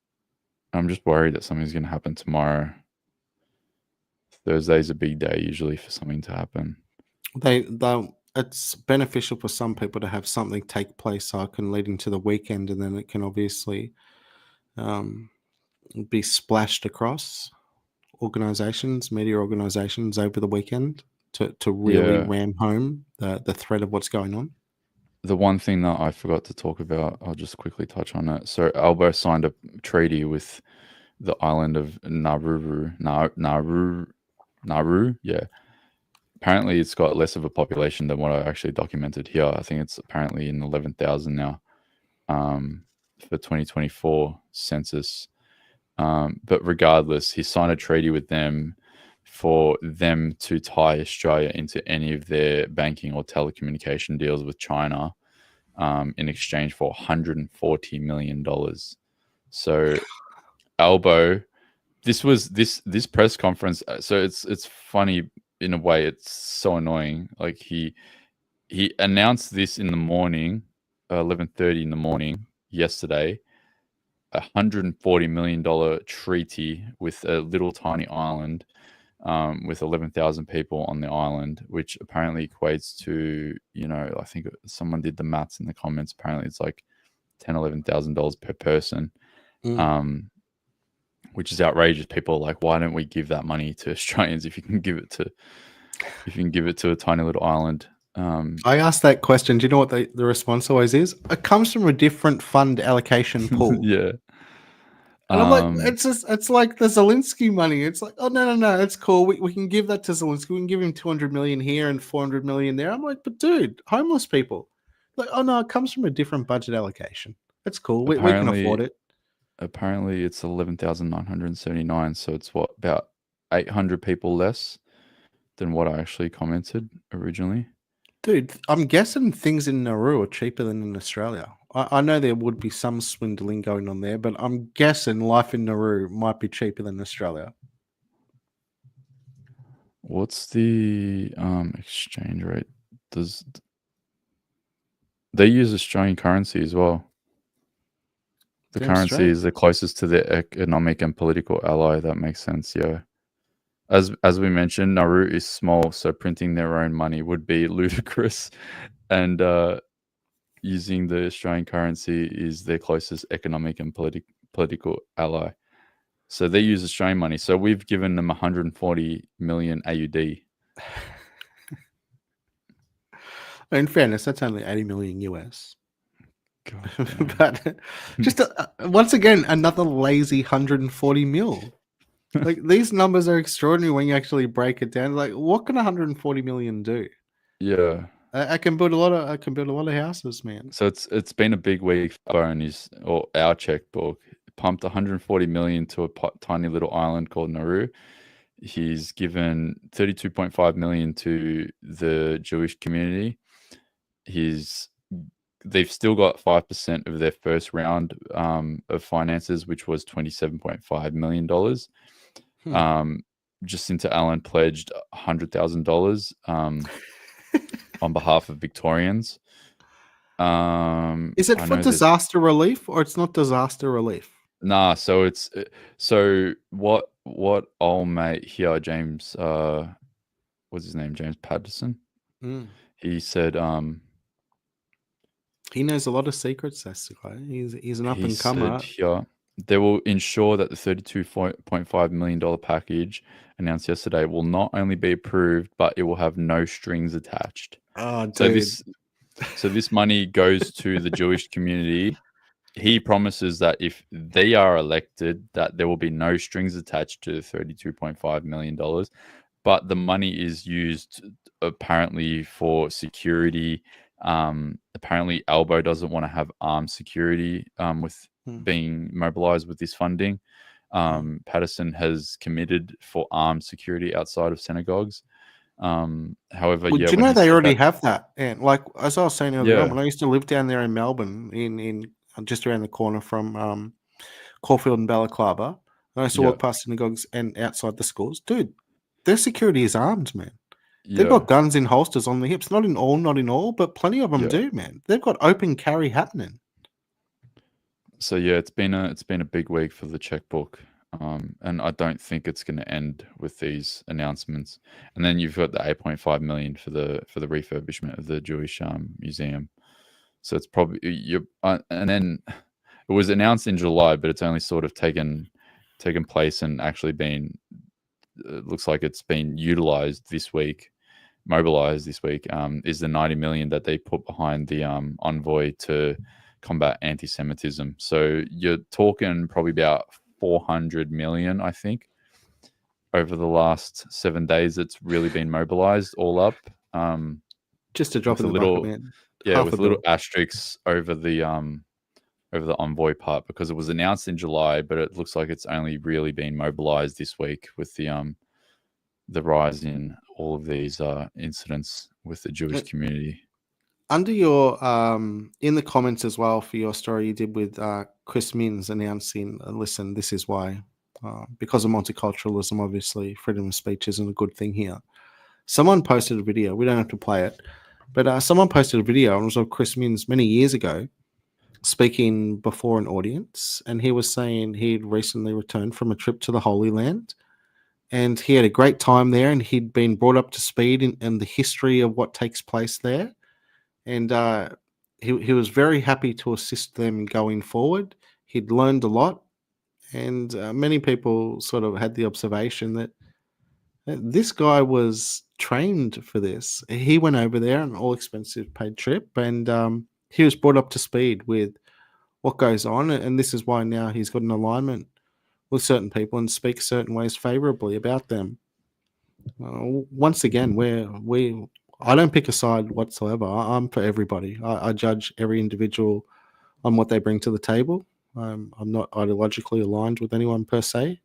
just worried that something's going to happen tomorrow. Thursday's a big day usually for something to happen. It's beneficial for some people to have something take place so it can lead into the weekend, and then it can obviously be splashed across organizations, media organizations over the weekend to really ram home the threat of what's going on. The one thing that I forgot to talk about, I'll just quickly touch on it. So Albo signed a treaty with the island of Nauru. Yeah. Apparently, it's got less of a population than what I actually documented here. I think it's apparently in 11,000 now for 2024 census. But regardless, he signed a treaty with them for them to tie Australia into any of their banking or telecommunication deals with China in exchange for $140 million. So Albo, this press conference, so it's funny in a way. It's so annoying. Like he announced this in the morning, 11:30 in the morning yesterday, $140 million treaty with a little tiny island with 11,000 people on the island, which apparently equates to, I think someone did the maths in the comments. Apparently it's like $10,000, $11,000 per person, which is outrageous. People are like, why don't we give that money to Australians if you can give it to a tiny little island? I asked that question. Do you know what the response always is? It comes from a different fund allocation pool. Yeah. And I'm like, it's like the Zelensky money. It's like, oh no, it's cool. We can give that to Zelensky. We can give him 200 million here and 400 million there. I'm like, but dude, homeless people. Like, oh no, it comes from a different budget allocation. It's cool. We can afford it. Apparently it's 11,979. So it's about 800 people less than what I actually commented originally. Dude, I'm guessing things in Nauru are cheaper than in Australia. I know there would be some swindling going on there, but I'm guessing life in Nauru might be cheaper than Australia. What's the exchange rate? They use Australian currency as well. The Damn currency straight. is the closest to their economic and political ally. That makes sense. Yeah. As we mentioned, Nauru is small, so printing their own money would be ludicrous, and using the Australian currency is their closest economic and political ally. So they use Australian money. So we've given them 140 million AUD. In fairness, that's only 80 million US. God, But just once again, another lazy 140 mil. Like these numbers are extraordinary when you actually break it down. Like, what can 140 million do? Yeah. I can build a lot of houses, man. So it's been a big week for our checkbook. Pumped 140 million to a tiny little island called Nauru. He's given 32.5 million to the Jewish community. They've still got 5% of their first round of finances, which was $27.5 million. Jacinta Allen pledged $100,000 on behalf of Victorians. Is it for disaster relief or it's not disaster relief? Nah, so what old mate here, James, what's his name? James Patterson. He said he knows a lot of secrets, that's the guy. He's an up and comer. They will ensure that the $32.5 million package announced yesterday will not only be approved, but it will have no strings attached. Oh, dude. So this money goes to the Jewish community. He promises that if they are elected, that there will be no strings attached to the $32.5 million. But the money is used apparently for security. Apparently, Albo doesn't want to have armed security with being mobilized with this funding. Patterson has committed for armed security outside of synagogues. However, well, yeah, do you know they already have that? And like as I was saying earlier on, when I used to live down there in Melbourne, in just around the corner from Caulfield and Balaclava, and I used to walk past synagogues and outside the schools. Dude, their security is armed, man. They've got guns in holsters on the hips. Not in all, but plenty of them do, man. They've got open carry happening. So yeah, it's been a big week for the checkbook, and I don't think it's going to end with these announcements. And then you've got the 8.5 million for the refurbishment of the Jewish museum. So it's probably and then it was announced in July, but it's only sort of taken place and actually been. It looks like it's been utilized this week, mobilized this week. Is the 90 million that they put behind the envoy to combat anti-Semitism. So you're talking probably about 400 million, I think, over the last 7 days. It's really been mobilized all up. Just a drop in the bucket, man. Yeah, with little asterisks over the envoy part, because it was announced in July, but it looks like it's only really been mobilized this week with the rise in all of these incidents with the Jewish community. Under your in the comments as well for your story you did with Chris Minns announcing, listen, this is why, because of multiculturalism, obviously freedom of speech isn't a good thing here. Someone posted a video. We don't have to play it, but someone posted a video, and it was of Chris Minns many years ago, speaking before an audience, and he was saying he'd recently returned from a trip to the Holy Land, and he had a great time there, and he'd been brought up to speed in the history of what takes place there, and he was very happy to assist them going forward. He'd learned a lot, and many people sort of had the observation that this guy was trained for this. He went over there on an all-expensive paid trip, and he was brought up to speed with what goes on, and this is why now he's got an alignment with certain people and speaks certain ways favorably about them. Once again, I don't pick a side whatsoever. I'm for everybody. I judge every individual on what they bring to the table. I'm not ideologically aligned with anyone per se,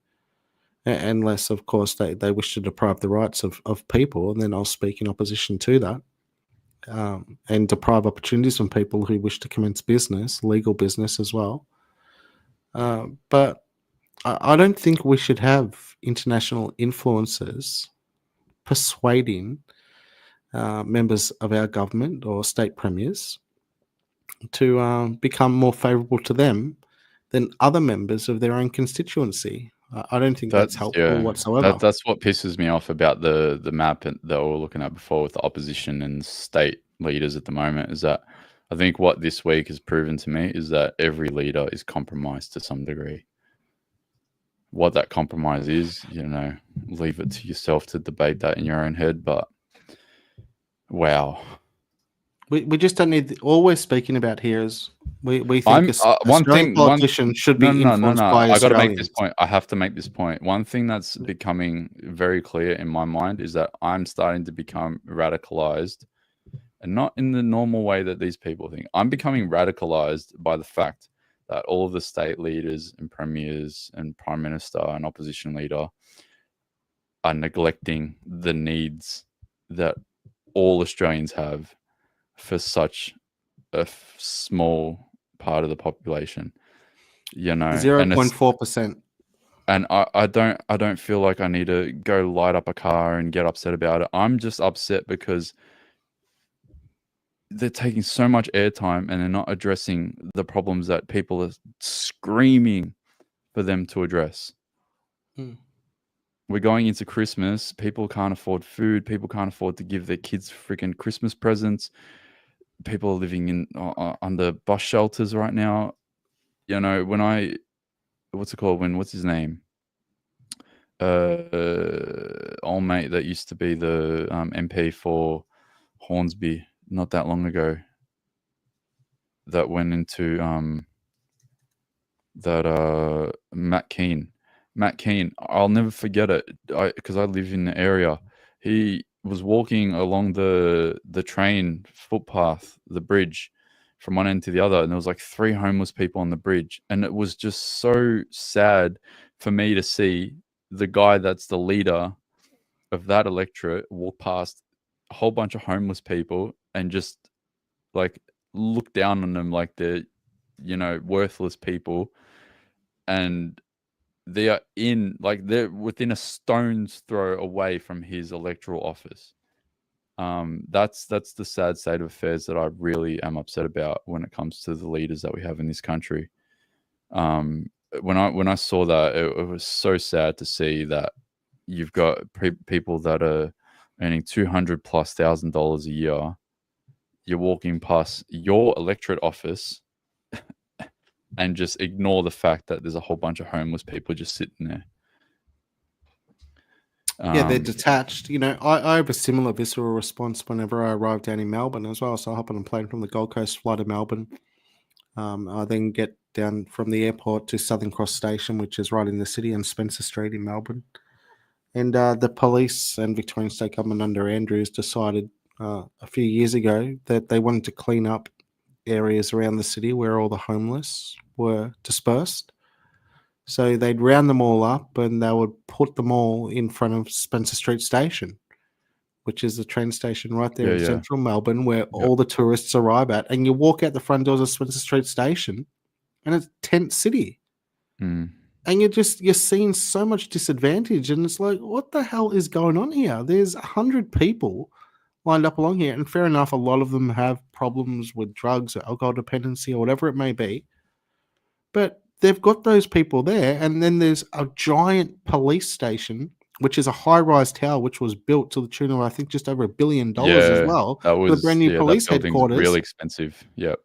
unless, of course, they wish to deprive the rights of people, and then I'll speak in opposition to that. And deprive opportunities from people who wish to commence business, legal business as well. But I don't think we should have international influencers persuading members of our government or state premiers to become more favourable to them than other members of their own constituency. I don't think that's helpful whatsoever. That's what pisses me off about the map that we were looking at before with the opposition and state leaders at the moment, is that I think what this week has proven to me is that every leader is compromised to some degree. What that compromise is, leave it to yourself to debate that in your own head. But wow. We just don't need all we're speaking about here is we think Australian politicians should be influenced by Australians. I got to make this point. I have to make this point. One thing that's becoming very clear in my mind is that I'm starting to become radicalized, and not in the normal way that these people think. I'm becoming radicalized by the fact that all of the state leaders and premiers and prime minister and opposition leader are neglecting the needs that all Australians have for such a small part of the population, 0.4%. And I don't feel like I need to go light up a car and get upset about it. I'm just upset because they're taking so much airtime and they're not addressing the problems that people are screaming for them to address. We're going into Christmas. People can't afford food. People can't afford to give their kids freaking Christmas presents. People are living in under bus shelters right now. What's his name? Old mate that used to be the MP for Hornsby not that long ago, that went into Matt Keane. I'll never forget it because I live in the area. He was walking along the train footpath, the bridge, from one end to the other, and there was like 3 homeless people on the bridge, and it was just so sad for me to see the guy that's the leader of that electorate walk past a whole bunch of homeless people and just like look down on them like they're worthless people, and they're within a stone's throw away from his electoral office. That's the sad state of affairs that I really am upset about when it comes to the leaders that we have in this country. When I saw that, it was so sad to see that you've got people that are earning $200,000+ a year. You're walking past your electorate office and just ignore the fact that there's a whole bunch of homeless people just sitting there. Yeah, they're detached. I have a similar visceral response whenever I arrive down in Melbourne as well. So I hop on a plane from the Gold Coast, fly to Melbourne. I then get down from the airport to Southern Cross Station, which is right in the city, on Spencer Street in Melbourne. And the police and Victorian State Government under Andrews decided a few years ago that they wanted to clean up areas around the city where all the homeless were dispersed. So they'd round them all up and they would put them all in front of Spencer Street Station, which is the train station right there in central Melbourne where all the tourists arrive at. And you walk out the front doors of Spencer Street Station and it's tent city. And you're seeing so much disadvantage. And it's like, what the hell is going on here? There's 100 people lined up along here. And fair enough, a lot of them have problems with drugs or alcohol dependency or whatever it may be. But they've got those people there. And then there's a giant police station, which is a high-rise tower, which was built to the tune of, I think, just over $1 billion as well. That was the brand new police headquarters. Really expensive. Yep.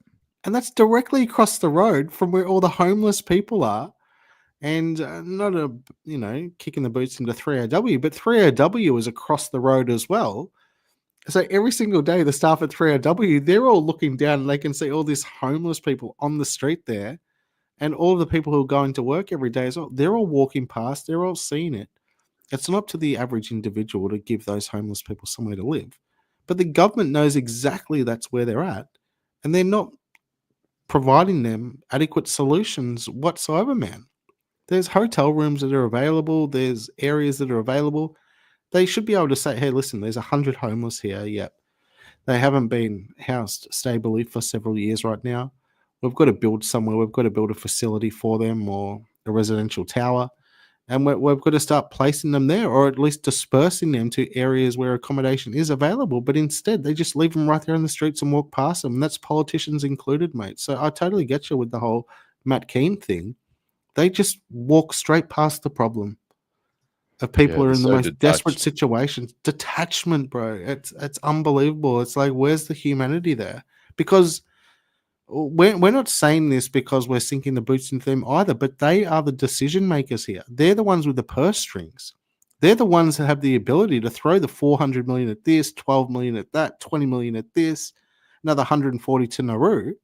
And that's directly across the road from where all the homeless people are. And not kicking the boots into 3AW, but 3AW is across the road as well. So every single day, the staff at 3AW, they're all looking down and they can see all these homeless people on the street there. And all of the people who are going to work every day as well, they're all walking past, they're all seeing it. It's not up to the average individual to give those homeless people somewhere to live. But the government knows exactly that's where they're at. And they're not providing them adequate solutions whatsoever, man. There's hotel rooms that are available. There's areas that are available. They should be able to say, hey, listen, there's 100 homeless here. Yep. They haven't been housed stably for several years right now. We've got to build somewhere. We've got to build a facility for them or a residential tower. And we've got to start placing them there, or at least dispersing them to areas where accommodation is available. But instead, they just leave them right there in the streets and walk past them. And that's politicians included, mate. So I totally get you with the whole Matt Keane thing. They just walk straight past the problem of people Yeah, who are they're in the so most desperate detached. situations. Detachment, bro. It's unbelievable. It's like, where's the humanity there? Because we're not saying this because we're sinking the boots into them either, but they are the decision makers here. They're the ones with the purse strings. They're the ones that have the ability to throw the 400 million at this, 12 million at that, 20 million at this, another 140 to Nauru.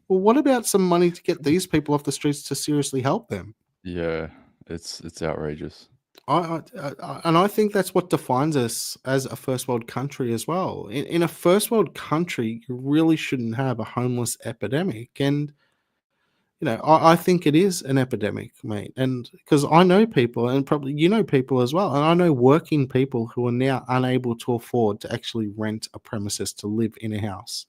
Well, what about some money to get these people off the streets to seriously help them? Yeah, it's outrageous. And I think that's what defines us as a first world country as well. In a first world country, you really shouldn't have a homeless epidemic. And, you know, I think it is an epidemic, mate. And because I know people, and probably you know people as well, and I know working people who are now unable to afford to actually rent a premises to live in a house.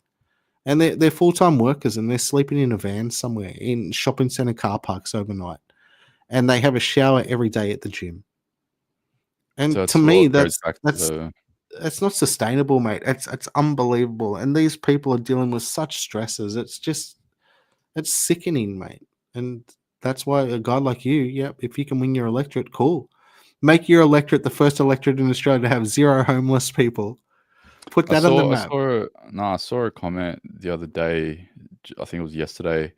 And they're full-time workers, and they're sleeping in a van somewhere in shopping center car parks overnight. And they have a shower every day at the gym. And So to it's me, what goes back to that's not sustainable, mate. It's unbelievable. And these people are dealing with such stresses. It's sickening, mate. And that's why a guy like you, yep, if you can win your electorate, cool. Make your electorate the first electorate in Australia to have 0 homeless people. Put that on the map. I saw a comment the other day. I think it was yesterday.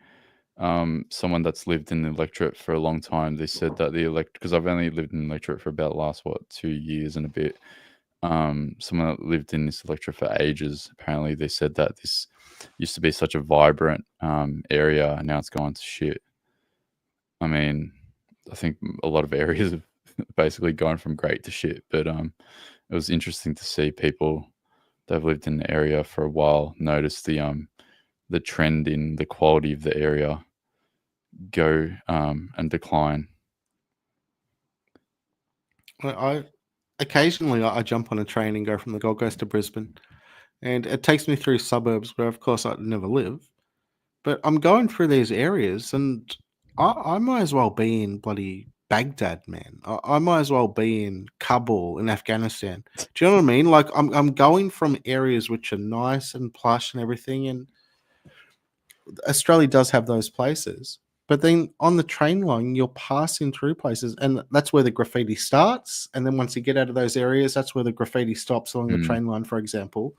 Someone that's lived in the electorate for a long time. They said that because I've only lived in the electorate for about the last 2 years and a bit. Someone that lived in this electorate for ages. Apparently, they said that this used to be such a vibrant area, and now it's gone to shit. I mean, I think a lot of areas have basically gone from great to shit. But it was interesting to see people that have lived in the area for a while notice the trend in the quality of the area go and decline. I occasionally I jump on a train and go from the Gold Coast to Brisbane, and it takes me through suburbs where, of course, I'd never live. But I'm going through these areas, and I might as well be in bloody Baghdad, man. I might as well be in Kabul in Afghanistan. Do you know what I mean? Like I'm going from areas which are nice and plush and everything, and Australia does have those places. But then on the train line, you're passing through places, and that's where the graffiti starts. And then once you get out of those areas, that's where the graffiti stops along the train line, for example.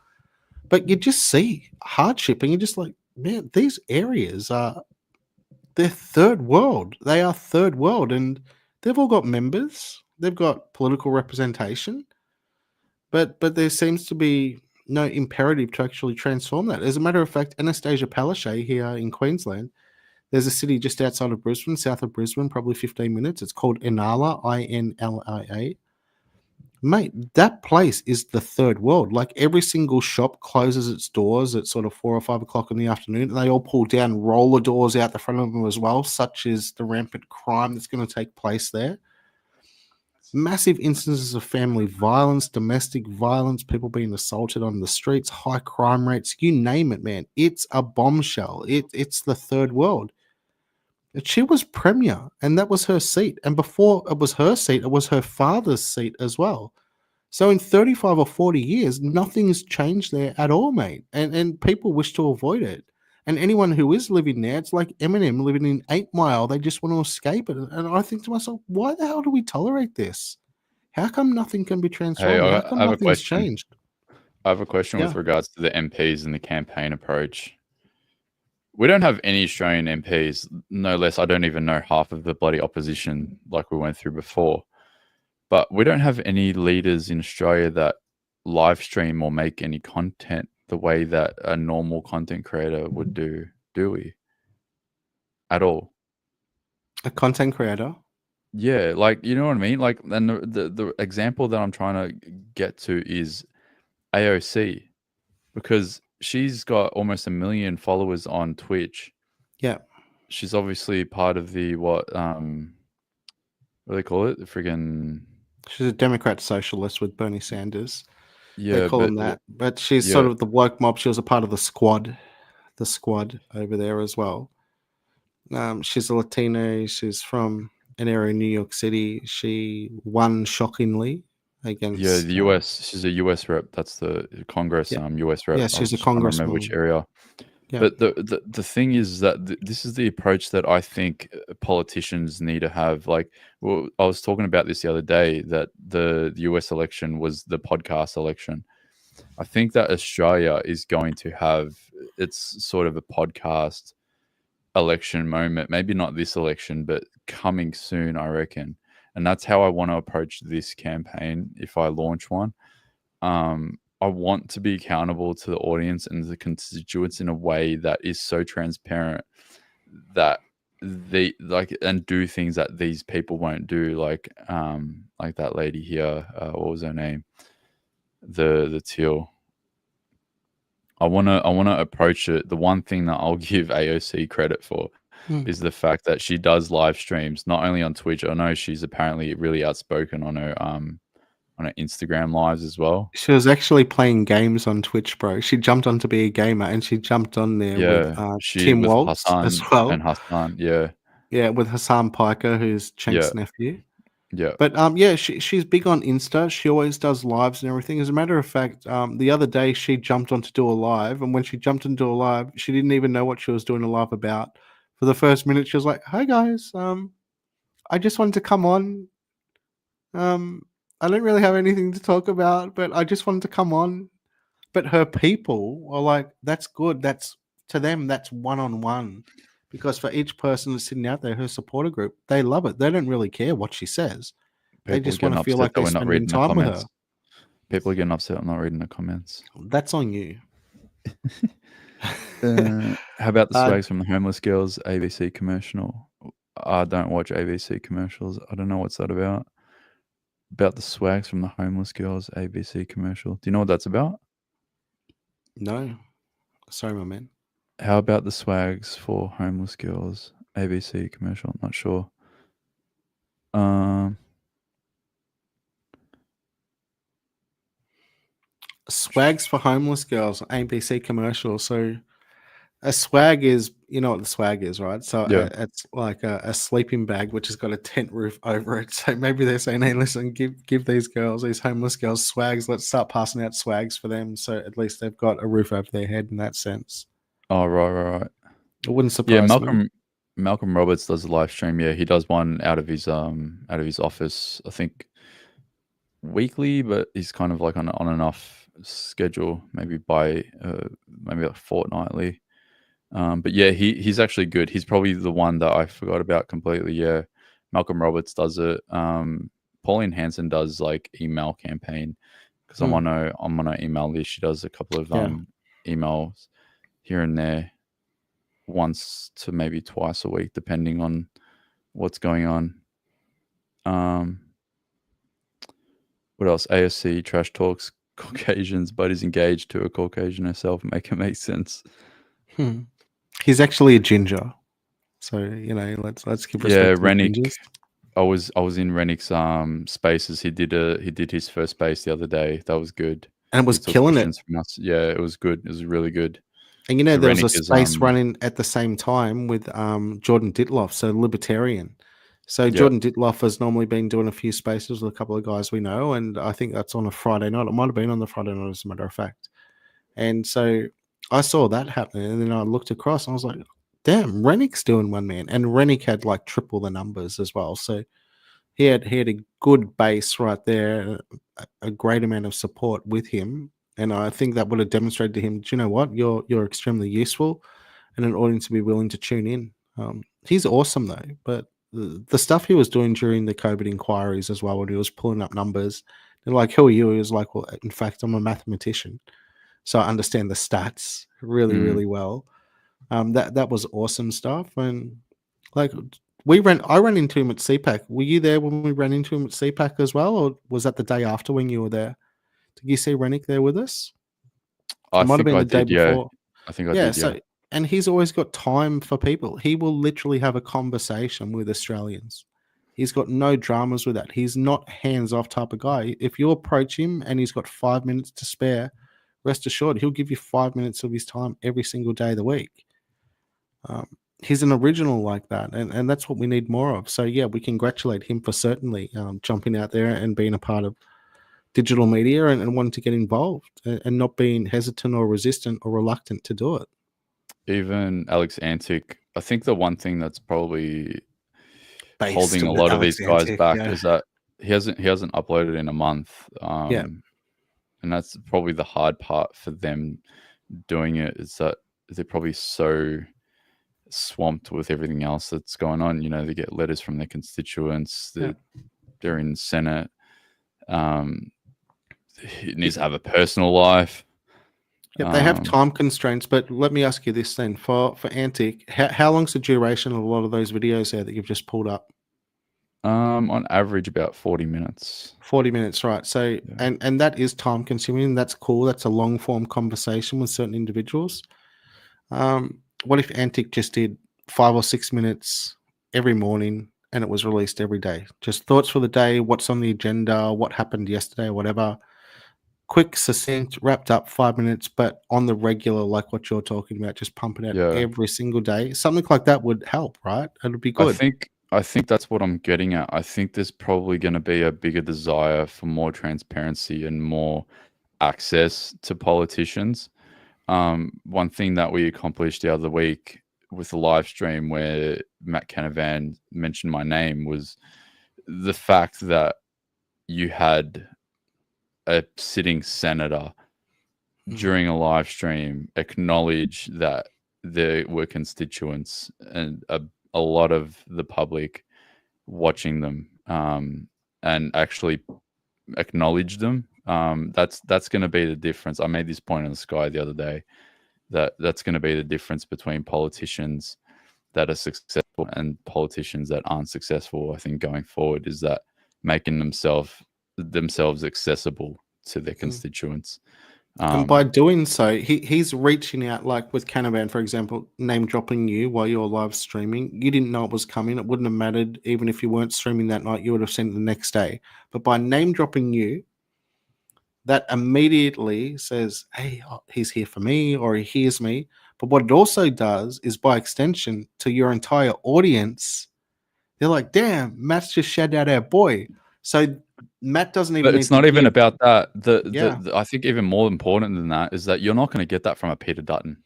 But you just see hardship, and you're just like, man, these areas they're third world. They are third world, and they've all got members. They've got political representation, but there seems to be no imperative to actually transform that. As a matter of fact, Anastasia Palaszczuk here in Queensland, there's a city just outside of Brisbane, south of Brisbane, probably 15 minutes. It's called Inala, Inlia. Mate, that place is the third world. Like every single shop closes its doors at sort of 4 or 5 o'clock in the afternoon, and they all pull down roller doors out the front of them as well, such is the rampant crime that's going to take place there. Massive instances of family violence, domestic violence, people being assaulted on the streets, high crime rates, you name it, man. It's a bombshell. It's the third world. And she was premier, and that was her seat. And before it was her seat, it was her father's seat as well. So in 35 or 40 years, nothing's changed there at all, mate. And people wish to avoid it. And anyone who is living there, it's like Eminem living in 8 Mile. They just want to escape it. And I think to myself, why the hell do we tolerate this? How come nothing can be transformed? Hey, How come I have a nothing's question. changed? I have a question with Yeah. regards to the MPs and the campaign approach. We don't have any Australian MPs, no less. I don't even know half of the bloody opposition like we went through before. But we don't have any leaders in Australia that live stream or make any content the way that a normal content creator would do we? At all. A content creator? Yeah, like, you know what I mean? Like, and the example that I'm trying to get to is AOC, because she's got almost 1 million followers on Twitch. Yeah. She's obviously part of the what do they call it? The friggin' She's a Democrat socialist with Bernie Sanders. Yeah, They call him that. But she's sort of the woke mob. She was a part of the squad over there as well. She's a Latino. She's from an area in New York City. She won shockingly Yeah, against. the US. She's a US rep. That's the Congress. Yeah, US rep. yeah, I she's a was trying to remember which congresswoman. area. Yeah. But the thing is that this is the approach that I think politicians need to have. Like, well, I was talking about this the other day, that the US election was the podcast election. I think that Australia is going to have its sort of a podcast election moment. Maybe not this election, but coming soon, I reckon. And that's how I want to approach this campaign if I launch one. I want to be accountable to the audience and the constituents in a way that is so transparent that they like and do things that these people won't do, like that lady here. What was her name? The teal. I wanna approach it. The one thing that I'll give AOC credit for is the fact that she does live streams, not only on Twitch. I know she's apparently really outspoken on her Instagram lives as well. She was actually playing games on Twitch, bro. She jumped on to be a gamer, and she jumped on there with Tim with Waltz Hassan as well. and Hassan, yeah. Yeah, with Hassan Piker, who's Chenk's nephew. Yeah. But yeah, she's big on Insta. She always does lives and everything. As a matter of fact, the other day she jumped on to do a live, and when she jumped into a live, she didn't even know what she was doing a live about. For the first minute, she was like, "Hi guys, I just wanted to come on. I don't really have anything to talk about, but I just wanted to come on." But her people are like, "That's good. That's to them. That's one-on-one." Because for each person that's sitting out there, her supporter group, they love it. They don't really care what she says. They People just are want getting to feel upset like that they're we're not spending reading the time with her. comments. People are getting upset I'm not reading the comments. That's on you. How about the swags from the homeless girls ABC commercial? I don't watch ABC commercials. I don't know what's that about. About the swags from the homeless girls ABC commercial. Do you know what that's about? No. Sorry, my man. How about the swags for homeless girls ABC commercial? I'm not sure. Swags for homeless girls, ABC commercial. So a swag is, you know what the swag is, right? So Yeah. it's like a sleeping bag which has got a tent roof over it. So maybe they're saying, "Hey, listen, give these girls, these homeless girls, swags. Let's start passing out swags for them, so at least they've got a roof over their head." In that sense, Oh, right. it wouldn't surprise me. Malcolm Roberts does a live stream. Yeah, he does one out of his office. I think weekly, but he's kind of like on and off schedule. Maybe maybe like fortnightly. But yeah, he's actually good. He's probably the one that I forgot about completely. Yeah, Malcolm Roberts does it. Pauline Hanson does like email campaign because I'm on her email list. She does a couple of emails here and there, once to maybe twice a week, depending on what's going on. What else? ASC trash talks Caucasians, but is engaged to a Caucasian herself. Make it make sense. He's actually a ginger, so you know, let's give respect. Yeah, to the Rennick. gingers. I was in Rennick's spaces. He did his first space the other day. That was good. And it was He took killing it. questions from us. Yeah, it was good. It was really good. And you know, So there was a Rennick is, space running at the same time with Jordan Ditloff, so libertarian. So Jordan Ditloff has normally been doing a few spaces with a couple of guys we know, and I think that's on a Friday night. It might have been on the Friday night, as a matter of fact. And so I saw that happening, and then I looked across, and I was like, "Damn, Rennick's doing one, man!" And Rennick had like triple the numbers as well. So he had a good base right there, a great amount of support with him. And I think that would have demonstrated to him, do you know what? You're extremely useful, and an audience to be willing to tune in. He's awesome though, but the stuff he was doing during the COVID inquiries as well, when he was pulling up numbers, they're like, "Who are you?" He was like, "Well, in fact, I'm a mathematician, so I understand the stats really, really well." That was awesome stuff, and like I ran into him at CPAC. Were you there when we ran into him at CPAC as well, or was that the day after when you were there? Did you see Rennick there with us? I It might have think been I the day did. Yeah, before. I think I did. Yeah. So and he's always got time for people. He will literally have a conversation with Australians. He's got no dramas with that. He's not hands-off type of guy. If you approach him and he's got 5 minutes to spare, rest assured he'll give you 5 minutes of his time every single day of the week. he's an original like that, and that's what we need more of. So yeah, we congratulate him for certainly jumping out there and being a part of digital media and wanting to get involved and not being hesitant or resistant or reluctant to do it. Even Alex Antic, I think the one thing that's probably Based holding a on lot of Alex these guys Antic, back yeah. is that he hasn't uploaded in a month. Yeah. And that's probably the hard part for them doing it, is that they're probably so swamped with everything else that's going on. You know, they get letters from their constituents, they're in the Senate. He needs to have a personal life. Yep, they have time constraints, but let me ask you this then. For Antic, how long's the duration of a lot of those videos there that you've just pulled up? On average about 40 minutes. 40 minutes, right. So and that is time consuming. That's cool. That's a long form conversation with certain individuals. What if Antic just did 5 or 6 minutes every morning and it was released every day? Just thoughts for the day, what's on the agenda, what happened yesterday, whatever. Quick, succinct, wrapped up, 5 minutes, but on the regular, like what you're talking about, just pumping it every single day. Something like that would help, right? It would be good. I think that's what I'm getting at. I think there's probably going to be a bigger desire for more transparency and more access to politicians. One thing that we accomplished the other week with the live stream where Matt Canavan mentioned my name was the fact that you had a sitting senator during a live stream acknowledge that there were constituents and a lot of the public watching them and actually acknowledge them. That's going to be the difference. I made this point on the Sky the other day that's going to be the difference between politicians that are successful and politicians that aren't successful. I think going forward is that making themselves accessible to their constituents. And by doing so, he's reaching out, like with Canavan, for example, name dropping you while you're live streaming. You didn't know it was coming. It wouldn't have mattered even if you weren't streaming that night. You would have seen it the next day. But by name dropping you, that immediately says, hey, he's here for me, or he hears me. But what it also does is, by extension, to your entire audience, they're like, damn, Matt's just shed out our boy. So Matt doesn't even. But it's not even about that. The I think even more important than that is that you're not going to get that from a Peter Dutton.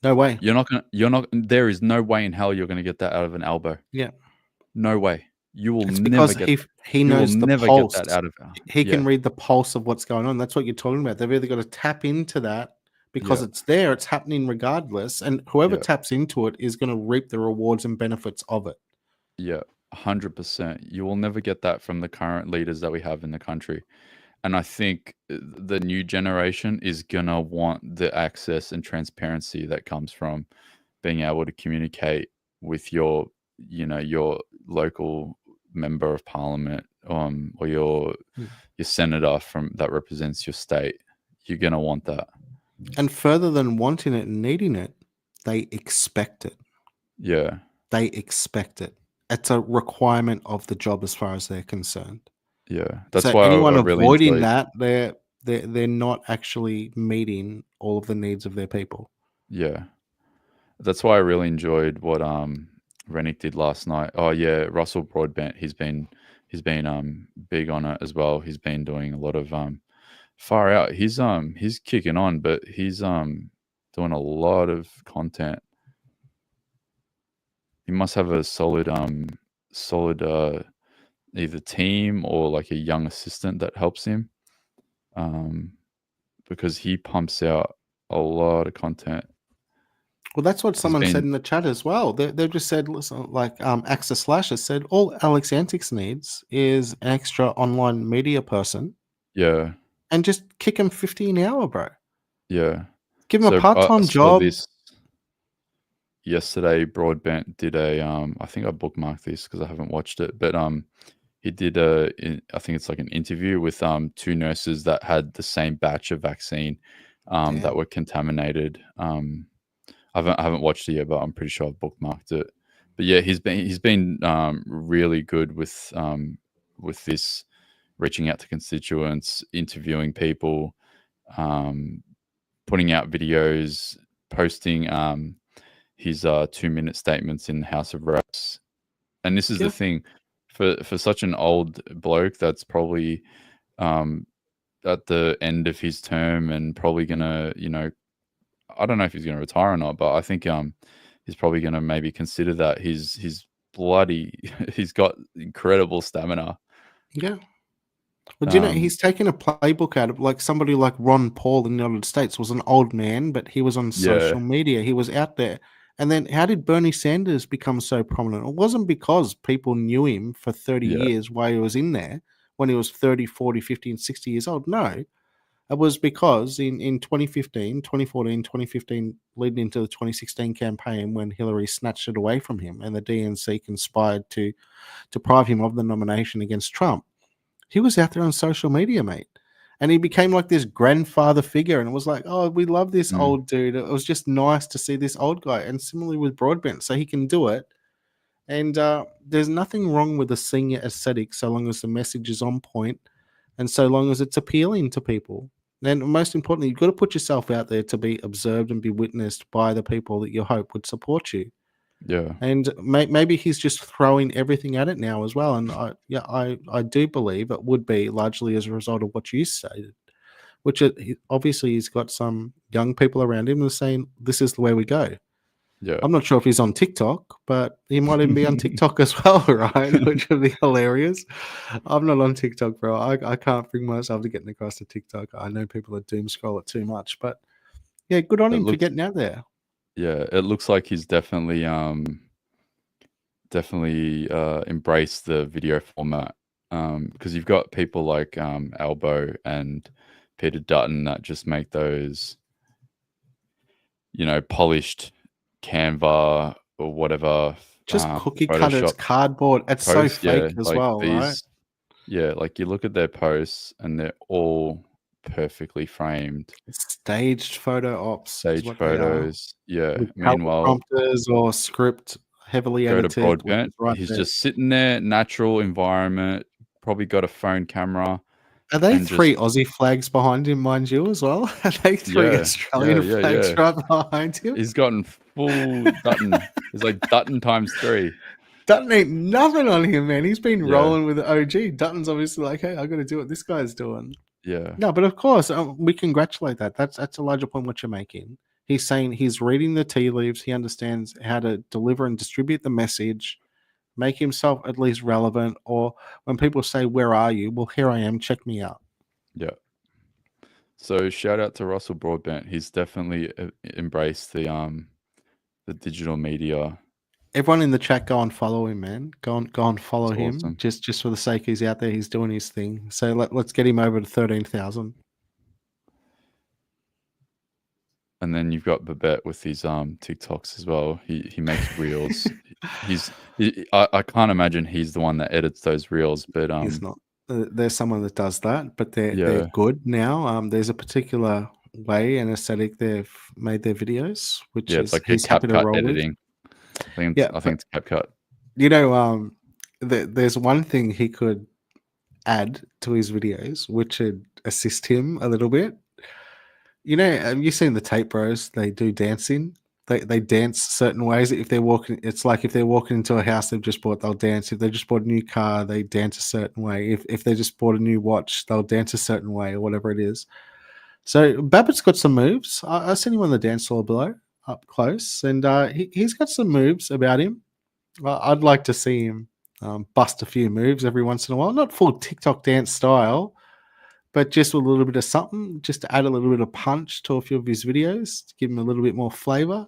No way. There is no way in hell you're going to get that out of an Albo. Yeah. No way. You will It's never because get. he knows the pulse. Get that out of. He can read the pulse of what's going on. That's what you're talking about. They've either got to tap into that because it's there, it's happening regardless, and whoever taps into it is going to reap the rewards and benefits of it. Yeah, 100%. You will never get that from the current leaders that we have in the country. And I think the new generation is going to want the access and transparency that comes from being able to communicate with your local member of parliament or your senator that represents your state. You're going to want that. And further than wanting it and needing it, they expect it. Yeah. They expect it. It's a requirement of the job as far as they're concerned. Yeah. That's so why anyone I really avoiding enjoyed... that, they're not actually meeting all of the needs of their people. Yeah. That's why I really enjoyed what Rennick did last night. Oh yeah, Russell Broadbent, he's been big on it as well. He's been doing a lot of far out. He's kicking on, but he's doing a lot of content. He must have a solid either team or like a young assistant that helps him, because he pumps out a lot of content. Well, that's what someone said in the chat as well. They've just said, listen, like Axis Slash has said, all Alex Antics needs is an extra online media person. Yeah. And just kick him 50 an hour, bro. Yeah. Give him a part-time job. Yesterday, Broadbent did a, I think I bookmarked this because I haven't watched it, but he did I think it's like an interview with two nurses that had the same batch of vaccine that were contaminated. I haven't watched it yet, but I'm pretty sure I've bookmarked it. But yeah, he's been really good with this, reaching out to constituents, interviewing people, putting out videos, posting. his 2-minute statements in the House of Reps. And this is Yeah. the thing, for such an old bloke that's probably at the end of his term and probably gonna, I don't know if he's gonna retire or not, but I think he's probably gonna maybe consider that. He's bloody he's got incredible stamina. Yeah. Well, do you know, Um, he's taken a playbook out of like somebody like Ron Paul in the United States was an old man, but he was on Yeah. social media. He was out there. And then how did Bernie Sanders become so prominent? It wasn't because people knew him for 30 Yeah. years while he was in there when he was 30, 40, 50, and 60 years old. No. It was because in 2015, 2014, 2015, leading into the 2016 campaign when Hillary snatched it away from him and the DNC conspired to deprive him of the nomination against Trump, he was out there on social media, mate. And he became like this grandfather figure. And it was like, oh, we love this old dude. It was just nice to see this old guy. And similarly with Broadbent, so he can do it. And there's nothing wrong with a senior aesthetic so long as the message is on point and so long as it's appealing to people. And most importantly, you've got to put yourself out there to be observed and be witnessed by the people that you hope would support you. Yeah. And maybe he's just throwing everything at it now as well. And I do believe it would be largely as a result of what you stated, which obviously he's got some young people around him that are saying, this is the way we go. Yeah. I'm not sure if he's on TikTok, but he might even be on TikTok as well, right? Which would be hilarious. I'm not on TikTok, bro. I can't bring myself to getting across to TikTok. I know people that doom scroll it too much, but yeah, good on It him for looks getting out there. Yeah, it looks like he's definitely embraced the video format. Because you've got people like Albo and Peter Dutton that just make those, polished Canva or whatever. Just cookie cutters, Photoshop cardboard. It's so posts, fake as well, right? Yeah, like you look at their posts and they're all perfectly framed. Staged photo ops. is Stage what they are. photos. Yeah. With Meanwhile, teleprompters or script heavily go to edited. which Broadbent. is right He's there. just sitting there, natural environment, probably got a phone camera. Are they and three just Aussie flags behind him, mind you, as well? Are they three Australian flags right behind him? He's gotten full Dutton. He's like Dutton times 3. Dutton ain't nothing on him, man. He's been Yeah. rolling with the OG. Dutton's obviously like, hey, I got to do what this guy's doing. Yeah. No, but of course, we congratulate that. That's a larger point what you're making. He's saying he's reading the tea leaves. He understands how to deliver and distribute the message, make himself at least relevant. Or when people say, where are you? Well, here I am. Check me out. Yeah. So shout out to Russell Broadbent. He's definitely embraced the digital media. Everyone in the chat, go and follow him, man. Go and follow That's him. awesome. Just for the sake he's out there, he's doing his thing. So let's get him over to 13,000. And then you've got Babette with his TikToks as well. He makes reels. I can't imagine he's the one that edits those reels, but He's not. There's someone that does that, but they're Yeah. good now. There's a particular way and aesthetic they've made their videos, which yeah, is it's like a he's happy to CapCut roll with. editing. I think Yeah, it's CapCut. You know, there's one thing he could add to his videos, which would assist him a little bit. You know, have you seen the Tape Bros? They do dancing. They dance certain ways. If they're walking, it's like if they're walking into a house they've just bought, they'll dance. If they just bought a new car, they dance a certain way. If they just bought a new watch, they'll dance a certain way or whatever it is. So Babbitt's got some moves. I seen him on the dance floor below, up close, and he's got some moves about him. I'd like to see him bust a few moves every once in a while. Not full TikTok dance style, but just with a little bit of something, just to add a little bit of punch to a few of his videos, to give him a little bit more flavor.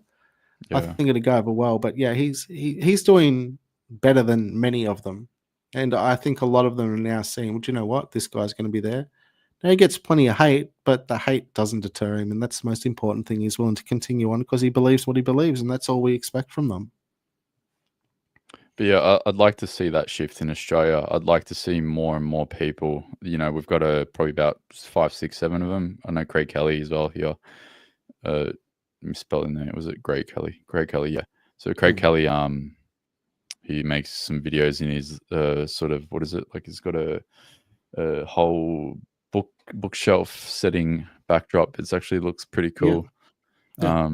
I Yeah. think it'd go over well. But yeah, he's doing better than many of them. And I think a lot of them are now seeing, well, do you know what? This guy's going to be there. Now he gets plenty of hate, but the hate doesn't deter him. And that's the most important thing. He's willing to continue on because he believes what he believes. And that's all we expect from them. But yeah, I'd like to see that shift in Australia. I'd like to see more and more people. You know, we've got probably about 5, 6, 7 of them. I know Craig Kelly as well here. Misspelling there. Was it Craig Kelly? Craig Kelly, yeah. So Craig Kelly, he makes some videos in his sort of, what is it? Like he's got a whole bookshelf setting backdrop. It actually looks pretty cool. Yeah.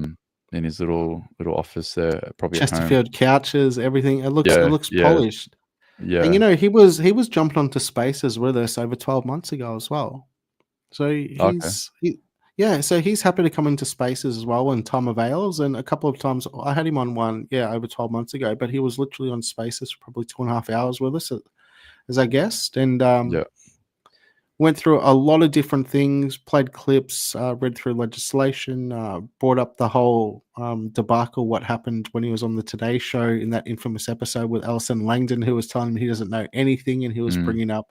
in his little office there, probably at home. Chesterfield couches, everything. It looks Yeah, polished. yeah. And you know, he was jumping onto Spaces with us over 12 months ago as well. So Okay. so he's happy to come into Spaces as well when time avails. And a couple of times I had him on one, over 12 months ago, but he was literally on Spaces for probably 2.5 hours with us as our guest, and Yeah. went through a lot of different things, played clips, read through legislation, brought up the whole debacle, what happened when he was on the Today Show in that infamous episode with Alison Langdon, who was telling him he doesn't know anything, and he was bringing up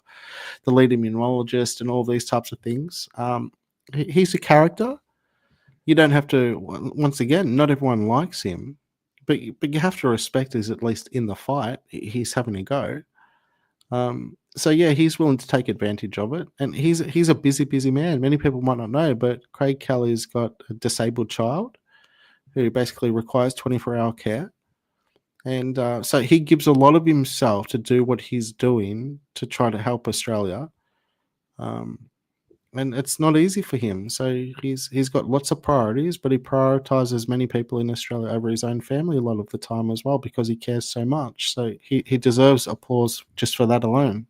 the lead immunologist and all these types of things. He's a character. You don't have to, once again, not everyone likes him, but you have to respect he's at least in the fight. He's having a go. So yeah, he's willing to take advantage of it, and he's a busy man. Many people might not know, but Craig Kelly's got a disabled child who basically requires 24-hour care, and so he gives a lot of himself to do what he's doing to try to help Australia, and it's not easy for him. So he's got lots of priorities, but he prioritizes many people in Australia over his own family a lot of the time as well, because he cares so much. So he deserves applause just for that alone.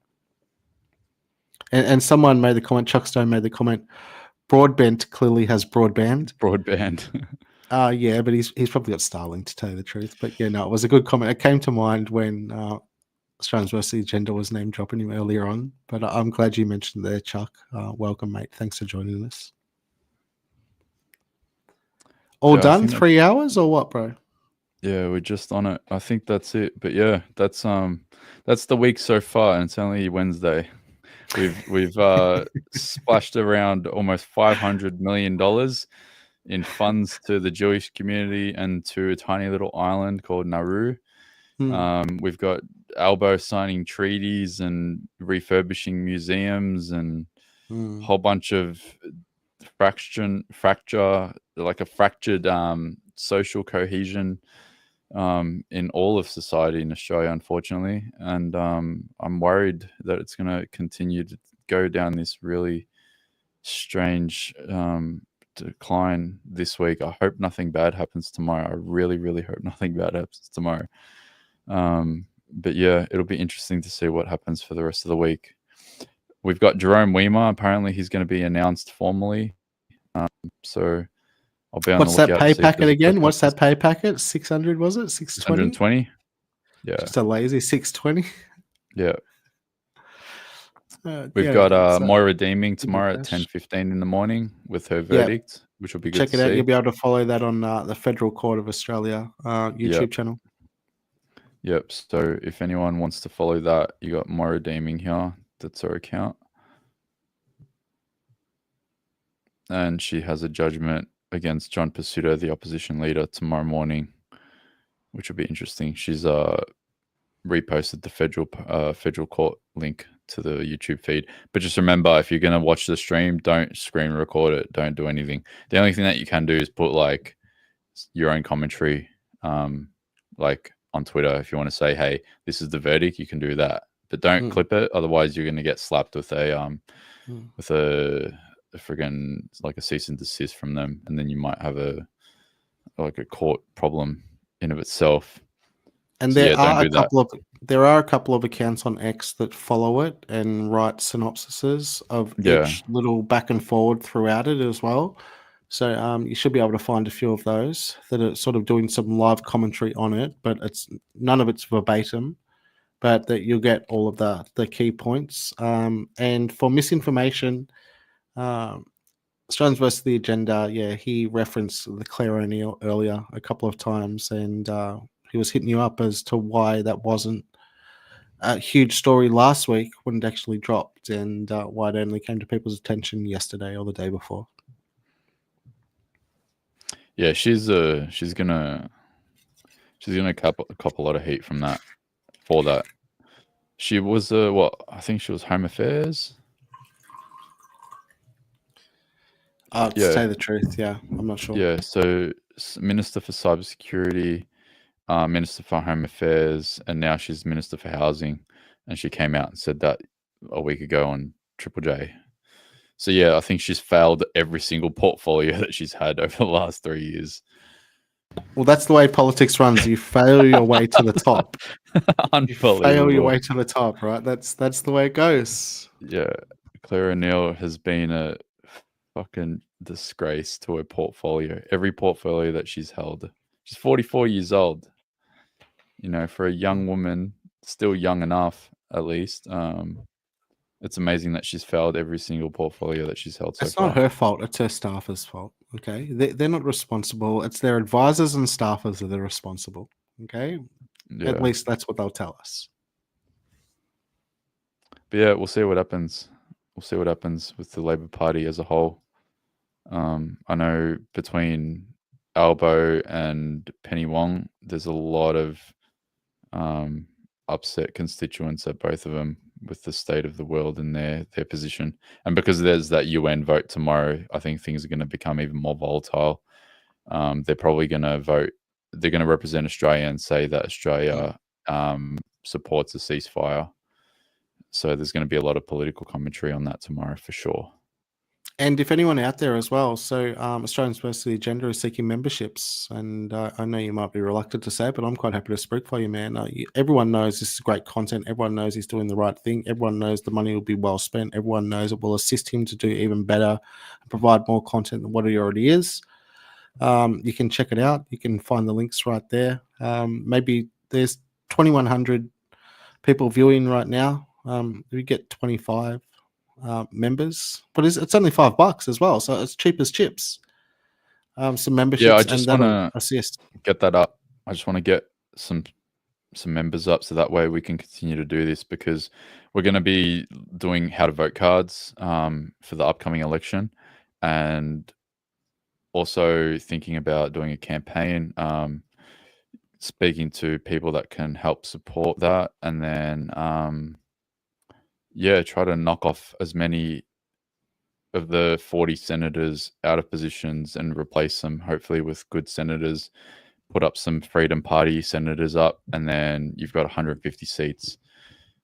And someone made the comment, Chuck Stone made the comment, Broadbent clearly has broadband. Broadband. Yeah, but he's probably got Starlink, to tell you the truth. But yeah, no, it was a good comment. It came to mind when Australians vs. the Agenda was name dropping him earlier on. But I'm glad you mentioned there, Chuck. Welcome, mate. Thanks for joining us. All done? 3 hours or what, bro? Yeah, we're just on it. I think that's it. But yeah, that's the week so far, and it's only Wednesday. We've splashed around almost $500 million in funds to the Jewish community and to a tiny little island called Nauru. We've got Albo signing treaties and refurbishing museums and a whole bunch of fracture, like a fractured social cohesion in all of society in Australia, unfortunately. And I'm worried that it's going to continue to go down this really strange decline this week. I hope nothing bad happens tomorrow. I really, really hope nothing bad happens tomorrow. But yeah, it'll be interesting to see what happens for the rest of the week. We've got Jerome Weimer. Apparently he's going to be announced formally. So I'll be on What's the that lookout pay to see if packet there's a again? quick What's that update. pay packet? 600, was it? 620? 120. Yeah. Just a lazy 620. Yeah. We've got Moira Deeming tomorrow at 10:15 in the morning with her verdict, which will be good Check to it out. see. You'll be able to follow that on the Federal Court of Australia YouTube channel. Yep. So if anyone wants to follow that, you got Moira Deeming here. That's her account. And she has a judgment against John Pizzuto, the opposition leader, tomorrow morning, which will be interesting. She's reposted the federal court link to the YouTube feed. But just remember, if you're going to watch the stream, don't screen record it. Don't do anything. The only thing that you can do is put like your own commentary, like on Twitter. If you want to say, hey, this is the verdict, you can do that. But don't clip it. Otherwise, you're going to get slapped with a friggin' like a cease and desist from them, and then you might have a court problem in of itself. And So, there don't are do that. there are a couple of accounts on X that follow it and write synopsises of each little back and forward throughout it as well. So you should be able to find a few of those that are sort of doing some live commentary on it, but none of it's verbatim, but that you'll get all of the key points. And for misinformation, Australians versus the Agenda, he referenced the Claire O'Neill earlier a couple of times, and he was hitting you up as to why that wasn't a huge story last week when it actually dropped, and why it only came to people's attention yesterday or the day before. Yeah, she's gonna cop a lot of heat from that for that. She was I think she was Home Affairs. To tell you the truth, I'm not sure. Yeah, so Minister for Cybersecurity, Minister for Home Affairs, and now she's Minister for Housing. And she came out and said that a week ago on Triple J. So yeah, I think she's failed every single portfolio that she's had over the last 3 years. Well, that's the way politics runs. You fail your way to the top. You fail your way to the top, right? That's the way it goes. Yeah, Claire O'Neill has been a fucking disgrace to her portfolio. Every portfolio that she's held. She's 44 years old. You know, for a young woman, still young enough at least. It's amazing that she's failed every single portfolio that she's held so It's far. not her fault. It's her staffers' fault. Okay, they're not responsible. It's their advisors and staffers that are responsible. Okay, Yeah. at least that's what they'll tell us. But yeah, we'll see what happens. We'll see what happens with the Labor Party as a whole. I know between Albo and Penny Wong, there's a lot of upset constituents at both of them with the state of the world and their position. And because there's that UN vote tomorrow, I think things are going to become even more volatile. They're probably going to vote. They're going to represent Australia and say that Australia supports a ceasefire. So there's going to be a lot of political commentary on that tomorrow for sure. And if anyone out there as well, so Australian Diversity Agenda is seeking memberships, and I know you might be reluctant to say it, but I'm quite happy to speak for you, man. Everyone knows this is great content. Everyone knows he's doing the right thing. Everyone knows the money will be well spent. Everyone knows it will assist him to do even better and provide more content than what he already is. You can check it out. You can find the links right there. Maybe there's 2,100 people viewing right now. We get 25 members, but it's only $5 as well, so it's cheap as chips. Some memberships, Yeah, I just and want that'll to assist. get that up. I just want to get some members up so that way we can continue to do this, because we're going to be doing how to vote cards for the upcoming election, and also thinking about doing a campaign, speaking to people that can help support that, and then yeah, try to knock off as many of the 40 senators out of positions and replace them hopefully with good senators. Put up some Freedom Party senators up, and then you've got 150 seats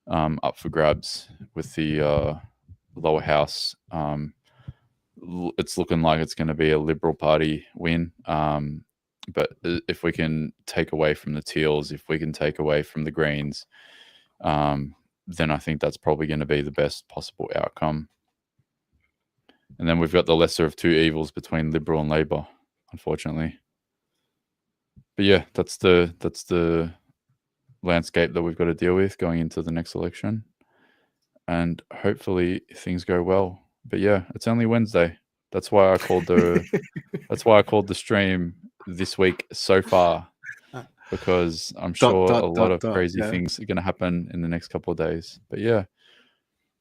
up for grabs with the lower house. It's looking like it's going to be a Liberal Party win, but if we can take away from the Teals, if we can take away from the Greens, then I think that's probably going to be the best possible outcome. And then we've got the lesser of two evils between Liberal and Labor, unfortunately. But yeah, that's the landscape that we've got to deal with going into the next election. And hopefully things go well. But yeah, it's only Wednesday. That's why I called the stream this week so far, because I'm sure a lot of crazy things are going to happen in the next couple of days. But yeah,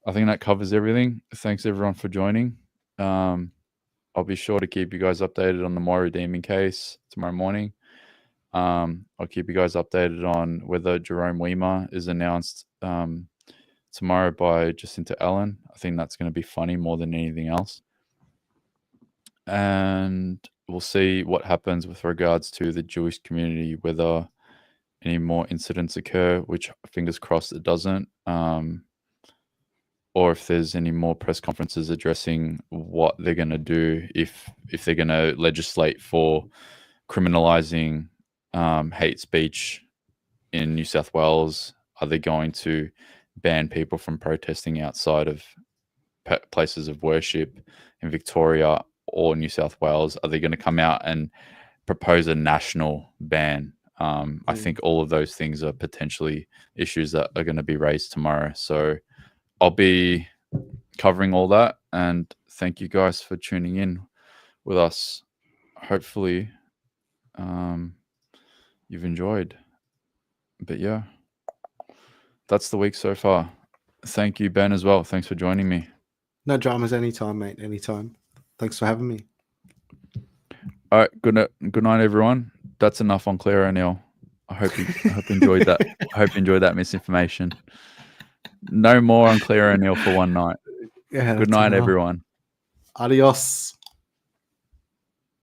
I think that covers everything. Thanks everyone for joining. I'll be sure to keep you guys updated on the Moira Demon case tomorrow morning. I'll keep you guys updated on whether Jerome Weimer is announced tomorrow by Jacinta Allen. I think that's going to be funny more than anything else. And we'll see what happens with regards to the Jewish community, whether any more incidents occur, which fingers crossed it doesn't, or if there's any more press conferences addressing what they're going to do, if they're going to legislate for criminalizing hate speech in New South Wales. Are they going to ban people from protesting outside of places of worship in Victoria or New South Wales? Are they going to come out and propose a national ban? I think all of those things are potentially issues that are going to be raised tomorrow. So I'll be covering all that, and thank you guys for tuning in with us. Hopefully you've enjoyed. But yeah, that's the week so far. Thank you, Ben, as well. Thanks for joining me. No dramas anytime, mate. Anytime. Thanks for having me. All right. Good night, everyone. That's enough on Claire O'Neill. I hope you enjoyed that. I hope you enjoyed that misinformation. No more on Claire O'Neill for one night. Yeah, good night, everyone. Adios.